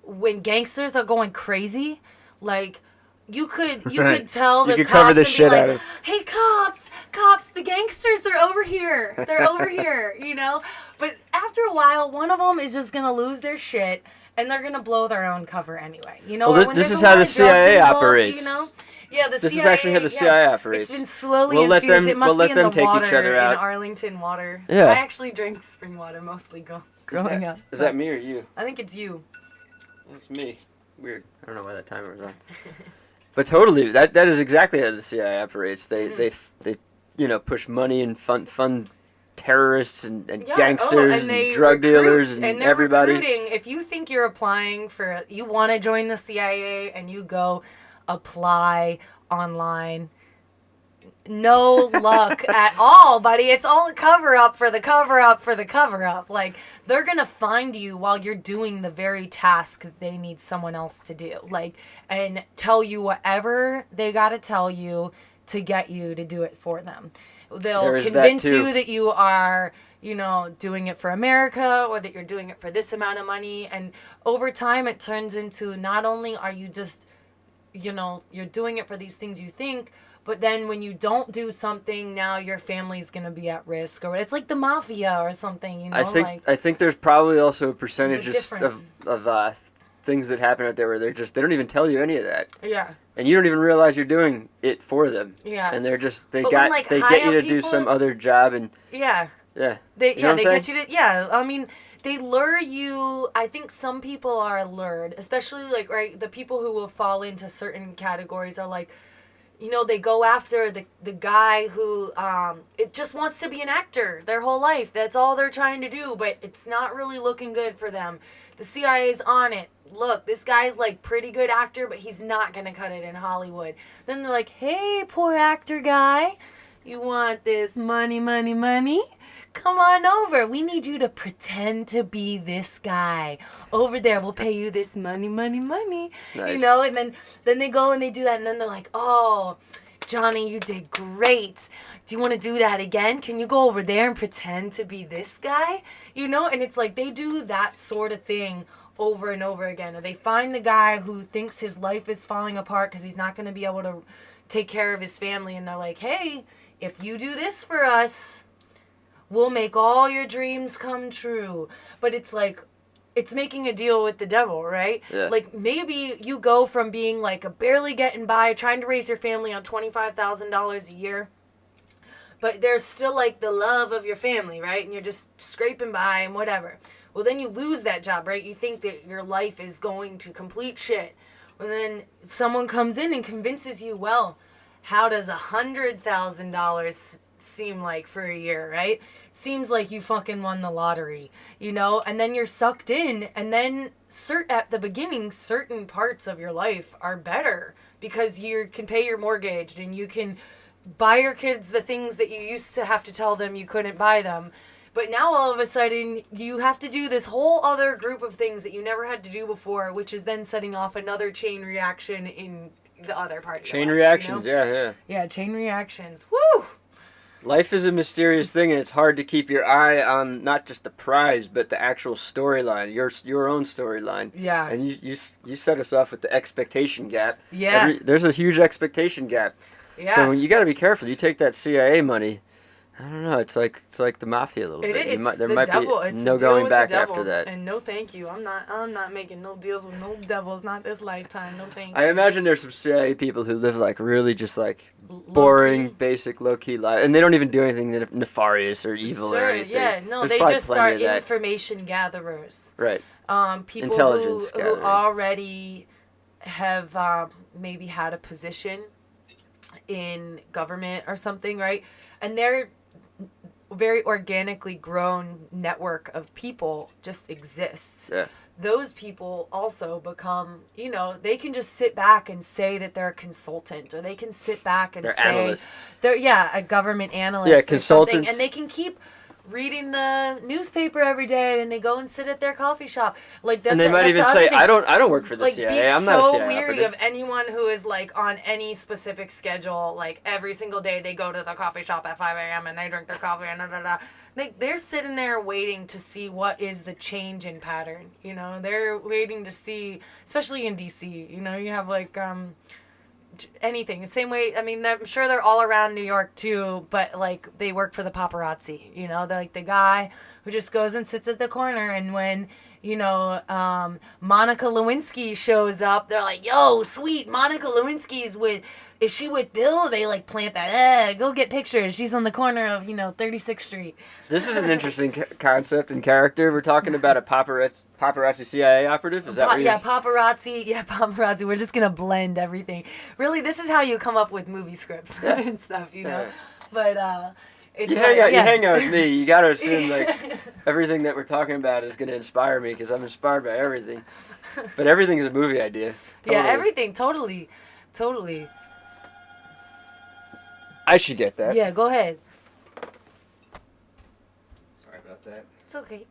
when gangsters are going crazy, Like, you could Right. tell You the could cops cover the and be shit like, out of- hey, cops, the gangsters, they're over here. They're over here, you know? But after a while, one of them is just going to lose their shit, and they're going to blow their own cover anyway. You know, Well, or when this there's is a how lot the of drugs CIA involved, operates. You know? Yeah, the This CIA. is actually how the CIA operates. It's been slowly We'll let infused. them- It must we'll let be in them the take water each other out. in Arlington water. Yeah. I actually drank spring water mostly growing up. Is that me or you? I think it's you. It's me. Weird. I don't know why that timer was on. But totally, that is exactly how the CIA operates. They push money and fund terrorists and gangsters and drug dealers and they're everybody. recruiting. If you think you're applying for, you want to join the CIA and you go apply online, no luck at all, buddy. It's all a cover up for the cover up for the cover up. Like, they're gonna find you while you're doing the very task that they need someone else to do. Like, and tell you whatever they gotta tell you to get you to do it for them. They'll There is that convince too. you that you are, doing it for America, or that you're doing it for this amount of money. And over time, it turns into, not only are you just, you're doing it for these things you think, but then when you don't do something, now your family's gonna be at risk, or it's like the mafia or something. I think there's probably also a percentage different. of things that happen out there where they don't even tell you any of that. Yeah. And you don't even realize you're doing it for them. Yeah. And they're just they But when, get high you to up do people- some other job and Yeah. yeah. They You know what I'm get you to I mean, they lure you. I think some people are lured, especially the people who will fall into certain categories are like, they go after the guy who it just wants to be an actor their whole life. That's all they're trying to do, but it's not really looking good for them. The CIA's on it. Look, this guy's pretty good actor, but he's not gonna cut it in Hollywood. Then they're like, hey, poor actor guy, you want this money, money, money? Come on over. We need you to pretend to be this guy. Over there, we'll pay you this money, money, money. Nice. And then they go and they do that, and then they're like, oh, Johnny, you did great. Do you want to do that again? Can you go over there and pretend to be this guy? And it's like they do that sort of thing over and over again. And they find the guy who thinks his life is falling apart because he's not going to be able to take care of his family. And they're like, hey, if you do this for us, we'll make all your dreams come true. But it's like, it's making a deal with the devil, right? Yeah. Like, maybe you go from being a barely getting by, trying to raise your family on $25,000 a year, but there's still the love of your family, right? And you're just scraping by and whatever. Well, then you lose that job, right? You think that your life is going to complete shit. Well, then someone comes in and convinces you, well, how does $100,000 seem like for a year, right? Seems like you fucking won the lottery, and then you're sucked in, and then at the beginning, certain parts of your life are better because you can pay your mortgage and you can buy your kids the things that you used to have to tell them you couldn't buy them. But now all of a sudden you have to do this whole other group of things that you never had to do before, which is then setting off another chain reaction in the other part of your Chain life, reactions, yeah. Yeah, chain reactions. Woo! Life is a mysterious thing, and it's hard to keep your eye on not just the prize, but the actual storyline, your own storyline. Yeah. And you set us off with the expectation gap. Yeah. There's a huge expectation gap. Yeah. So you got to be careful. You take that CIA money. I don't know. It's like the mafia a little bit. There the might devil. be It's no a deal going with back the devil. after that. And no, thank you. I'm not making no deals with no devils. Not this lifetime. No, thank you. I imagine there's some CIA people who live really just boring, Low-key. basic, low-key life, and they don't even do anything nefarious or evil or Sure, anything. yeah, no, There's they probably just plenty are of that. information gatherers. Right. People Intelligence who gathering. already have maybe had a position in government or something, right? And they're very organically grown network of people just exists. Yeah. Those people also become, they can just sit back and say that they're a consultant, or they can sit back and They're say analysts. they're a government analyst. Yeah, or something, consultants. and they can keep reading the newspaper every day, and they go and sit at their coffee shop. Like that's And they might that's even the other say, thing. I don't work for the Like, CIA. be I'm not a so CIA weary operative. of anyone who is like on any specific schedule. Like every single day, they go to the coffee shop at 5 a.m. and they drink their coffee and da da da. They're sitting there waiting to see what is the change in pattern. You know, they're waiting to see, especially in DC. You know, you have like anything. The same way, I mean, I'm sure they're all around New York too, but like they work for the paparazzi, you know, they're like the guy who just goes and sits at the corner, and when, you know, Monica Lewinsky shows up, they're like, yo, sweet, Monica Lewinsky's is she with Bill? They like plant that, go get pictures. She's on the corner of, 36th Street. This is an interesting concept and character. We're talking about a paparazzi CIA operative. Is that what you're... paparazzi. Yeah, paparazzi. We're just gonna blend everything. Really, this is how you come up with movie scripts and stuff, you know. But it's You hang out with me. You got to assume like everything that we're talking about is going to inspire me because I'm inspired by everything. But everything is a movie idea. Totally. Yeah, everything. Totally. I should get that. Yeah, go ahead. Sorry about that. It's okay.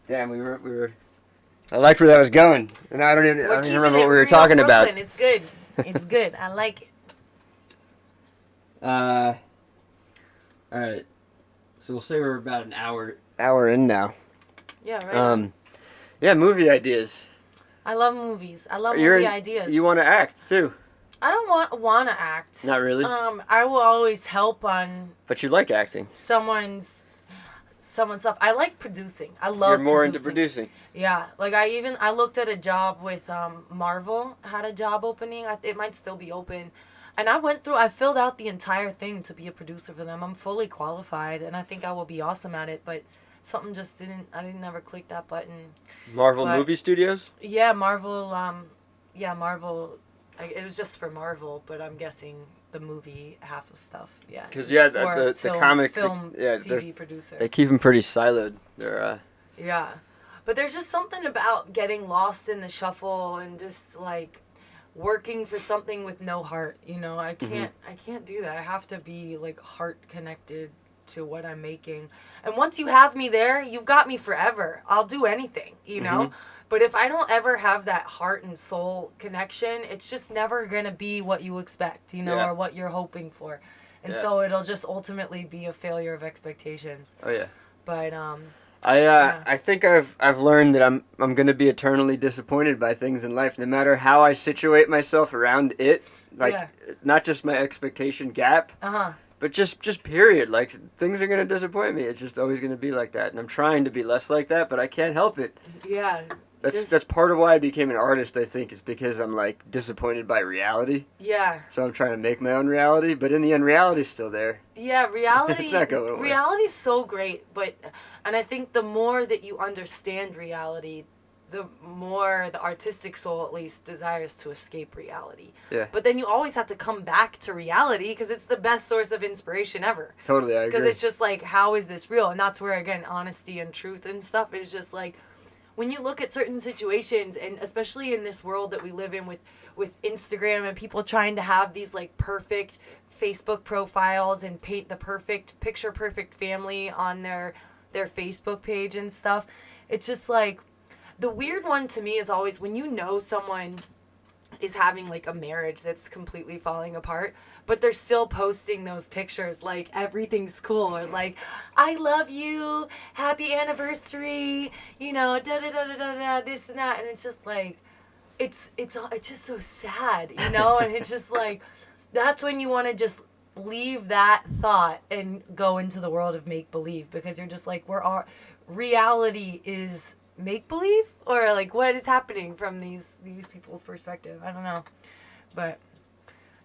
Damn, we were. I liked where that was going, and I don't even remember what we were talking Brooklyn. about. It's good. It's good. I like it. All right. So we'll say we're about an hour in now. Yeah, right. Yeah, movie ideas. I love movies. I love movie ideas. You want to act too? I don't want to act. Not really. I will always help on But you like acting. someone's stuff. I like producing. I love. You're more producing. into producing. Yeah, like I looked at a job with Marvel, had a job opening. It might still be open. And I filled out the entire thing to be a producer for them. I'm fully qualified, and I think I will be awesome at it, but something just I didn't ever click that button. Marvel Movie Studios? Yeah, Marvel, Marvel, it was just for Marvel, but I'm guessing the movie half of stuff, yeah. Because, the comic... Film, TV producer. They keep them pretty siloed. They're, Yeah. But there's just something about getting lost in the shuffle and just, like, working for something with no heart, you know? I can't do that. I have to be, like, heart connected to what I'm making. And once you have me there, you've got me forever. I'll do anything, you know? But if I don't ever have that heart and soul connection, it's just never going to be what you expect, you know, or what you're hoping for. And so it'll just ultimately be a failure of expectations. Oh, yeah. But, I think I've learned that I'm going to be eternally disappointed by things in life, no matter how I situate myself around it. Like, not just my expectation gap, but just period. Like, things are going to disappoint me. It's just always going to be like that. And I'm trying to be less like that, but I can't help it. Yeah. That's part of why I became an artist, I think, is because I'm, like, disappointed by reality. Yeah. So I'm trying to make my own reality, but in the end, reality's still there. Yeah, reality. It's not going away. Reality's so great, and I think the more that you understand reality, the more the artistic soul, at least, desires to escape reality. Yeah. But then you always have to come back to reality because it's the best source of inspiration ever. Totally, I agree. Because it's just like, how is this real? And that's where, again, honesty and truth and stuff is just like, when you look at certain situations, and especially in this world that we live in with Instagram and people trying to have these like perfect Facebook profiles and paint the picture perfect family on their Facebook page and stuff, it's just like, the weird one to me is always when you know someone is having like a marriage that's completely falling apart, but they're still posting those pictures like everything's cool, or like, I love you, happy anniversary, you know, da da da da da da, this and that, and it's just like, it's just so sad, you know, and it's just like, that's when you want to just leave that thought and go into the world of make believe, because you're just like, reality is make-believe, or like what is happening from these people's perspective. I don't know, but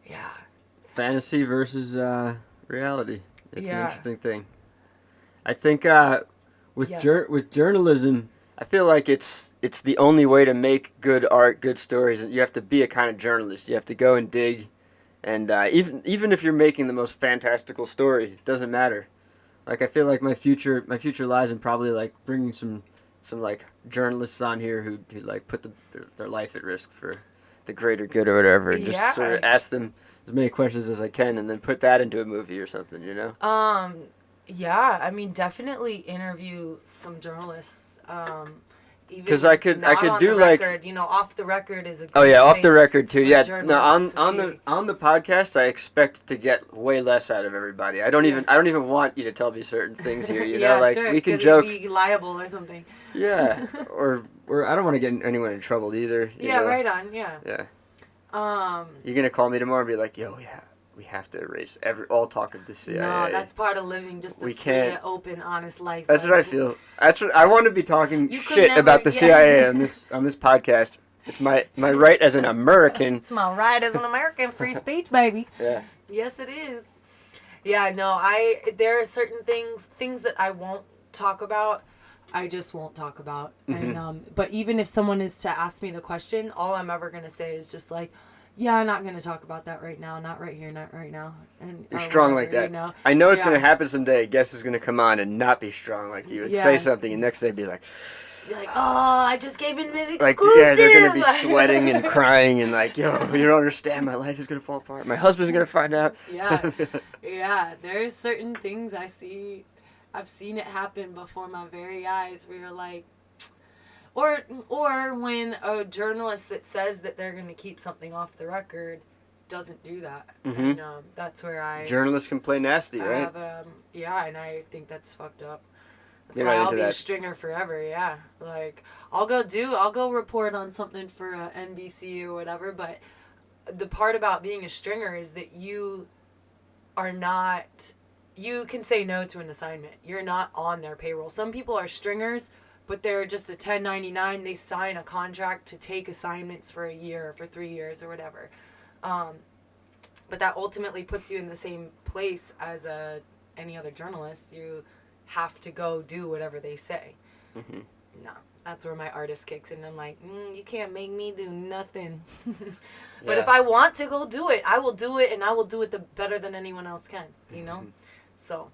yeah, fantasy versus reality. It's an interesting thing. I think with journalism, I feel like it's the only way to make good art, good stories. You have to be a kind of journalist. You have to go and dig, and even if you're making the most fantastical story, it doesn't matter. Like, I feel like my future lies in probably like bringing some like journalists on here who like put their life at risk for the greater good or whatever, and just sort of ask them as many questions as I can, and then put that into a movie or something, you know? Yeah, I mean, definitely interview some journalists. Even 'Cause I could not on do, the like- record, off the record is a Oh great yeah, off the space record too. for Yeah, no, journalists on to be- on the podcast, I expect to get way less out of everybody. I don't even want you to tell me certain things here. You yeah, know, like sure, we can 'cause joke. it'd be liable or something. Yeah, or I don't want to get anyone in trouble either. You Yeah, know? right on. Yeah. Yeah. You're gonna call me tomorrow and be like, "Yo, yeah, we have to erase all talk of the CIA." No, that's part of living just a We free, can't- open, honest life. That's Like, what I feel. That's what I want to be talking You could shit never- about the yeah. CIA on this podcast. It's my right as an American. It's my right as an American, free speech, baby. Yeah. Yes, it is. Yeah, no, there are certain things that I won't talk about. I just won't talk about. Mm-hmm. And but even if someone is to ask me the question, all I'm ever gonna say is just like, yeah, I'm not gonna talk about that right now. Not right here. Not right now. And You're or strong whatever, like that. I know it's going to happen someday. A guest is going to come on and not be strong like you and say Yeah. something, and next day be like, Be like, oh, I just gave him an exclusive. like, yeah, they're going to be sweating and crying and like, yo, you don't understand. My life is going to fall apart. My husband's going to find out. Yeah, yeah. There's certain things I see. I've seen it happen before my very eyes. Where you're like, or when a journalist that says that they're going to keep something off the record doesn't do that, and that's where Journalists can play nasty, I right? have, yeah, and I think that's fucked up. That's You're why not I'll into be a that. stringer forever. Yeah, like I'll go report on something for NBC or whatever. But the part about being a stringer is that you are not. You can say no to an assignment. You're not on their payroll. Some people are stringers, but they're just a 1099. They sign a contract to take assignments for a year or for 3 years or whatever. But that ultimately puts you in the same place as any other journalist. You have to go do whatever they say. Mm-hmm. No, that's where my artist kicks in. I'm like, you can't make me do nothing. But if I want to go do it, I will do it, and I will do it better than anyone else can, you know? Mm-hmm. So,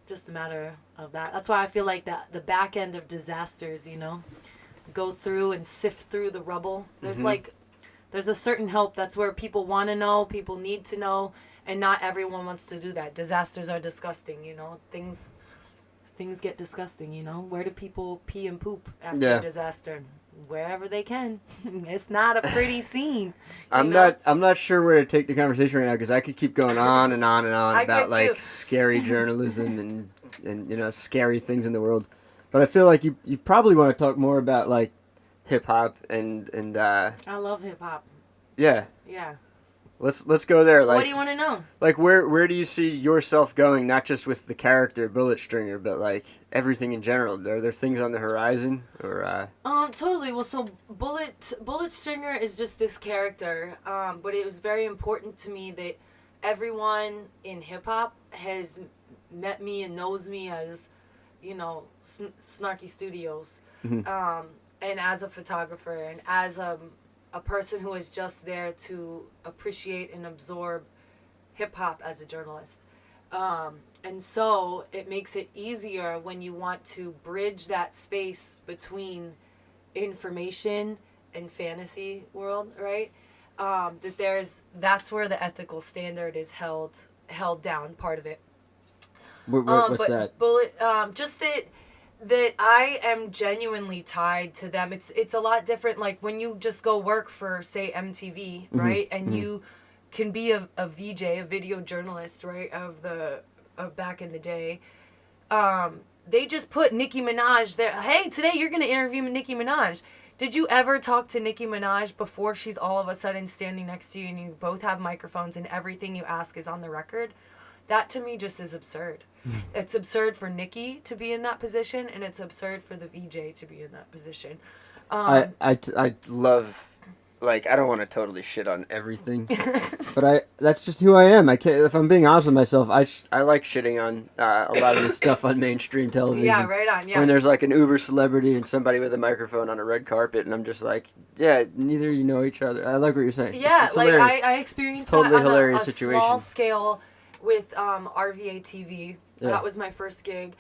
just a matter of that. That's why I feel like the back end of disasters, go through and sift through the rubble. There's there's a certain help. That's where people want to know, people need to know, and not everyone wants to do that. Disasters are disgusting, Things get disgusting, Where do people pee and poop after a disaster? Wherever they can. It's not a pretty scene. I'm not sure where to take the conversation right now because I could keep going on and on and on I about could like too. scary journalism and scary things in the world. But I feel like you probably want to talk more about like hip hop and I love hip hop. yeah. Yeah. Let's go there. Like, What do you want to know? Like where do you see yourself going? Not just with the character Bullet Stringer, but like everything in general. Are there things on the horizon or? Totally. Well, so Bullet Stringer is just this character. But it was very important to me that everyone in hip hop has met me and knows me as, Snarky Studios, and as a photographer and as a person who is just there to appreciate and absorb hip-hop as a journalist. And so it makes it easier when you want to bridge that space between information and fantasy world, right? That's where the ethical standard is held down, part of it. What's that? Bullet, just that I am genuinely tied to them. It's a lot different. Like when you just go work for, say, MTV, right? And you can be a VJ, a video journalist, right? Of back in the day. They just put Nicki Minaj there. Hey, today you're gonna interview Nicki Minaj. Did you ever talk to Nicki Minaj before she's all of a sudden standing next to you and you both have microphones and everything you ask is on the record? That to me just is absurd. It's absurd for Nicki to be in that position, and it's absurd for the VJ to be in that position. I love, like, I don't want to totally shit on everything, but that's just who I am. I can't, if I'm being honest with myself, I like shitting on a lot of the stuff on mainstream television. Yeah, right on, yeah. When there's like an uber celebrity and somebody with a microphone on a red carpet, and I'm just like, yeah, neither of you know each other. I like what you're saying. Yeah, it's like hilarious. I experienced It's totally that on hilarious a situation. small scale with RVA TV. Yeah. That was my first gig,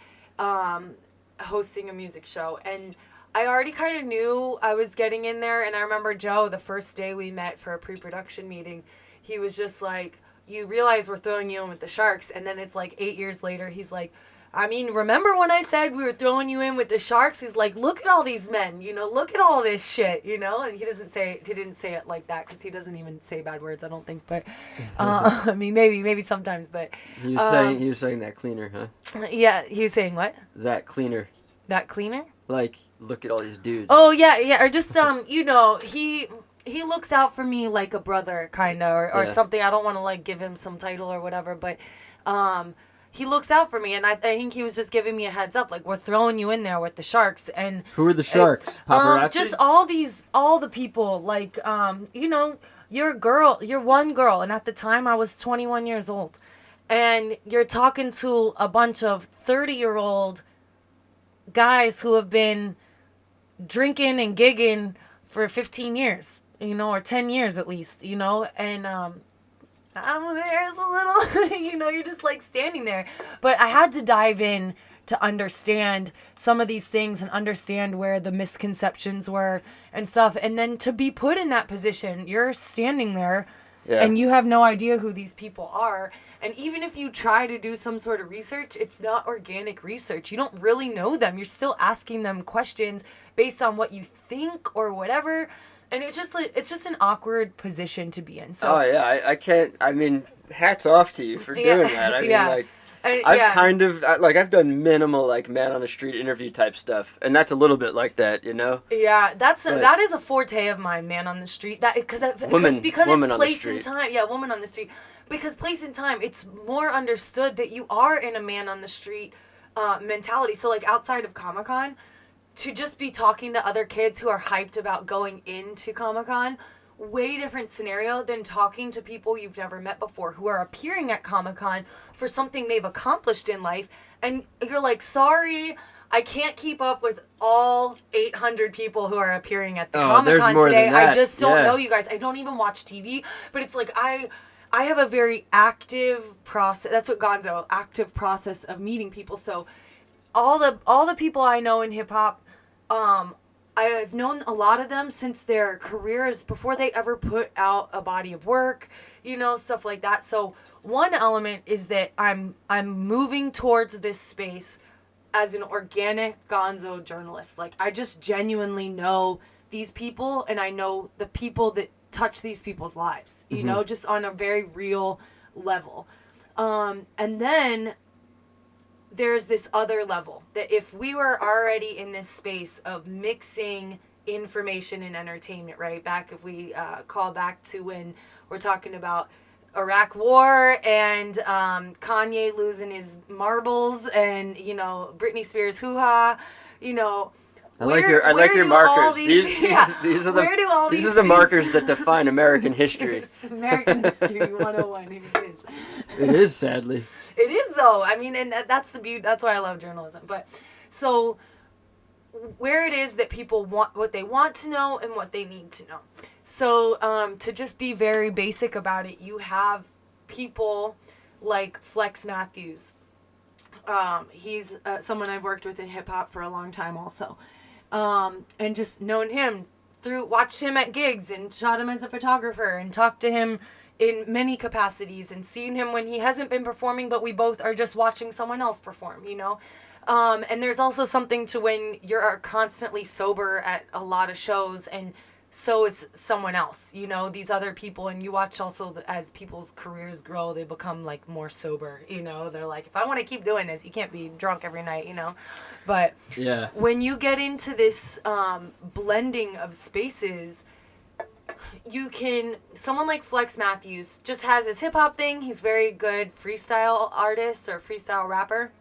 hosting a music show, and I already kind of knew I was getting in there. And I remember Joe, the first day we met for a pre-production meeting, he was just like, "You realize we're throwing you in with the Sharks," and then it's like 8 years later, he's like, I mean, remember when I said we were throwing you in with the sharks? He's like, look at all these men, look at all this shit, And he didn't say it like that because he doesn't even say bad words, I don't think. But I mean, maybe sometimes. But He was saying that cleaner, huh? yeah, he was saying what? That cleaner. That cleaner? Like, look at all these dudes. Oh yeah, or just he looks out for me like a brother, kind of, or something. I don't want to like give him some title or whatever, but he looks out for me, and I think he was just giving me a heads up, like, we're throwing you in there with the sharks. And who are the sharks? Paparazzi? Just all the people, like, you're one girl, and at the time I was 21 years old, and you're talking to a bunch of 30-year-old guys who have been drinking and gigging for 15 years, or 10 years at least, and I'm there a little, you're just like standing there. But I had to dive in to understand some of these things and understand where the misconceptions were and stuff. And then to be put in that position, you're standing there and you have no idea who these people are. And even if you try to do some sort of research, it's not organic research. You don't really know them. You're still asking them questions based on what you think or whatever. And it's just an awkward position to be in. So I can't. I mean, hats off to you for doing that. I mean, I've done minimal like man on the street interview type stuff, and that's a little bit like that, Yeah, that is a forte of mine, man on the street. Because it's place and time. Yeah, woman on the street. Because place and time, it's more understood that you are in a man on the street mentality. So like outside of Comic-Con, to just be talking to other kids who are hyped about going into Comic-Con, way different scenario than talking to people you've never met before who are appearing at Comic-Con for something they've accomplished in life. And you're like, sorry, I can't keep up with all 800 people who are appearing at the Comic-Con today. I just don't know you guys. I don't even watch TV. But it's like I have a very active process. That's what Gonzo, active process of meeting people. So all the people I know in hip-hop, I've known a lot of them since their careers, before they ever put out a body of work, stuff like that. So one element is that I'm moving towards this space as an organic Gonzo journalist. Like, I just genuinely know these people, and I know the people that touch these people's lives, just on a very real level. And then there's this other level that if we were already in this space of mixing information and entertainment, right? If we call back to when we're talking about Iraq War and Kanye losing his marbles and, Britney Spears hoo-ha, I like your markers. These are the markers that define American history. American history 101. It is. It is, sadly. It is, though. I mean, and that's the beauty. That's why I love journalism. But so where it is that people want what they want to know and what they need to know. So to just be very basic about it, you have people like Flex Matthews. He's someone I've worked with in hip hop for a long time also. And just known him watched him at gigs and shot him as a photographer and talked to him in many capacities and seen him when he hasn't been performing, but we both are just watching someone else perform, and there's also something to when you're constantly sober at a lot of shows, and so is someone else, these other people, and you watch also as people's careers grow, they become like more sober, they're like, if I want to keep doing this, you can't be drunk every night, but yeah, when you get into this blending of spaces, someone like Flex Matthews just has his hip hop thing. He's very good freestyle artist or freestyle rapper.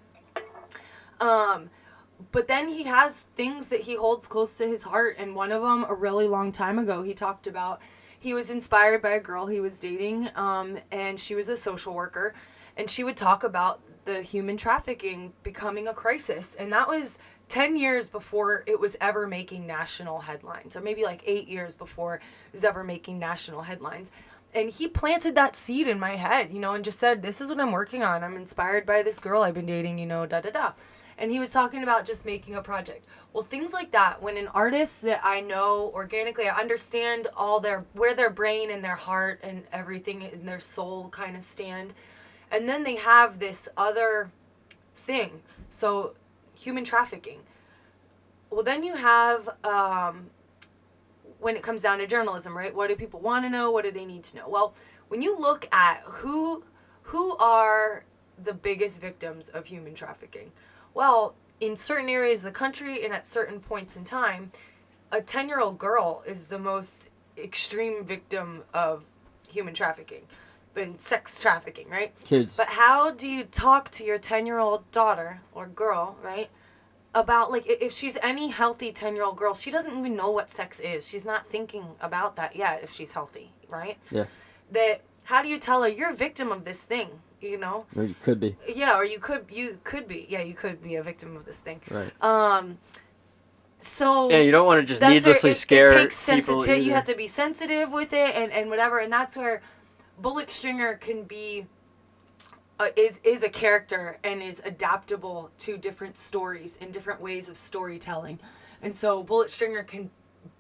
But then he has things that he holds close to his heart. And one of them, a really long time ago, he talked about, he was inspired by a girl he was dating. And she was a social worker. And she would talk about the human trafficking becoming a crisis. And that was 10 years before it was ever making national headlines, or maybe like 8 years before it was ever making national headlines. And he planted that seed in my head, and just said, this is what I'm working on. I'm inspired by this girl I've been dating, da-da-da. And he was talking about just making a project. Well, things like that, when an artist that I know organically, I understand where their brain and their heart and everything in their soul kind of stand. And then they have this other thing So human trafficking. Well, then you have, when it comes down to journalism, right? What do people want to know? What do they need to know? Well, when you look at who are the biggest victims of human trafficking, well, in certain areas of the country and at certain points in time, a 10-year-old girl is the most extreme victim of human trafficking and sex trafficking, right? Kids. But how do you talk to your 10-year-old daughter or girl, right, about, like, if she's any healthy 10-year-old girl, she doesn't even know what sex is. She's not thinking about that yet if she's healthy, right? Yeah. That, how do you tell her you're a victim of this thing, you know? Or you could be. Yeah, or you could be. Yeah, you could be a victim of this thing. Right. So yeah, you don't want to just that's needlessly where scare it takes people either. You have to be sensitive with it and whatever, and that's where Bullet Stringer can be is a character and is adaptable to different stories and different ways of storytelling. And so Bullet Stringer can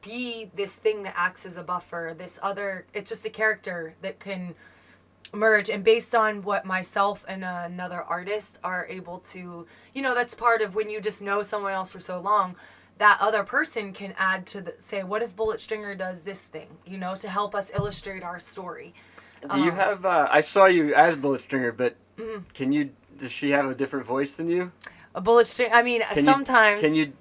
be this thing that acts as a buffer, it's just a character that can merge, and based on what myself and another artist are able to, that's part of when you just know someone else for so long, that other person can add to say, what if Bullet Stringer does this thing, to help us illustrate our story. Do you have, I saw you as Bullet Stringer, but Mm-hmm. Does she have a different voice than you? A bullet string. I mean, sometimes. Can you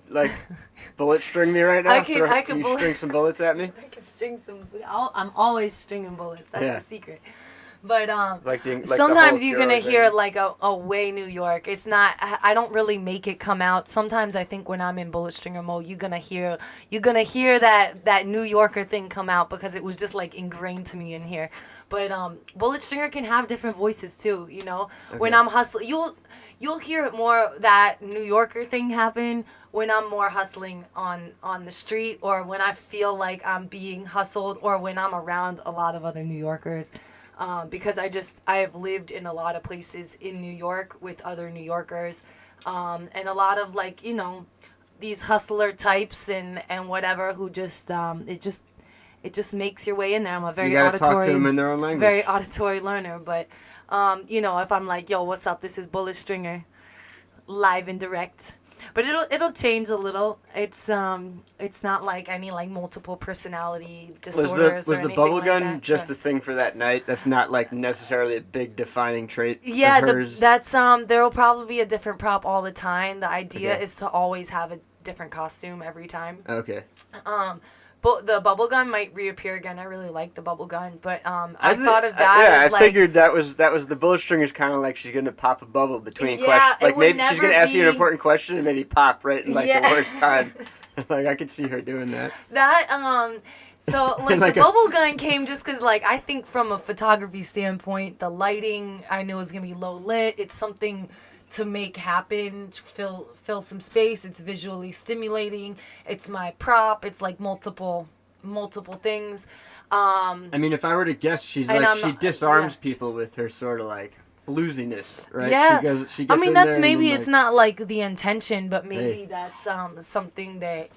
bullet string me right now? I can Can you string some bullets at me? I can string some. I'm always stringing bullets. That's the secret. But Hulk sometimes you're gonna hear thing. like a way New York. It's not. I don't really make it come out. Sometimes I think when I'm in bullet stringer mode, you're gonna hear that New Yorker thing come out because it was just like ingrained to me in here. But bullet stringer can have different voices too. Okay. When I'm hustling, you'll hear more that New Yorker thing happen when I'm more hustling on the street, or when I feel like I'm being hustled, or when I'm around a lot of other New Yorkers. Because I have lived in a lot of places in New York with other New Yorkers, and a lot of these hustler types and whatever who just it just makes your way in there. I'm a very you gotta auditory, talk to them in their own language. very auditory learner. But if I'm like, yo, what's up? This is Bullet Stringer, live and direct. But it'll change a little. It's not like any multiple personality disorders. Was the bubble gun just a thing for that night? That's not necessarily a big defining trait. Yeah, of hers? that's there will probably be a different prop all the time. The idea is to always have a different costume every time. Okay. But the bubble gun might reappear again. I really like the bubble gun, but I thought of that. Yeah, as I figured that was the bullet stringer's kind of like she's gonna pop a bubble between questions. Like maybe she's gonna ask you an be... important question and maybe pop right in the worst time. I could see her doing that. So the bubble gun came just because I think from a photography standpoint, the lighting I knew was gonna be low lit. It's something to make happen, fill some space. It's visually stimulating. It's my prop. It's multiple things. I mean, if I were to guess, she's she disarms people with her sort of flooziness, right? Yeah. She gets that's maybe it's not the intention, but maybe that's something that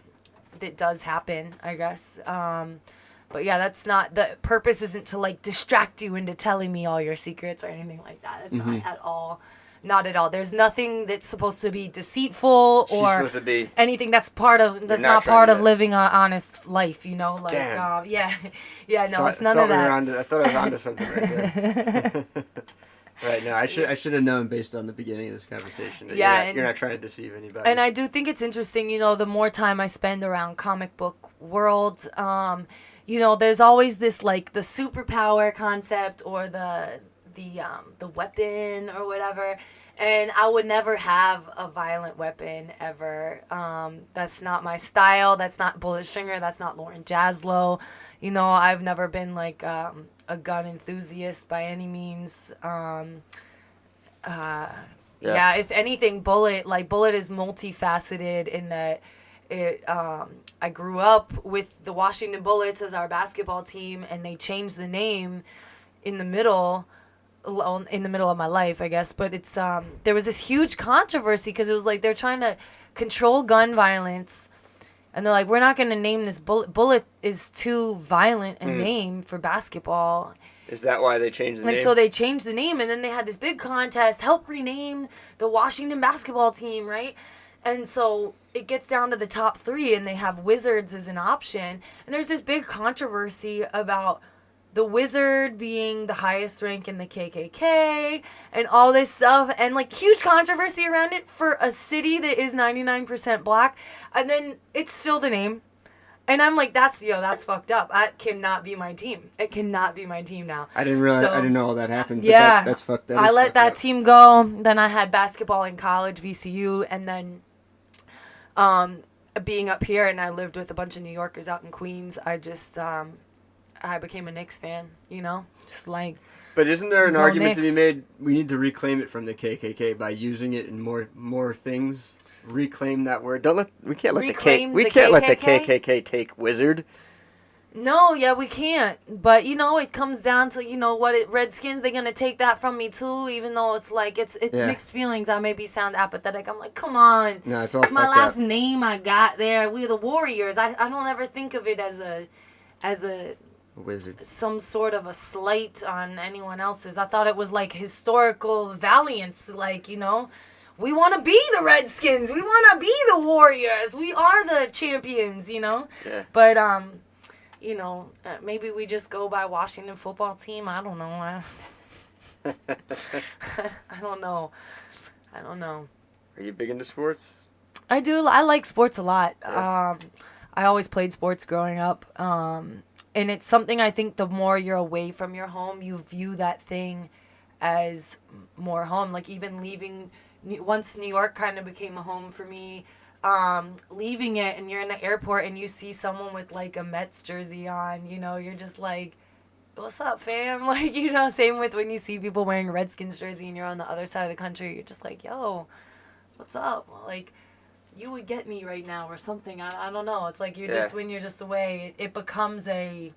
does happen, I guess. But yeah, that's not, the purpose isn't to distract you into telling me all your secrets or anything like that. It's not at all. Not at all. There's nothing that's supposed to be deceitful or anything that's part of not part of living an honest life, Damn. No, it's none of that. I thought I was onto something right there. Right, no, I should have known based on the beginning of this conversation that you're not trying to deceive anybody. And I do think it's interesting, the more time I spend around comic book world, there's always this the superpower concept or the weapon or whatever, and I would never have a violent weapon ever. That's not my style. That's not Bullet Stringer. That's not Lauren Jaslow. I've never been a gun enthusiast by any means. If anything, Bullet is multifaceted in that I grew up with the Washington Bullets as our basketball team, and they changed the name in the middle of my life, I guess. But it's there was this huge controversy because it was they're trying to control gun violence, And they're like, we're not going to name this Bullet. Bullet is too violent a name for basketball. Is that why they changed the name? And so they changed the name, and then they had this big contest, help rename the Washington basketball team, right? And so it gets down to the top 3, and they have Wizards as an option. And there's this big controversy about the Wizard being the highest rank in the KKK and all this stuff, and like huge controversy around it for a city that is 99% black. And then it's still the name. And I'm like, that's fucked up. That cannot be my team. It cannot be my team now. I didn't realize. I didn't know all that happened. But Yeah, that's fucked. I let that team go. Then I had basketball in college, VCU, and then, being up here, and I lived with a bunch of New Yorkers out in Queens. I just, I became a Knicks fan. You know, just like. But isn't there an Go argument to be Knicks. made? We need to reclaim it from the KKK by using it in more things. Reclaim that word. We can't let Reclaim the the KKK KKK? take Wizard. No, yeah, we can't. But, you know, it comes down to, you know, Redskins, they're going to take that from me, too, even though it's like, it's Yeah. mixed feelings. I maybe sound apathetic. I'm like, come on. No, it's all It's my fucked last up. name I got there. We're the Warriors. I don't ever think of it as a Wizard. some sort of a slight on anyone else's. I thought it was like historical valiance, like, you know. We want to be the Redskins. We want to be the Warriors. We are the champions, you know. Yeah. But you know, maybe we just go by Washington football team. I don't know. I don't know. I don't know. Are you big into sports? I do. I like sports a lot. Yeah. I always played sports growing up. And it's something I think the more you're away from your home, you view that thing as more home. Like even leaving, once New York kind of became a home for me, leaving it and you're in the airport and you see someone with like a Mets jersey on, you know, you're just like, what's up, fam? Like, you know, same with when you see people wearing a Redskins jersey and you're on the other side of the country, you're just like, yo, what's up? Like, you would get me right now or something. I don't know. It's like you're just, when you're just away, it becomes a,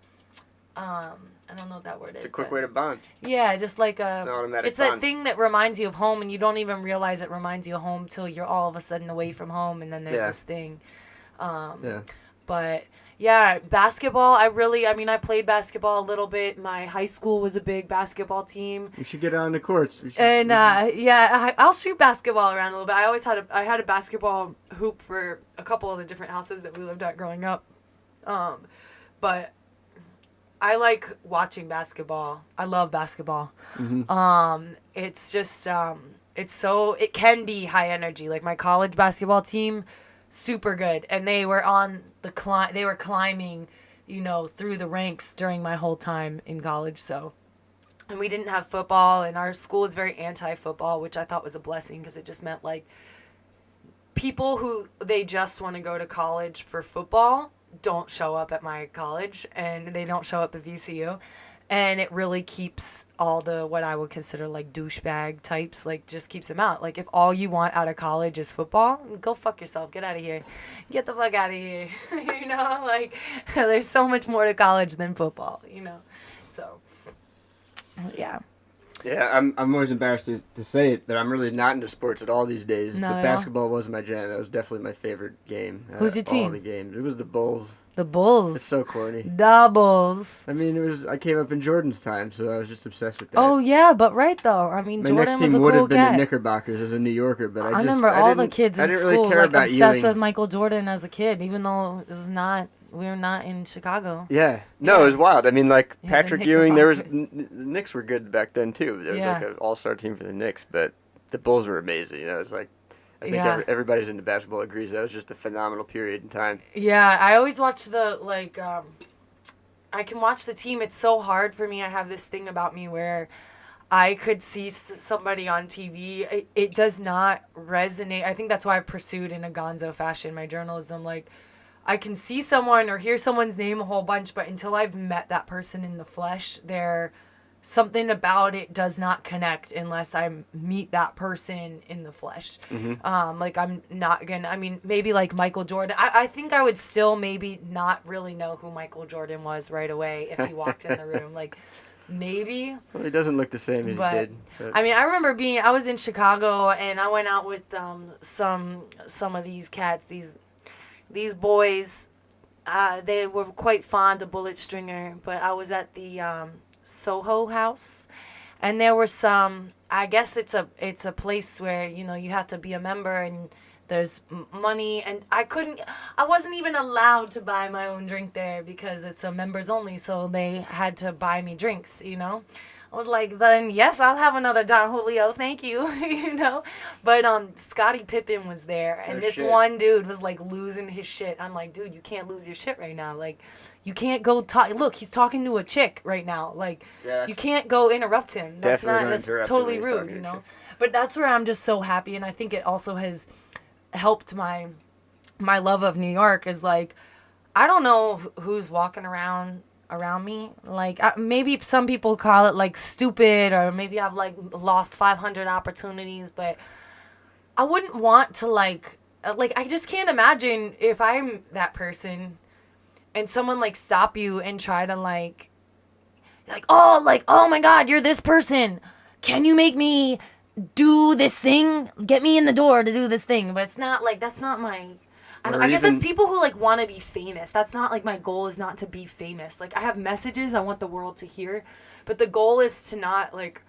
I don't know what that word is. It's a quick way to bond. Yeah, just like It's an automatic it's that bond. thing that reminds you of home, and you don't even realize it reminds you of home till you're all of a sudden away from home, and then there's Yeah. this thing. Yeah. But yeah, basketball. I played basketball a little bit. My high school was a big basketball team, We should get on the courts. and I'll shoot basketball around a little bit. I always had a basketball hoop for a couple of the different houses that we lived at growing up, but I like watching basketball. I love basketball. Mm-hmm. It's just it can be high energy. Like my college basketball team, super good, and they were on they were climbing, you know, through the ranks during my whole time in college. So, and we didn't have football, and our school was very anti-football, which I thought was a blessing because it just meant like people who they just want to go to college for football don't show up at my college, and they don't show up at VCU, and it really keeps all the what I would consider like douchebag types, like just keeps them out. Like if all you want out of college is football, go fuck yourself, get out of here, get the fuck out of here. You know, like there's so much more to college than football, you know. So yeah. Yeah, I'm always embarrassed to say it, that I'm really not into sports at all these days. Not but at all? basketball was my jam. That was definitely my favorite game. Who's your team? All the games. It was the Bulls. The Bulls. It's so corny. Doubles. I mean, I came up in Jordan's time, so I was just obsessed with that. Oh yeah, but right though. I mean, My Jordan next was team a would cool have been cat. the Knickerbockers as a New Yorker, but I remember all the didn't- kids I in didn't school really care like about obsessed Ewing. with Michael Jordan as a kid, even though we were not in Chicago. Yeah. No, Yeah. it was wild. I mean, like, Yeah, the Patrick Ewing, the Knickerbockers. Knicks were good back then, too. There was, Yeah. like, an all-star team for the Knicks, but the Bulls were amazing. You know, it's like, I think Yeah. everybody's into basketball agrees that was just a phenomenal period in time. Yeah, I always watch I can watch the team. It's so hard for me. I have this thing about me where I could see somebody on TV. It does not resonate. I think that's why I pursued in a gonzo fashion my journalism. Like, I can see someone or hear someone's name a whole bunch, but until I've met that person in the flesh, something about it does not connect unless I meet that person in the flesh. Like I'm not gonna, I mean, maybe like Michael Jordan. I think I would still maybe not really know who Michael Jordan was right away if he walked in the room. Like maybe. Well, he doesn't look the same as But, he did. But I mean, I remember I was in Chicago and I went out with some of these cats, these these boys, they were quite fond of Bullet Stringer, but I was at the Soho House, and there were some. I guess it's a place where you have to be a member and there's money, and I wasn't even allowed to buy my own drink there because it's a members only, so they had to buy me drinks. I was like, then yes, I'll have another Don Julio, thank you, But Scottie Pippen was there, and this one dude was like losing his shit. I'm like, dude, you can't lose your shit right now. Like, you can't go talk. Look, he's talking to a chick right now. Like, you can't go interrupt him. That's totally rude, But that's where I'm just so happy, and I think it also has helped my love of New York. Is like, I don't know who's walking around me, like maybe some people call it like stupid, or maybe I've like lost 500 opportunities, but I wouldn't want to like I just can't imagine if I'm that person and someone like stop you and try to like oh my god, you're this person, can you make me do this thing, get me in the door to do this thing. But it's not like, that's not my, I guess it's people who like want to be famous. That's not like my goal is not to be famous. Like, I have messages I want the world to hear, but the goal is to not like,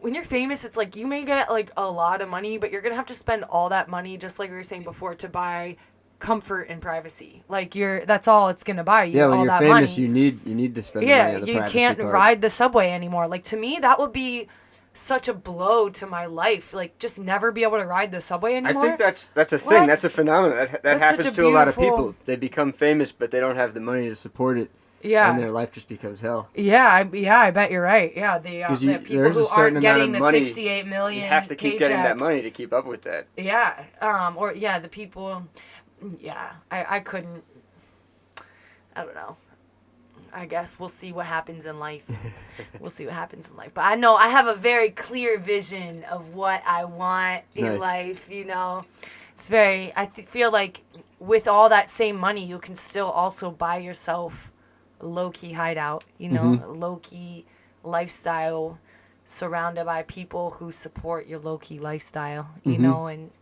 when you're famous, it's like you may get like a lot of money, but you're gonna have to spend all that money, just like we were saying before, to buy comfort and privacy. Like, that's all it's gonna buy you. Yeah, when all you're that famous, money. you need to spend money on the you privacy can't part. ride the subway anymore. Like, to me, that would be such a blow to my life. Like, just never be able to ride the subway anymore. I think that's a thing. What? That's a phenomenon. That happens to a lot of people. They become famous, but they don't have the money to support it. Yeah. And their life just becomes hell. I bet you're right. Yeah, the people who aren't getting the $68 million You have to keep getting that money to keep up with that. Yeah. The people. Yeah. I couldn't. I don't know. I guess we'll see what happens in life. But I know I have a very clear vision of what I want in life, It's very, feel like with all that same money, you can still also buy yourself a low-key hideout, a low-key lifestyle surrounded by people who support your low-key lifestyle, and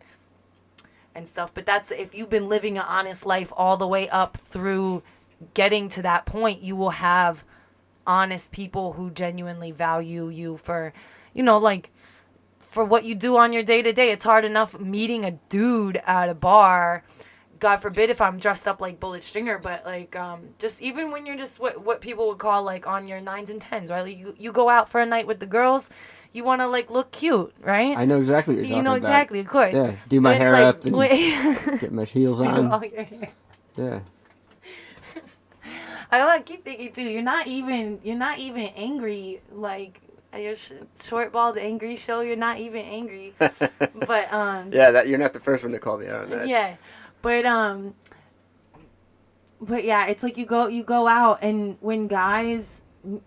stuff. But that's, if you've been living an honest life all the way up through getting to that point, you will have honest people who genuinely value you for, for what you do on your day-to-day. It's hard enough meeting a dude at a bar, God forbid if I'm dressed up like Bullet Stringer, but like just even when you're just what people would call like on your 9s and 10s, right? Like you go out for a night with the girls, you want to like look cute, right? I know exactly what you're talking about. You know exactly, of course. Yeah, do my hair up and get my heels on. All your hair. Yeah. I keep thinking too. You're not even angry. Like your short bald angry show. You're not even angry. But yeah, you're not the first one to call me out on that. Yeah, but yeah, it's like you go out, and when guys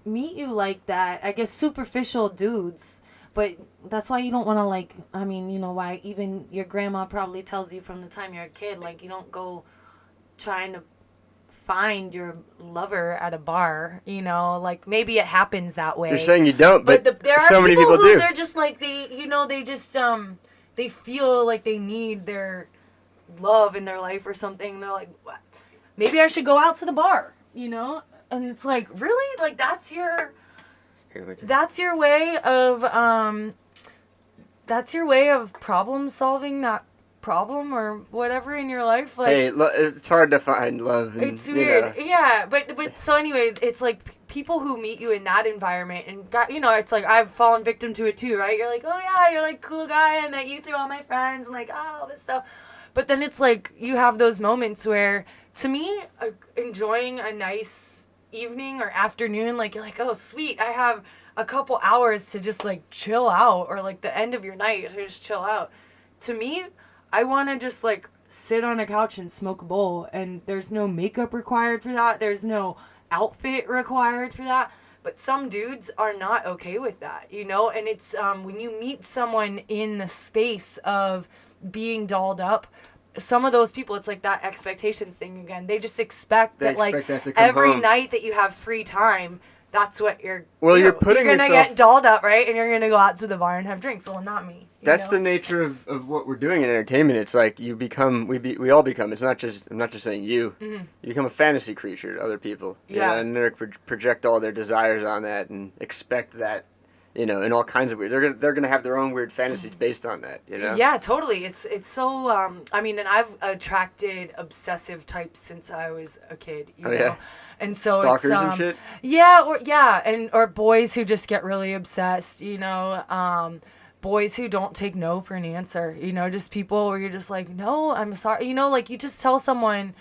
meet you like that, I guess superficial dudes. But that's why you don't want to like. I mean, why even your grandma probably tells you from the time you're a kid, like, you don't go trying to find your lover at a bar, like maybe it happens that way. You're saying you don't, but there are so many people do. They're just like they just they feel like they need their love in their life or something. They're like, what? Maybe I should go out to the bar, and it's like, really, like that's your way of problem solving that problem or whatever in your life. Like, hey, it's hard to find love. And, it's weird. Yeah, but so anyway, it's like people who meet you in that environment, and it's like I've fallen victim to it too, right? You're like, oh yeah, you're like cool guy, I met you through all my friends, and like, oh, all this stuff. But then it's like you have those moments where, to me, enjoying a nice evening or afternoon, like you're like, oh sweet, I have a couple hours to just like chill out, or like the end of your night to just chill out. To me, I want to just like sit on a couch and smoke a bowl, and there's no makeup required for that. There's no outfit required for that. But some dudes are not okay with that, and it's when you meet someone in the space of being dolled up, some of those people, it's like that expectations thing again. They just expect that like that to come every home. night that you have free time, that's what you're. Well, do. you're putting You're gonna yourself- get dolled up, right? And you're gonna go out to the bar and have drinks. Well, not me. That's the nature of what we're doing in entertainment. It's like we all become. It's not just. I'm not just saying you. Mm-hmm. You become a fantasy creature to other people. You Yeah. know, and they project all their desires on that and expect that. You know, in all kinds of weird. They're gonna have their own weird fantasies based on that. You know. Yeah, totally. It's so. I mean, and I've attracted obsessive types since I was a kid. You know? Yeah. And so Stalkers it's, and shit. Yeah, or boys who just get really obsessed. You know, boys who don't take no for an answer. You know, just people where you're just like, no, I'm sorry. You know, like you just tell someone,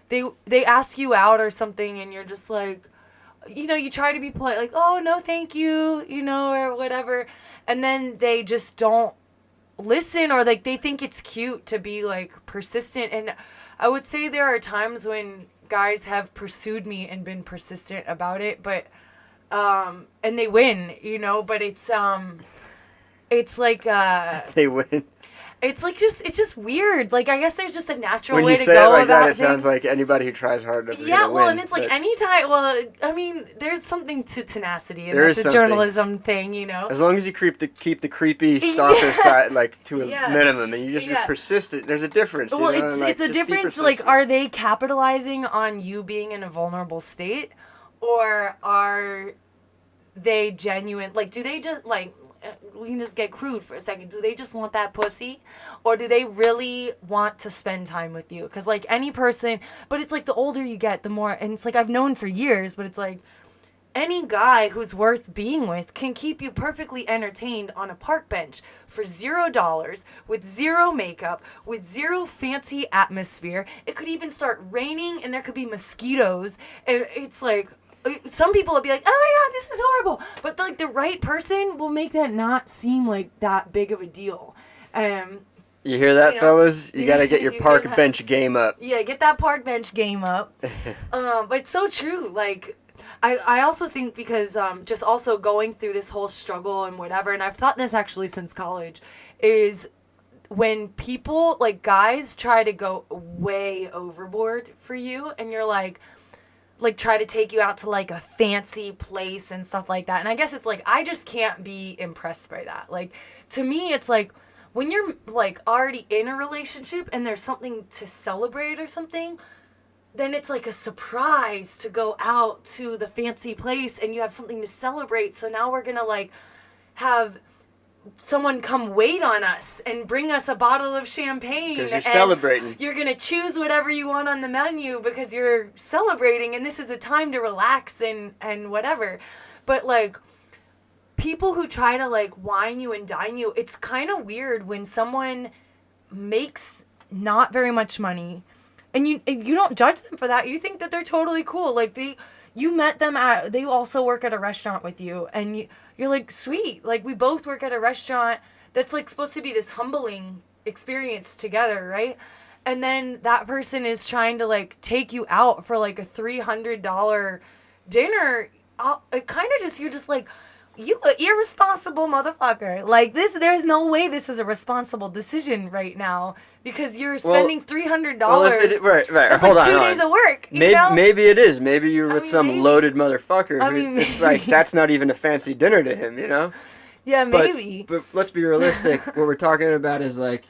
they ask you out or something, and you're just like. You know, you try to be polite, like, oh, no, thank you, you know, or whatever. And then they just don't listen, or, like, they think it's cute to be, like, persistent. And I would say there are times when guys have pursued me and been persistent about it, but, and they win, you know, but it's like, They win. it's just weird. Like, I guess there's just a natural When way you to say go it like about that, it things. sounds like anybody who tries hard enough is Yeah, gonna well, win, and it's like but anytime. Well, I mean, there's something to tenacity, and There that's is a something. journalism thing, you know. as long as you keep the creepy stalker side like to a Yeah. minimum, and you're Yeah. persistent. There's a difference. You Well, know? it's Like, it's a just be difference. Like, persistent. are they capitalizing on you being in a vulnerable state, or are they genuine? Like, do they just like? We can just get crude for a second. Do they just want that pussy, or do they really want to spend time with you? Because like any person, but it's like the older you get, the more. And it's like I've known for years, but it's like any guy who's worth being with can keep you perfectly entertained on a park bench for $0, with zero makeup, with zero fancy atmosphere. It could even start raining and there could be mosquitoes. And it's like, some people will be like, oh my God, this is horrible. But like the right person will make that not seem like that big of a deal. You hear that, you know, fellas? You gotta get your you hear park that. bench game up. Yeah, get that park bench game up. But it's so true. Like, I also think because just also going through this whole struggle and whatever, and I've thought this actually since college, is when people, like guys, try to go way overboard for you, and you're like try to take you out to like a fancy place and stuff like that. And I guess it's like, I just can't be impressed by that. Like, to me, it's like when you're like already in a relationship and there's something to celebrate or something, then it's like a surprise to go out to the fancy place and you have something to celebrate. So now we're going to like have someone come wait on us and bring us a bottle of champagne. 'Cause you're and celebrating. You're going to choose whatever you want on the menu because you're celebrating, and this is a time to relax and whatever. But like people who try to like wine you and dine you, it's kind of weird when someone makes not very much money and you don't judge them for that. You think that they're totally cool. Like you met them they also work at a restaurant with you, and you're like, sweet. Like, we both work at a restaurant that's like supposed to be this humbling experience together, right? And then that person is trying to like take you out for like a $300 dinner. It kind of just, you're just like, you irresponsible motherfucker. Like, there's no way this is a responsible decision right now because you're spending $300. Well, if it right, That's hold like on. 2 days of work. You Maybe, know? maybe it is. Maybe you're with mean, some maybe. loaded motherfucker. I Who, mean, it's like that's not even a fancy dinner to him, you know. Yeah, But, maybe. but let's be realistic. What we're talking about is like,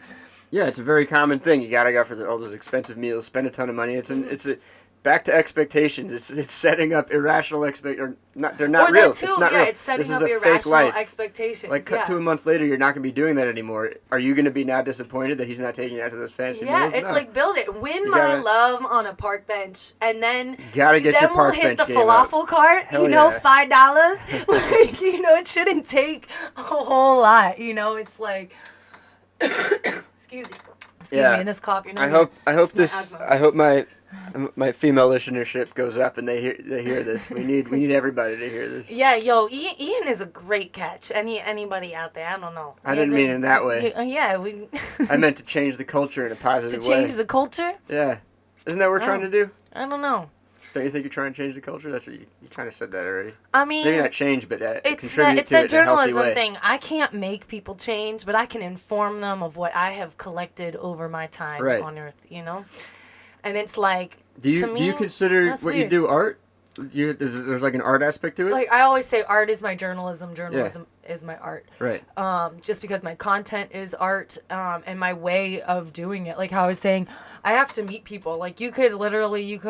yeah, it's a very common thing. You gotta go for all those expensive meals, spend a ton of money. It's a back to expectations. It's setting up irrational or not. They're not Or real. that too, It's not yeah, real. it's setting This is up a fake irrational life. expectations. Like, cut to a month later, you're not going to be doing that anymore. Are you going to be now disappointed that he's not taking you out to those fancy Yeah, meals? it's No. like, build it. Win You my gotta- love on a park bench, and then gotta get then your we'll park hit bench the game up. falafel cart. Hell you know, yeah. $5. Like, you know, it shouldn't take a whole lot. You know, it's like, excuse me, and this cough. You know, I hope it's my this. asthma. I hope my female listenership goes up and they hear this. We need everybody to hear this. Yeah, yo, Ian is a great catch. Anybody out there? I don't know. I didn't mean it in that way. Yeah, we I meant to change the culture in a to positive way. change the culture. Yeah, isn't that what we're trying to do? I don't know. Don't you think you're trying to change the culture? That's what you kind of said that already. I mean, Maybe not change, but it's contribute that to it in a healthy journalism way. thing. I can't make people change, but I can inform them of what I have collected over my time Right. on Earth. You know, and it's like, Do you to do me, you consider that's what you weird. do art? There's like an art aspect to it? Like, I always say art is my journalism. Journalism is my art. Right. Just because my content is art, and my way of doing it. Like how I was saying, I have to meet people. Like, you could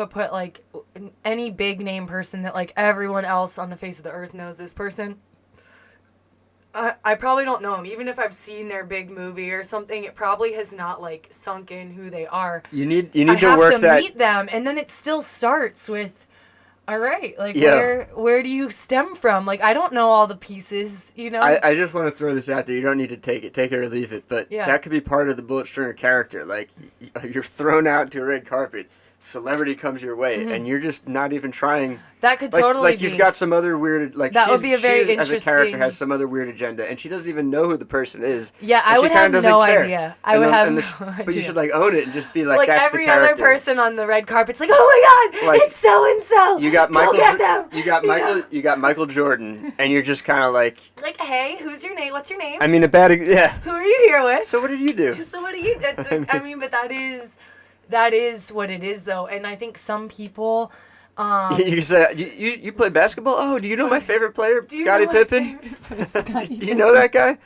put, like, any big name person that, like, everyone else on the face of the earth knows this person. I probably don't know them. Even if I've seen their big movie or something, it probably has not, like, sunk in who they are. You need to I work have to that. meet them, and then it still starts with, all right, like, Yeah. where do you stem from? Like, I don't know all the pieces, you know? I just want to throw this out there. You don't need to take it or leave it, but Yeah. that could be part of the Bullet Stringer character. Like, you're thrown out to a red carpet, celebrity comes your way, and you're just not even trying. That could Like, totally like be. you've got some other weird, like, That would be a very she as a character interesting- has some other weird agenda, and she doesn't even know who the person is. Yeah, and I she would kinda have doesn't no care. idea. And No But you idea. should, like, own it and just be like, Like, that's every the character. other person on the red carpet's like, oh my god, Like, it's so and so. You got Michael. Go get them. You got Michael Jordan, and you're just kind of like. Like, hey, who's your name? What's your name? I mean, yeah. Who are you here with? So what did you do? So what do you? I mean, but that is what it is, though, and I think some people. You say you play basketball? Oh, do you know my favorite player, Do you Scottie know my Pippen? favorite player? Scottie Do you know that guy?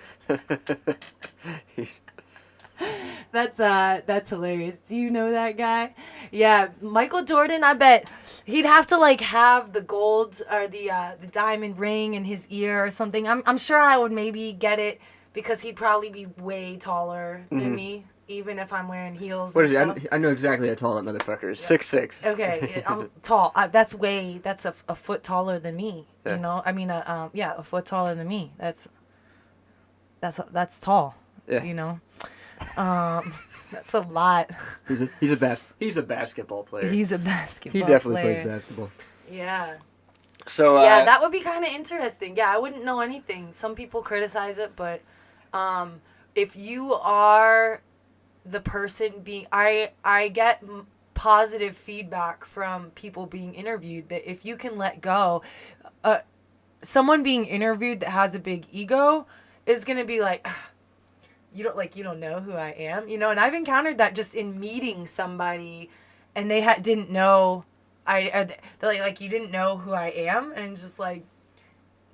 That's hilarious. Do you know that guy? Yeah, Michael Jordan. I bet he'd have to, like, have the gold or the diamond ring in his ear or something. I'm sure I would maybe get it because he'd probably be way taller than me, even if I'm wearing heels. What is and he? stuff. I know exactly how tall that motherfucker is. 6'6". Okay, I'm tall. That's a foot taller than me. Yeah. You know, I mean, a foot taller than me. That's tall. Yeah. You know, that's a lot. He's a basketball player. He's a basketball. He definitely player. plays basketball. Yeah. So Yeah, that would be kind of interesting. Yeah, I wouldn't know anything. Some people criticize it, but if you are the person being, I get positive feedback from people being interviewed that if you can let go, someone being interviewed that has a big ego is gonna be like, you don't know who I am, you know. And I've encountered that just in meeting somebody, and they didn't know they're like, you didn't know who I am, and it's just like,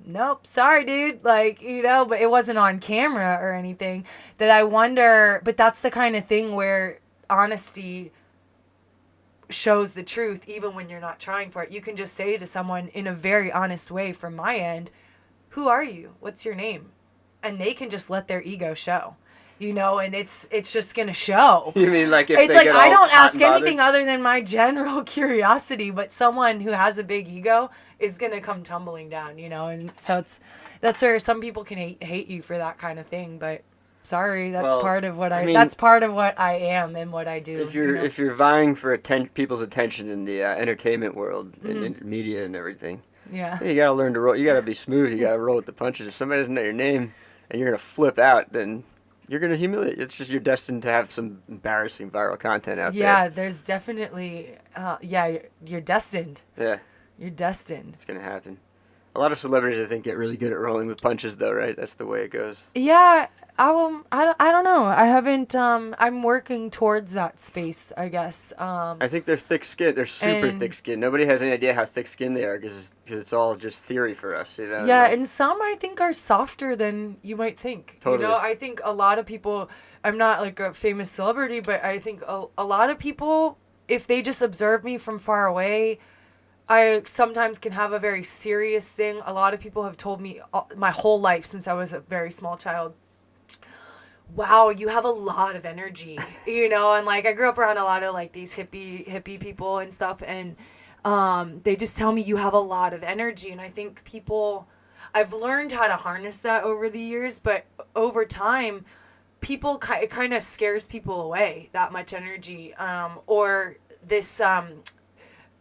nope, sorry, dude. Like, you know, but it wasn't on camera or anything. That I wonder, but that's the kind of thing where honesty shows the truth, even when you're not trying for it. You can just say to someone in a very honest way from my end, who are you? What's your name? And they can just let their ego show, you know, and it's just going to show. You mean like if It's they like, get I all don't hot ask and bothered? anything other than my general curiosity, but someone who has a big ego is going to come tumbling down, you know? And so that's where some people can hate you for that kind of thing, but sorry, that's Well, part of what I mean, that's part of what I am and what I do. If you know? you're vying for people's attention in the entertainment world and in media and everything, Yeah. you gotta learn to roll. You gotta be smooth. You gotta roll with the punches. If somebody doesn't know your name and you're gonna flip out, then you're gonna humiliate. It's just you're destined to have some embarrassing viral content out Yeah, there's definitely you're destined. there. Yeah, You're destined. it's gonna happen. A lot of celebrities, I think, get really good at rolling with punches, though, right? That's the way it goes. Yeah, I don't know. I haven't I'm working towards that space, I guess. I think they're thick skinned. They're super And- thick skinned. Nobody has any idea how thick skinned they are because it's all just theory for us, you know? Yeah, Like, and some I think are softer than you might think. Totally. You know, I think a lot of people, I'm not like a famous celebrity, but I think a lot of people, if they just observe me from far away, I sometimes can have a very serious thing. A lot of people have told me my whole life since I was a very small child, wow, you have a lot of energy, you know. And like I grew up around a lot of like these hippie people and stuff, and they just tell me you have a lot of energy. And I think I've learned how to harness that over the years, but over time, it kind of scares people away, that much energy, or this.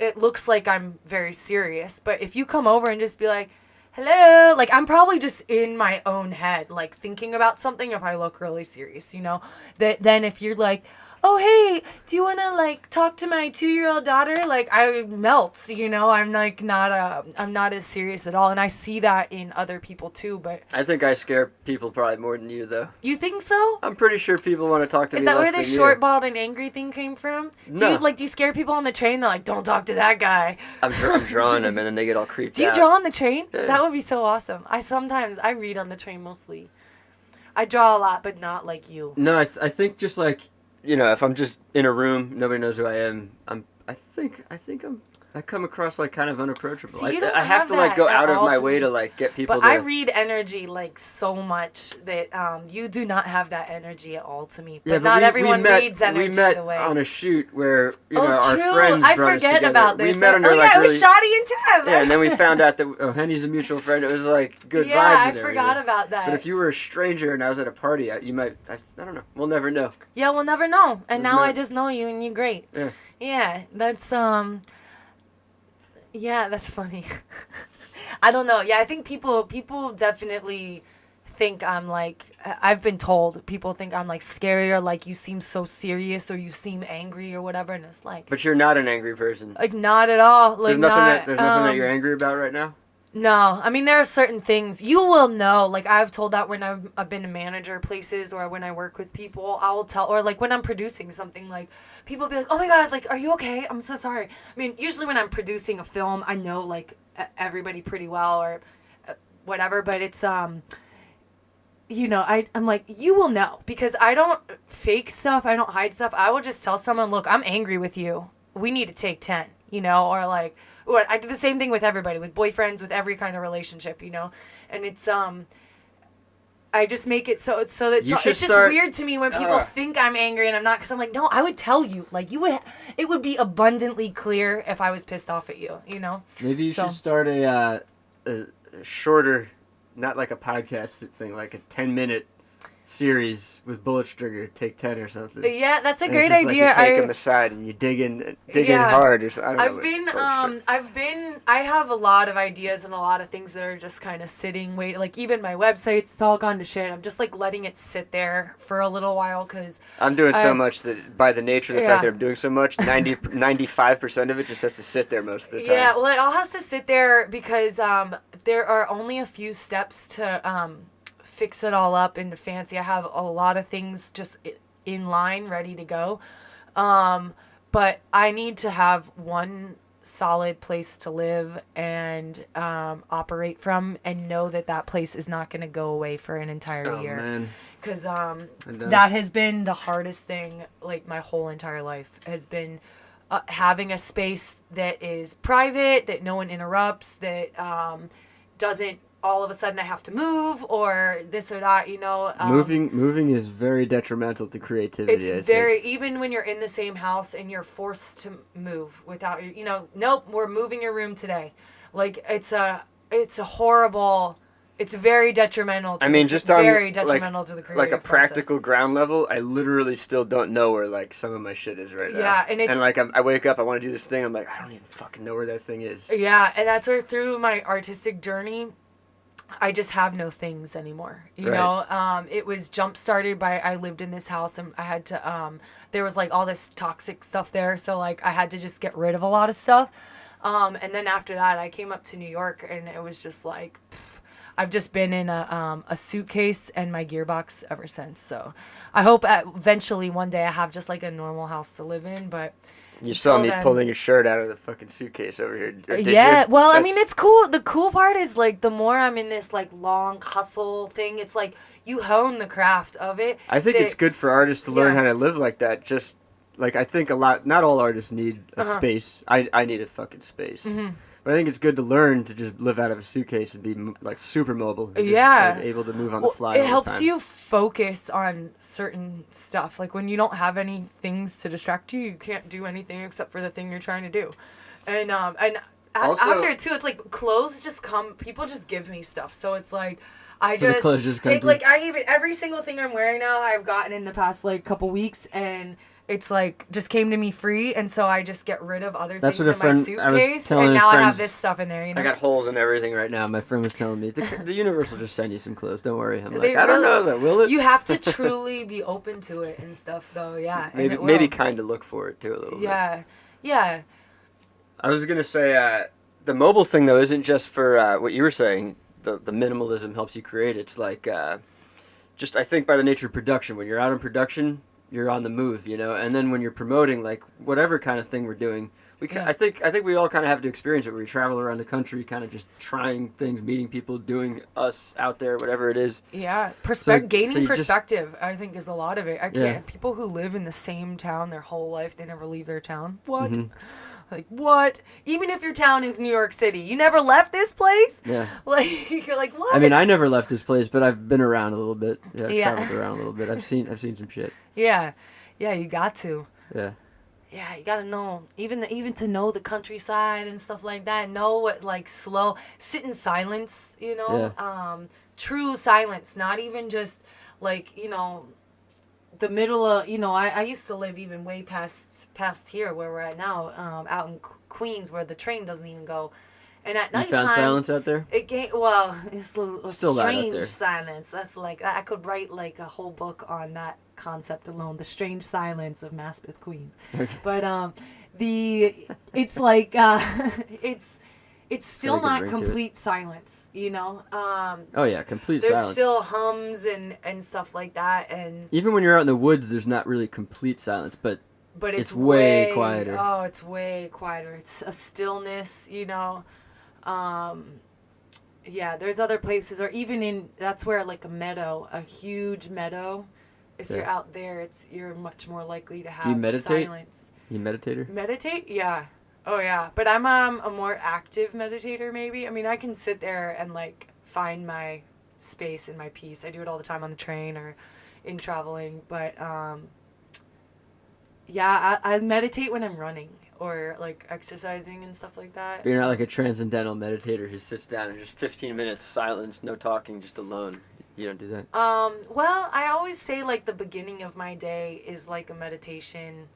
It looks like I'm very serious, but if you come over and just be like, hello, like I'm probably just in my own head, like thinking about something if I look really serious, you know. Then if you're like, oh, hey, do you want to, like, talk to my 2-year-old daughter? Like, I melt, you know? I'm, like, I'm not as serious at all. And I see that in other people, too, but... I think I scare people probably more than you, though. You think so? I'm pretty sure people want to talk to me Is that less where than the you. short, bald, and angry thing came from? No. Do you scare people on the train? They're like, don't talk to that guy. I'm drawing them, and then they get all creeped Do you out. draw on the train? Yeah. That would be so awesome. I read on the train mostly. I draw a lot, but not like you. No, I think just like, you know, if I'm just in a room, nobody knows who I am. I come across like kind of unapproachable. See, you don't I have to like that go at out of all my to way me. to like get people But to... I read energy like so much that you do not have that energy at all to me. But Yeah, not we everyone met, reads energy we met the way. on a shoot where, you Oh, know, our true. friends I brought us forget together. about this. We met under oh, like yeah, really... it was Shoddy and Tev. Yeah, and then we found out that Henny's a mutual friend. It was like good vibes. Yeah, and I forgot everything. about that. But if you were a stranger and I was at a party, you might... I don't know. We'll never know. Yeah, we'll never know. And now No. I just know you, and you're great. Yeah. Yeah, that's Yeah, that's funny. I don't know. Yeah, I think people definitely think I'm like, I've been told people think I'm like scary or like you seem so serious or you seem angry or whatever, and it's like, But you're not an angry person. like not at all. Like There's nothing not, there's nothing that you're angry about right now? No, I mean there are certain things you will know. Like I've told that when I've been a manager places or when I work with people, I will tell, or like when I'm producing something, like people be like, "Oh my god, like are you okay? I'm so sorry." I mean, usually when I'm producing a film, I know like everybody pretty well or whatever, but it's you know, I'm like, you will know because I don't fake stuff, I don't hide stuff. I will just tell someone, "Look, I'm angry with you. We need to take 10." You know, or like, what I do the same thing with everybody, with boyfriends, with every kind of relationship, you know, and it's I just make it so that it's just weird to me when people think I'm angry and I'm not, because I'm like, no, I would tell you, like it would be abundantly clear if I was pissed off at you, you know. Maybe you should start a shorter, not like a podcast thing, like a 10-minute series with Bullet Stringer, Take 10 or something. Yeah, that's a And great it's just idea. Like you take them aside and you dig in hard. Or something. I don't know. I have a lot of ideas and a lot of things that are just kind of sitting, wait, like even my website, it's all gone to shit. I'm just like letting it sit there for a little while because I'm doing so much that by the nature of the fact that I'm doing so much, 95% of it just has to sit there most of the time. Yeah, well, it all has to sit there because there are only a few steps to fix it all up into fancy. I have a lot of things just in line, ready to go. But I need to have one solid place to live and operate from and know that place is not going to go away for an entire year. Man. Because that has been the hardest thing, like my whole entire life, has been having a space that is private, that no one interrupts, that doesn't all of a sudden I have to move or this or that, you know. Moving is very detrimental to creativity. It's even when you're in the same house and you're forced to move without your, you know, nope, we're moving your room today. Like it's a horrible. It's very detrimental. To very detrimental to the creative like a practical process. ground level. I literally still don't know where like some of my shit is right now. Yeah, and like I wake up, I want to do this thing. I'm like, I don't even fucking know where that thing is. Yeah, and that's where through my artistic journey, I just have no things anymore. You know, it was jump started by I lived in this house and I had to there was like all this toxic stuff there, so like I had to just get rid of a lot of stuff. And then after that, I came up to New York and it was just like I've just been in a suitcase and my gearbox ever since. So I hope eventually one day I have just like a normal house to live in, but you saw me pulling your shirt out of the fucking suitcase over here. Yeah, well, I mean, it's cool. The cool part is, like, the more I'm in this, like, long hustle thing, it's like you hone the craft of it. I think it's good for artists to learn how to live like that. Just, like, I think not all artists need a space. I need a fucking space. Mm-hmm. But I think it's good to learn to just live out of a suitcase and be, like, super mobile. And just, like, able to move on the fly all the time. It helps you focus on certain stuff. Like, when you don't have any things to distract you, you can't do anything except for the thing you're trying to do. And also, after it, too, it's like clothes just come. People just give me stuff. So it's like... I just take, like, every single thing I'm wearing now, I've gotten in the past, like, couple weeks, and it's like just came to me free, and so I just get rid of other That's things what a in my friend- I was suitcase, telling and a now I have friend's- this stuff in there. You know, I got holes in everything right now. My friend was telling me the universe will just send you some clothes. Don't worry. I'm like, They I don't will. know that, will it? You have to truly be open to it and stuff, though. Yeah, and maybe it will. maybe kind of look for it too a little bit. Yeah. I was gonna say the mobile thing though isn't just for what you were saying. The minimalism helps you create. It's like just I think by the nature of production, when you're out in production, you're on the move, you know. And then when you're promoting, like whatever kind of thing we're doing, I think we all kind of have to experience it. Where we travel around the country, kind of just trying things, meeting people, doing us out there, whatever it is. Yeah, so gaining you just- perspective, I think, is a lot of it. I can't. Yeah. People who live in the same town their whole life, they never leave their town. What? Mhm. Like what? Even if your town is New York City, you never left this place. Yeah. Like you're like what? I mean, I never left this place, but I've been around a little bit. Yeah, I've Yeah. traveled around a little bit. I've seen some shit. Yeah, you got to. Yeah. Yeah, you gotta know even to know the countryside and stuff like that. Know what like sit in silence. You know, true silence. Not even just like the middle of I used to live even way past here where we're at now, out in Queens where the train doesn't even go, and at You nighttime found silence out there? it's a Still that out strange there. silence. That's like I could write like a whole book on that concept alone, the strange silence of Maspeth, Queens. But it's like it's still Got a good not ring to it. complete silence, you know. Oh yeah, complete There's silence. still hums and stuff like that, and Even when you're out in the woods, there's not really complete silence, but but it's way quieter. Oh, it's way quieter. It's a stillness, you know. Yeah, there's other places, or even that's where like a huge meadow. If you're Yeah. out there, you're much more likely to have Do you meditate? silence. You meditator? Meditate? Yeah. Oh yeah. But I'm a more active meditator maybe. I mean, I can sit there and like find my space and my peace. I do it all the time on the train or in traveling, but yeah, I meditate when I'm running or like exercising and stuff like that. But you're not like a transcendental meditator who sits down and just 15 minutes silence, no talking, just alone. You don't do that? Well, I always say like the beginning of my day is like a meditation.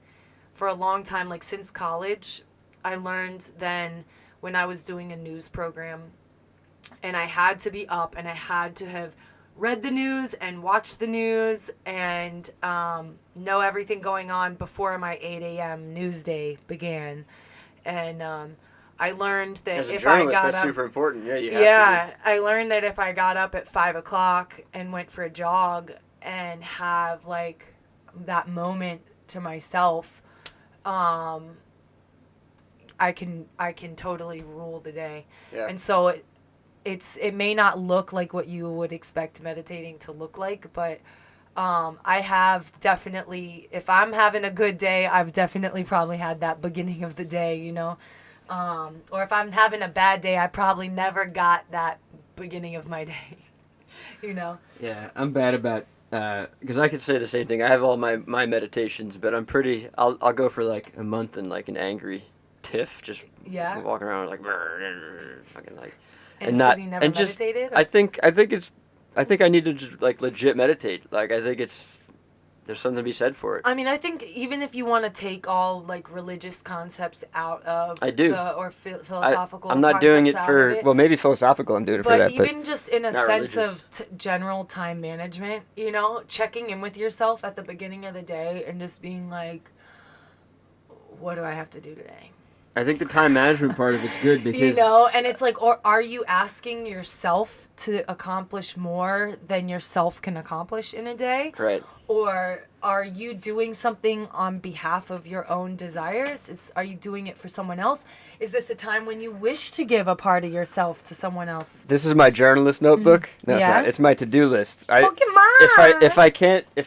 For a long time, like since college, I learned then when I was doing a news program and I had to be up and I had to have read the news and watched the news and know everything going on before my 8 a.m. news day began. And I learned that As a if journalist, I got that's up, super important. Yeah, you have to. I learned that if I got up at 5 o'clock and went for a jog and have like that moment to myself, I can totally rule the day. Yeah. And so it may not look like what you would expect meditating to look like, but I have definitely, if I'm having a good day, I've definitely probably had that beginning of the day, you know. Or if I'm having a bad day, I probably never got that beginning of my day, you know. Yeah, I'm bad about because I could say the same thing. I have all my meditations, but I'll go for like a month in like an angry tiff, just walking around like fucking like And not you never meditated? I think I need to just like legit meditate. Like I think there's something to be said for it. I mean, I think even if you want to take all like religious concepts out of I do. Philosophical I'm not doing it concepts for out of well, maybe philosophical. I'm doing it for that, even just in a not sense religious. of general time management, you know, checking in with yourself at the beginning of the day and just being like, what do I have to do today? I think the time management part of it's good because You know, and it's like, or are you asking yourself to accomplish more than yourself can accomplish in a day? right. Or are you doing something on behalf of your own desires? Are you doing it for someone else? Is this a time when you wish to give a part of yourself to someone else? This is my journalist notebook. No, it's Yeah? not. It's my to-do list. Pokemon! If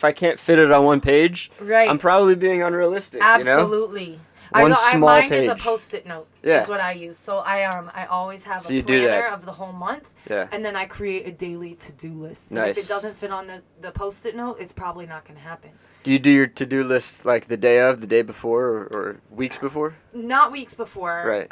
I can't fit it on one page, Right. I'm probably being unrealistic. You know? Absolutely. One small mine is a page. Post-it note. Yeah. Is what I use. So I always have So a you do planner that. of the whole month. Yeah. And then I create a daily to-do list. And Nice. if it doesn't fit on the Post-it note, it's probably not going to happen. Do you do your to-do list like the day of, the day before, or weeks before? Not weeks before. Right.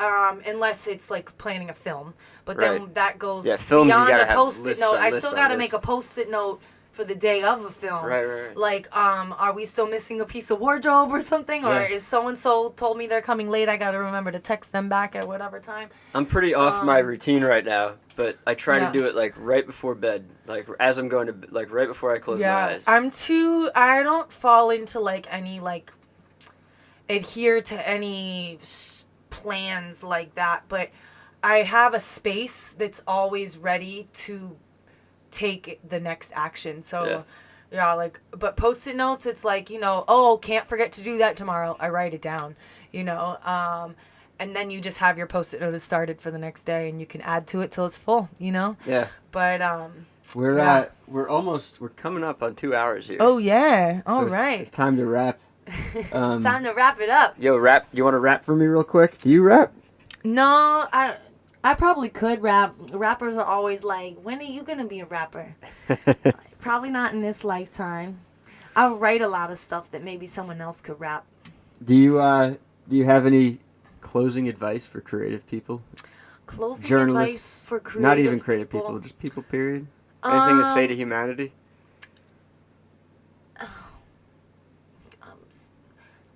Unless it's like planning a film. But then Right. that goes Yeah, films you beyond gotta a have Post-it lists note. on I lists still on got to make a lists. Post-it note for the day of a film. Right. Like, are we still missing a piece of wardrobe or something? Or Yeah. is so-and-so told me they're coming late, I gotta remember to text them back at whatever time. I'm pretty off my routine right now, but I try Yeah. to do it like right before bed, like as I'm going to, like right before I close my eyes. I don't fall into like any like adhere to any plans like that, but I have a space that's always ready to take the next action. So yeah, like, but Post-it notes, it's like, you know, oh, can't forget to do that tomorrow. I write it down, you know, and then you just have your Post-it notes started for the next day, and you can add to it till it's full, you know. Yeah. But we're coming up on 2 hours here. oh yeah, all So right. It's time to wrap. Time to wrap it up. Yo, rap. You want to rap for me real quick? Do you rap? No, I probably could rap. Rappers are always like, when are you gonna be a rapper? Probably not in this lifetime. I write a lot of stuff that maybe someone else could rap. Do you have any closing advice for creative people? Closing Journalists, advice for creative not even creative people, just people. Period. Anything to say to humanity?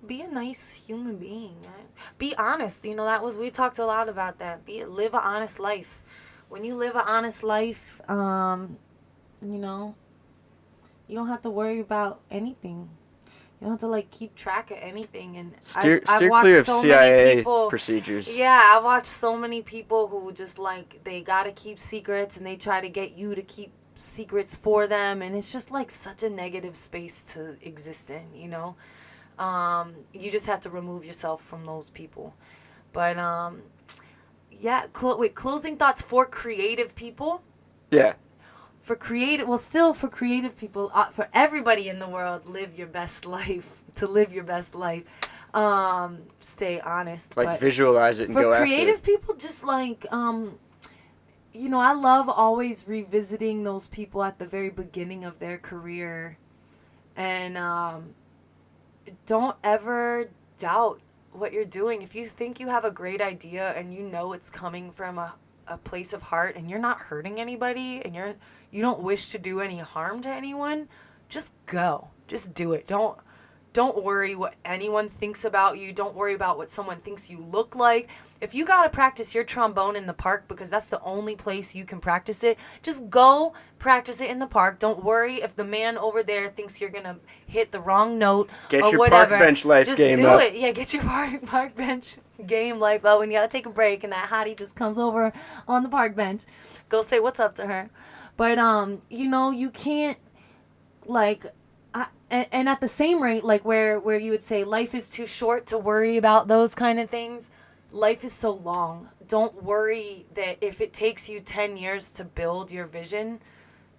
Be a nice human being. Be honest. You know, we talked a lot about that. Live an honest life. When you live an honest life, you know, you don't have to worry about anything. You don't have to like keep track of anything. And Steer I've watched clear of so CIA many people, procedures. Yeah, I've watched so many people who just like they gotta keep secrets, and they try to get you to keep secrets for them, and it's just like such a negative space to exist in, you know. You just have to remove yourself from those people. But yeah, closing thoughts for creative people. Yeah. For creative people, for everybody in the world, live your best life. To live your best life, stay honest. Like but visualize it and go for after creative it. people, just like you know, I love always revisiting those people at the very beginning of their career, and don't ever doubt what you're doing. If you think you have a great idea and you know it's coming from a place of heart, and you're not hurting anybody, and you don't wish to do any harm to anyone, just go. Just do it. Don't worry what anyone thinks about you. Don't worry about what someone thinks you look like. If you got to practice your trombone in the park because that's the only place you can practice it, just go practice it in the park. Don't worry if the man over there thinks you're going to hit the wrong note Get or your whatever. park bench life just game do up. it. Yeah, get your park bench game life up. When you got to take a break and that hottie just comes over on the park bench, go say what's up to her. But, you know, you can't, like... And at the same rate, like where you would say life is too short to worry about those kind of things, life is so long. Don't worry that if it takes you 10 years to build your vision,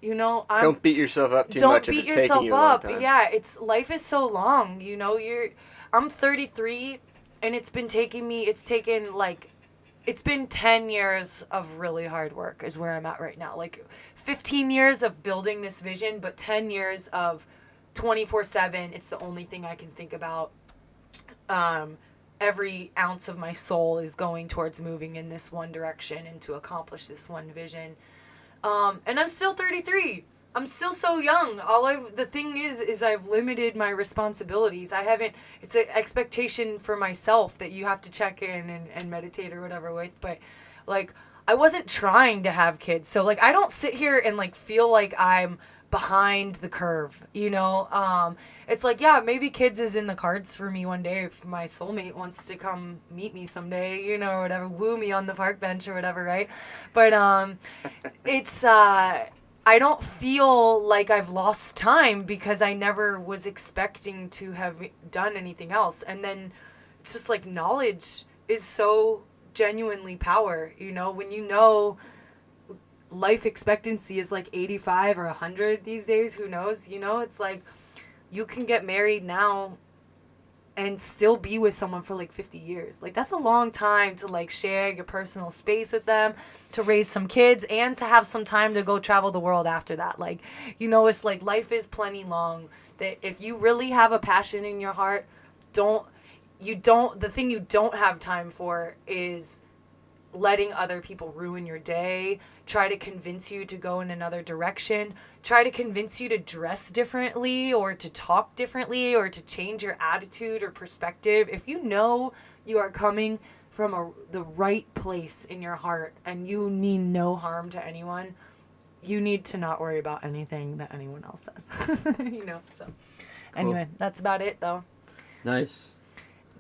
you know. Don't beat yourself up too don't much if beat it's yourself taking you a long up. time. Yeah, life is so long. You know, I'm 33, and it's been 10 years of really hard work is where I'm at right now. Like 15 years of building this vision, but 10 years of 24/7, it's the only thing I can think about. Every ounce of my soul is going towards moving in this one direction and to accomplish this one vision. And I'm still 33. I'm still so young. The thing is I've limited my responsibilities. It's an expectation for myself that you have to check in and meditate or whatever with, but like, I wasn't trying to have kids. So like, I don't sit here and like feel like I'm behind the curve, you know. It's like, yeah, maybe kids is in the cards for me one day if my soulmate wants to come meet me someday, you know, or whatever, woo me on the park bench or whatever, right? But it's I don't feel like I've lost time because I never was expecting to have done anything else. And then it's just like knowledge is so genuinely power, you know, when you know life expectancy is like 85 or 100 these days, who knows, you know. It's like you can get married now and still be with someone for like 50 years. Like, that's a long time to like share your personal space with them, to raise some kids, and to have some time to go travel the world after that. Like, you know, it's like life is plenty long, that if you really have a passion in your heart, the thing you don't have time for is letting other people ruin your day, try to convince you to go in another direction, try to convince you to dress differently or to talk differently or to change your attitude or perspective. If you know you are coming from the right place in your heart and you mean no harm to anyone, you need to not worry about anything that anyone else says. So anyway, that's about it though. Nice.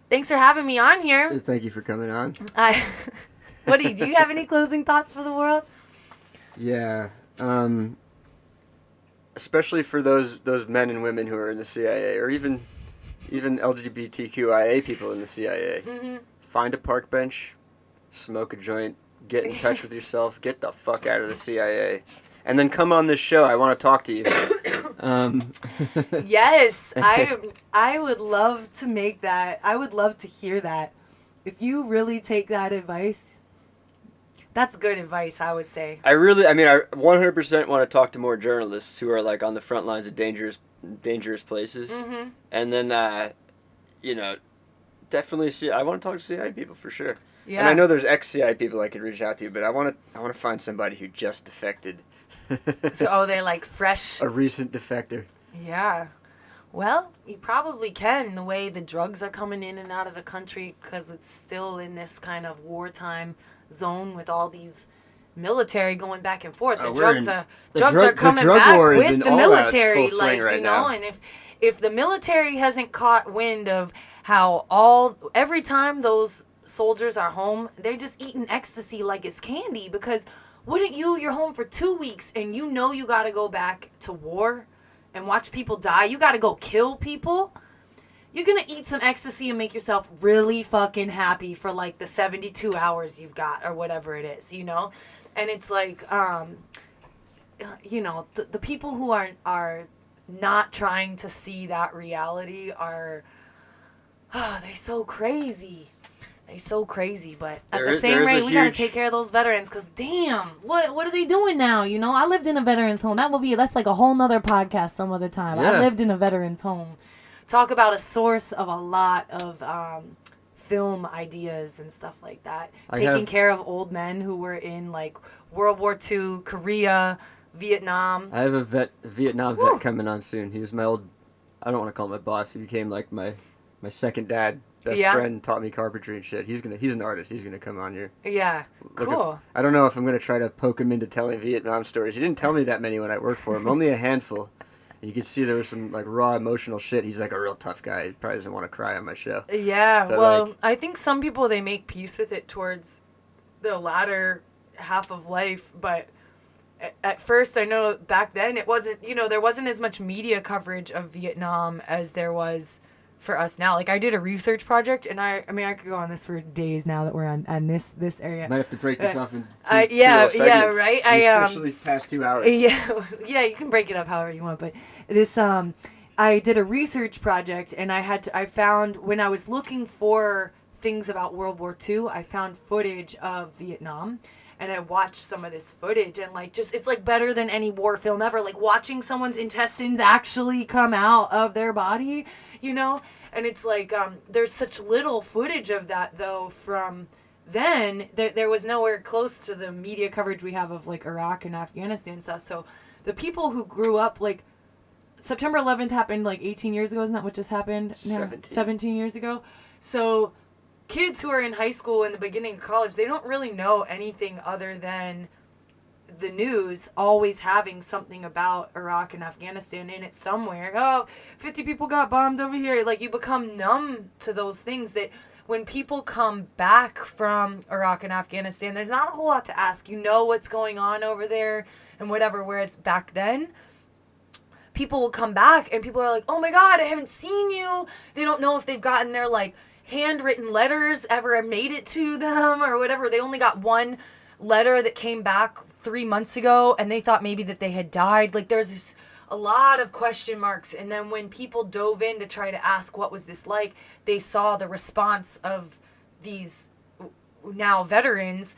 Thanks for having me on here. Thank you for coming on. Do you have any closing thoughts for the world? Yeah. Especially for those men and women who are in the CIA, or even LGBTQIA people in the CIA. Mm-hmm. Find a park bench, smoke a joint, get in touch with yourself, get the fuck out of the CIA, and then come on this show. I want to talk to you. Yes, I would love to make that. I would love to hear that. If you really take that advice, that's good advice, I would say. I 100% want to talk to more journalists who are like on the front lines of dangerous places. Mm-hmm. And then, definitely I want to talk to CIA people for sure. Yeah. And I know there's ex-CIA people I could reach out to, but I want to find somebody who just defected. So, they're like fresh? A recent defector. Yeah. Well, you probably can, the way the drugs are coming in and out of the country, because it's still in this kind of wartime zone with all these military going back and forth. The drugs are coming back with the military, and if the military hasn't caught wind of how every time those soldiers are home, they're just eating ecstasy like it's candy, because you're home for 2 weeks and you got to go back to war and watch people die. You got to go kill people. You're going to eat some ecstasy and make yourself really fucking happy for like the 72 hours you've got or whatever it is, And it's like, the people who are not trying to see that reality they're so crazy. They're so crazy, but at the same rate, we got to take care of those veterans, because damn, what are they doing now? I lived in a veterans home. That's like a whole nother podcast some other time. Yeah. I lived in a veterans home. Talk about a source of a lot of film ideas and stuff like that. Taking care of old men who were in like World War II, Korea, Vietnam. I have a Vietnam vet coming on soon. He was my old, I don't want to call him my boss. He became like my second dad. Best friend, taught me carpentry and shit. He's an artist. He's gonna come on here. Yeah, cool. I don't know if I'm gonna try to poke him into telling Vietnam stories. He didn't tell me that many when I worked for him. Only a handful. And you could see there was some like raw emotional shit. He's like a real tough guy. He probably doesn't want to cry on my show. Yeah, but I think some people, they make peace with it towards the latter half of life, but at first, I know back then it wasn't. There wasn't as much media coverage of Vietnam as there was for us now. Like, I did a research project, and I could go on this for days now that we're on this area. Might have to break this off in two right. We officially passed 2 hours. Yeah, you can break it up however you want. But this, I did a research project, and I found, when I was looking for things about World War II, I found footage of Vietnam. And I watched some of this footage, and it's like better than any war film ever. Like watching someone's intestines actually come out of their body, And it's like there's such little footage of that though from then. There was nowhere close to the media coverage we have of like Iraq and Afghanistan stuff. So the people who grew up, like September 11th happened like 18 years ago. Isn't that what just happened? 17 years ago. So kids who are in high school and the beginning of college, they don't really know anything other than the news always having something about Iraq and Afghanistan in it somewhere. 50 people got bombed over here. Like, you become numb to those things that when people come back from Iraq and Afghanistan, there's not a whole lot to ask. You know what's going on over there and whatever. Whereas back then, people will come back and people are like, oh my God, I haven't seen you. They don't know if they've gotten their like handwritten letters ever made it to them or whatever. They only got one letter that came back 3 months ago, and they thought maybe that they had died. Like, there's a lot of question marks. And then when people dove in to try to ask what was this like, they saw the response of these now veterans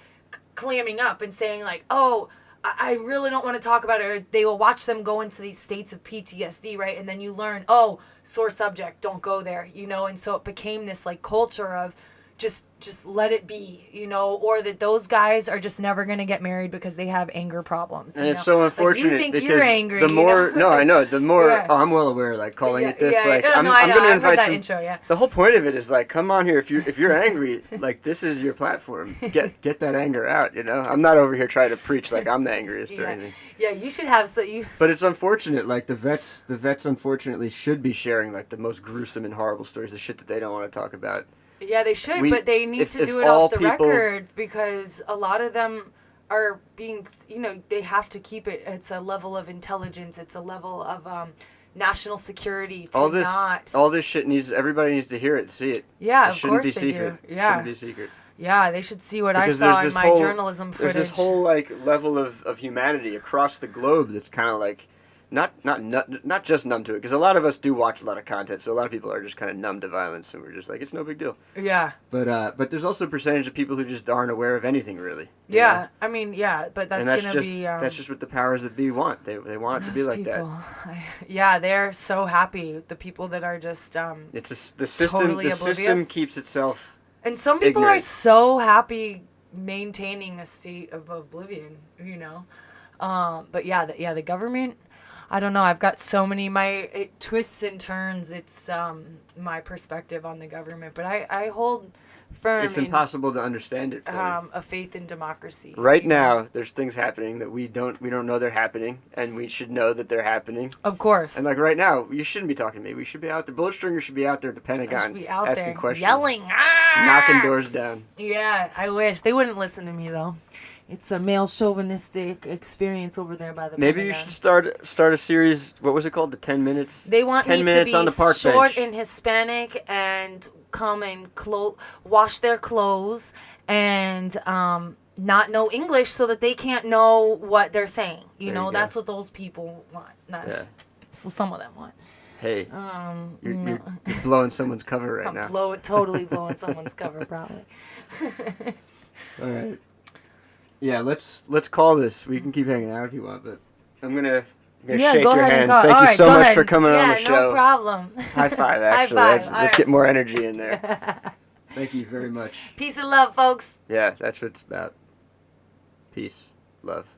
clamming up and saying like, oh, I really don't want to talk about it. Or they will watch them go into these states of PTSD, right? And then you learn, oh, sore subject, don't go there, And so it became this like culture of just just let it be, you know, or that those guys are just never going to get married because they have anger problems. And it's so unfortunate you think because you're angry, the more, you know? no, I know, the more, Yeah. I'm well aware, like calling it this, like, no, I'm I know, going to I've invite heard that some, intro, yeah. the whole point of it is like, come on here, if you're angry, like, this is your platform, get that anger out, you know, I'm not over here trying to preach like I'm the angriest or anything. Yeah, you should have, But it's unfortunate, like, the vets unfortunately should be sharing, like, the most gruesome and horrible stories, the shit that they don't want to talk about. Yeah, they should, but they need to do it off the record because a lot of them are being, you know, they have to keep it. It's a level of intelligence. It's a level of national security to all this shit everybody needs to hear it, see it. Yeah, it shouldn't be secret. Do. Yeah. It shouldn't be secret. Yeah, they should see what Because I saw in my journalism footage. There's this whole, like, level of humanity across the globe that's kind of like, not just numb to it, because a lot of us do watch a lot of content, so a lot of people are just kind of numb to violence, and we're just like, it's no big deal. Yeah. But there's also a percentage of people who just aren't aware of anything, really. Yeah, know? I mean, yeah, but that's going to be... that's just what the powers that be want. They want it to be like people, that. Yeah, they're so happy. The people that are just the system. totally the system keeps itself. And some people ignorant. are so happy maintaining a state of oblivion, you know. But yeah, the government. I don't know. I've got so many. It twists and turns. It's my perspective on the government, but I hold firm. It's impossible to understand it. A faith in democracy. Right now, there's things happening that we don't know they're happening, and we should know that they're happening. Of course. And like right now, you shouldn't be talking to me. We should be out there. Bullet Stringer should be out there at the Pentagon, asking questions, yelling, knocking doors down. Yeah, I wish they wouldn't listen to me though. It's a male chauvinistic experience over there by the Maybe Pentagon. you should start a series. What was it called? The 10 minutes. They want 10 me minutes to be on the park short bench. and Hispanic and come and wash their clothes and not know English so that they can't know what they're saying. You know, that's what those people want. So some of them want. Hey, you're blowing someone's cover right now. Totally blowing someone's cover, probably. All right. Yeah, let's call this. We can keep hanging out if you want, but I'm gonna shake go your ahead hand. and Thank you so much ahead. for coming on the show. No problem. High five, actually. High five. Let's get more energy in there. Thank you very much. Peace and love, folks. Yeah, that's what it's about. Peace, love.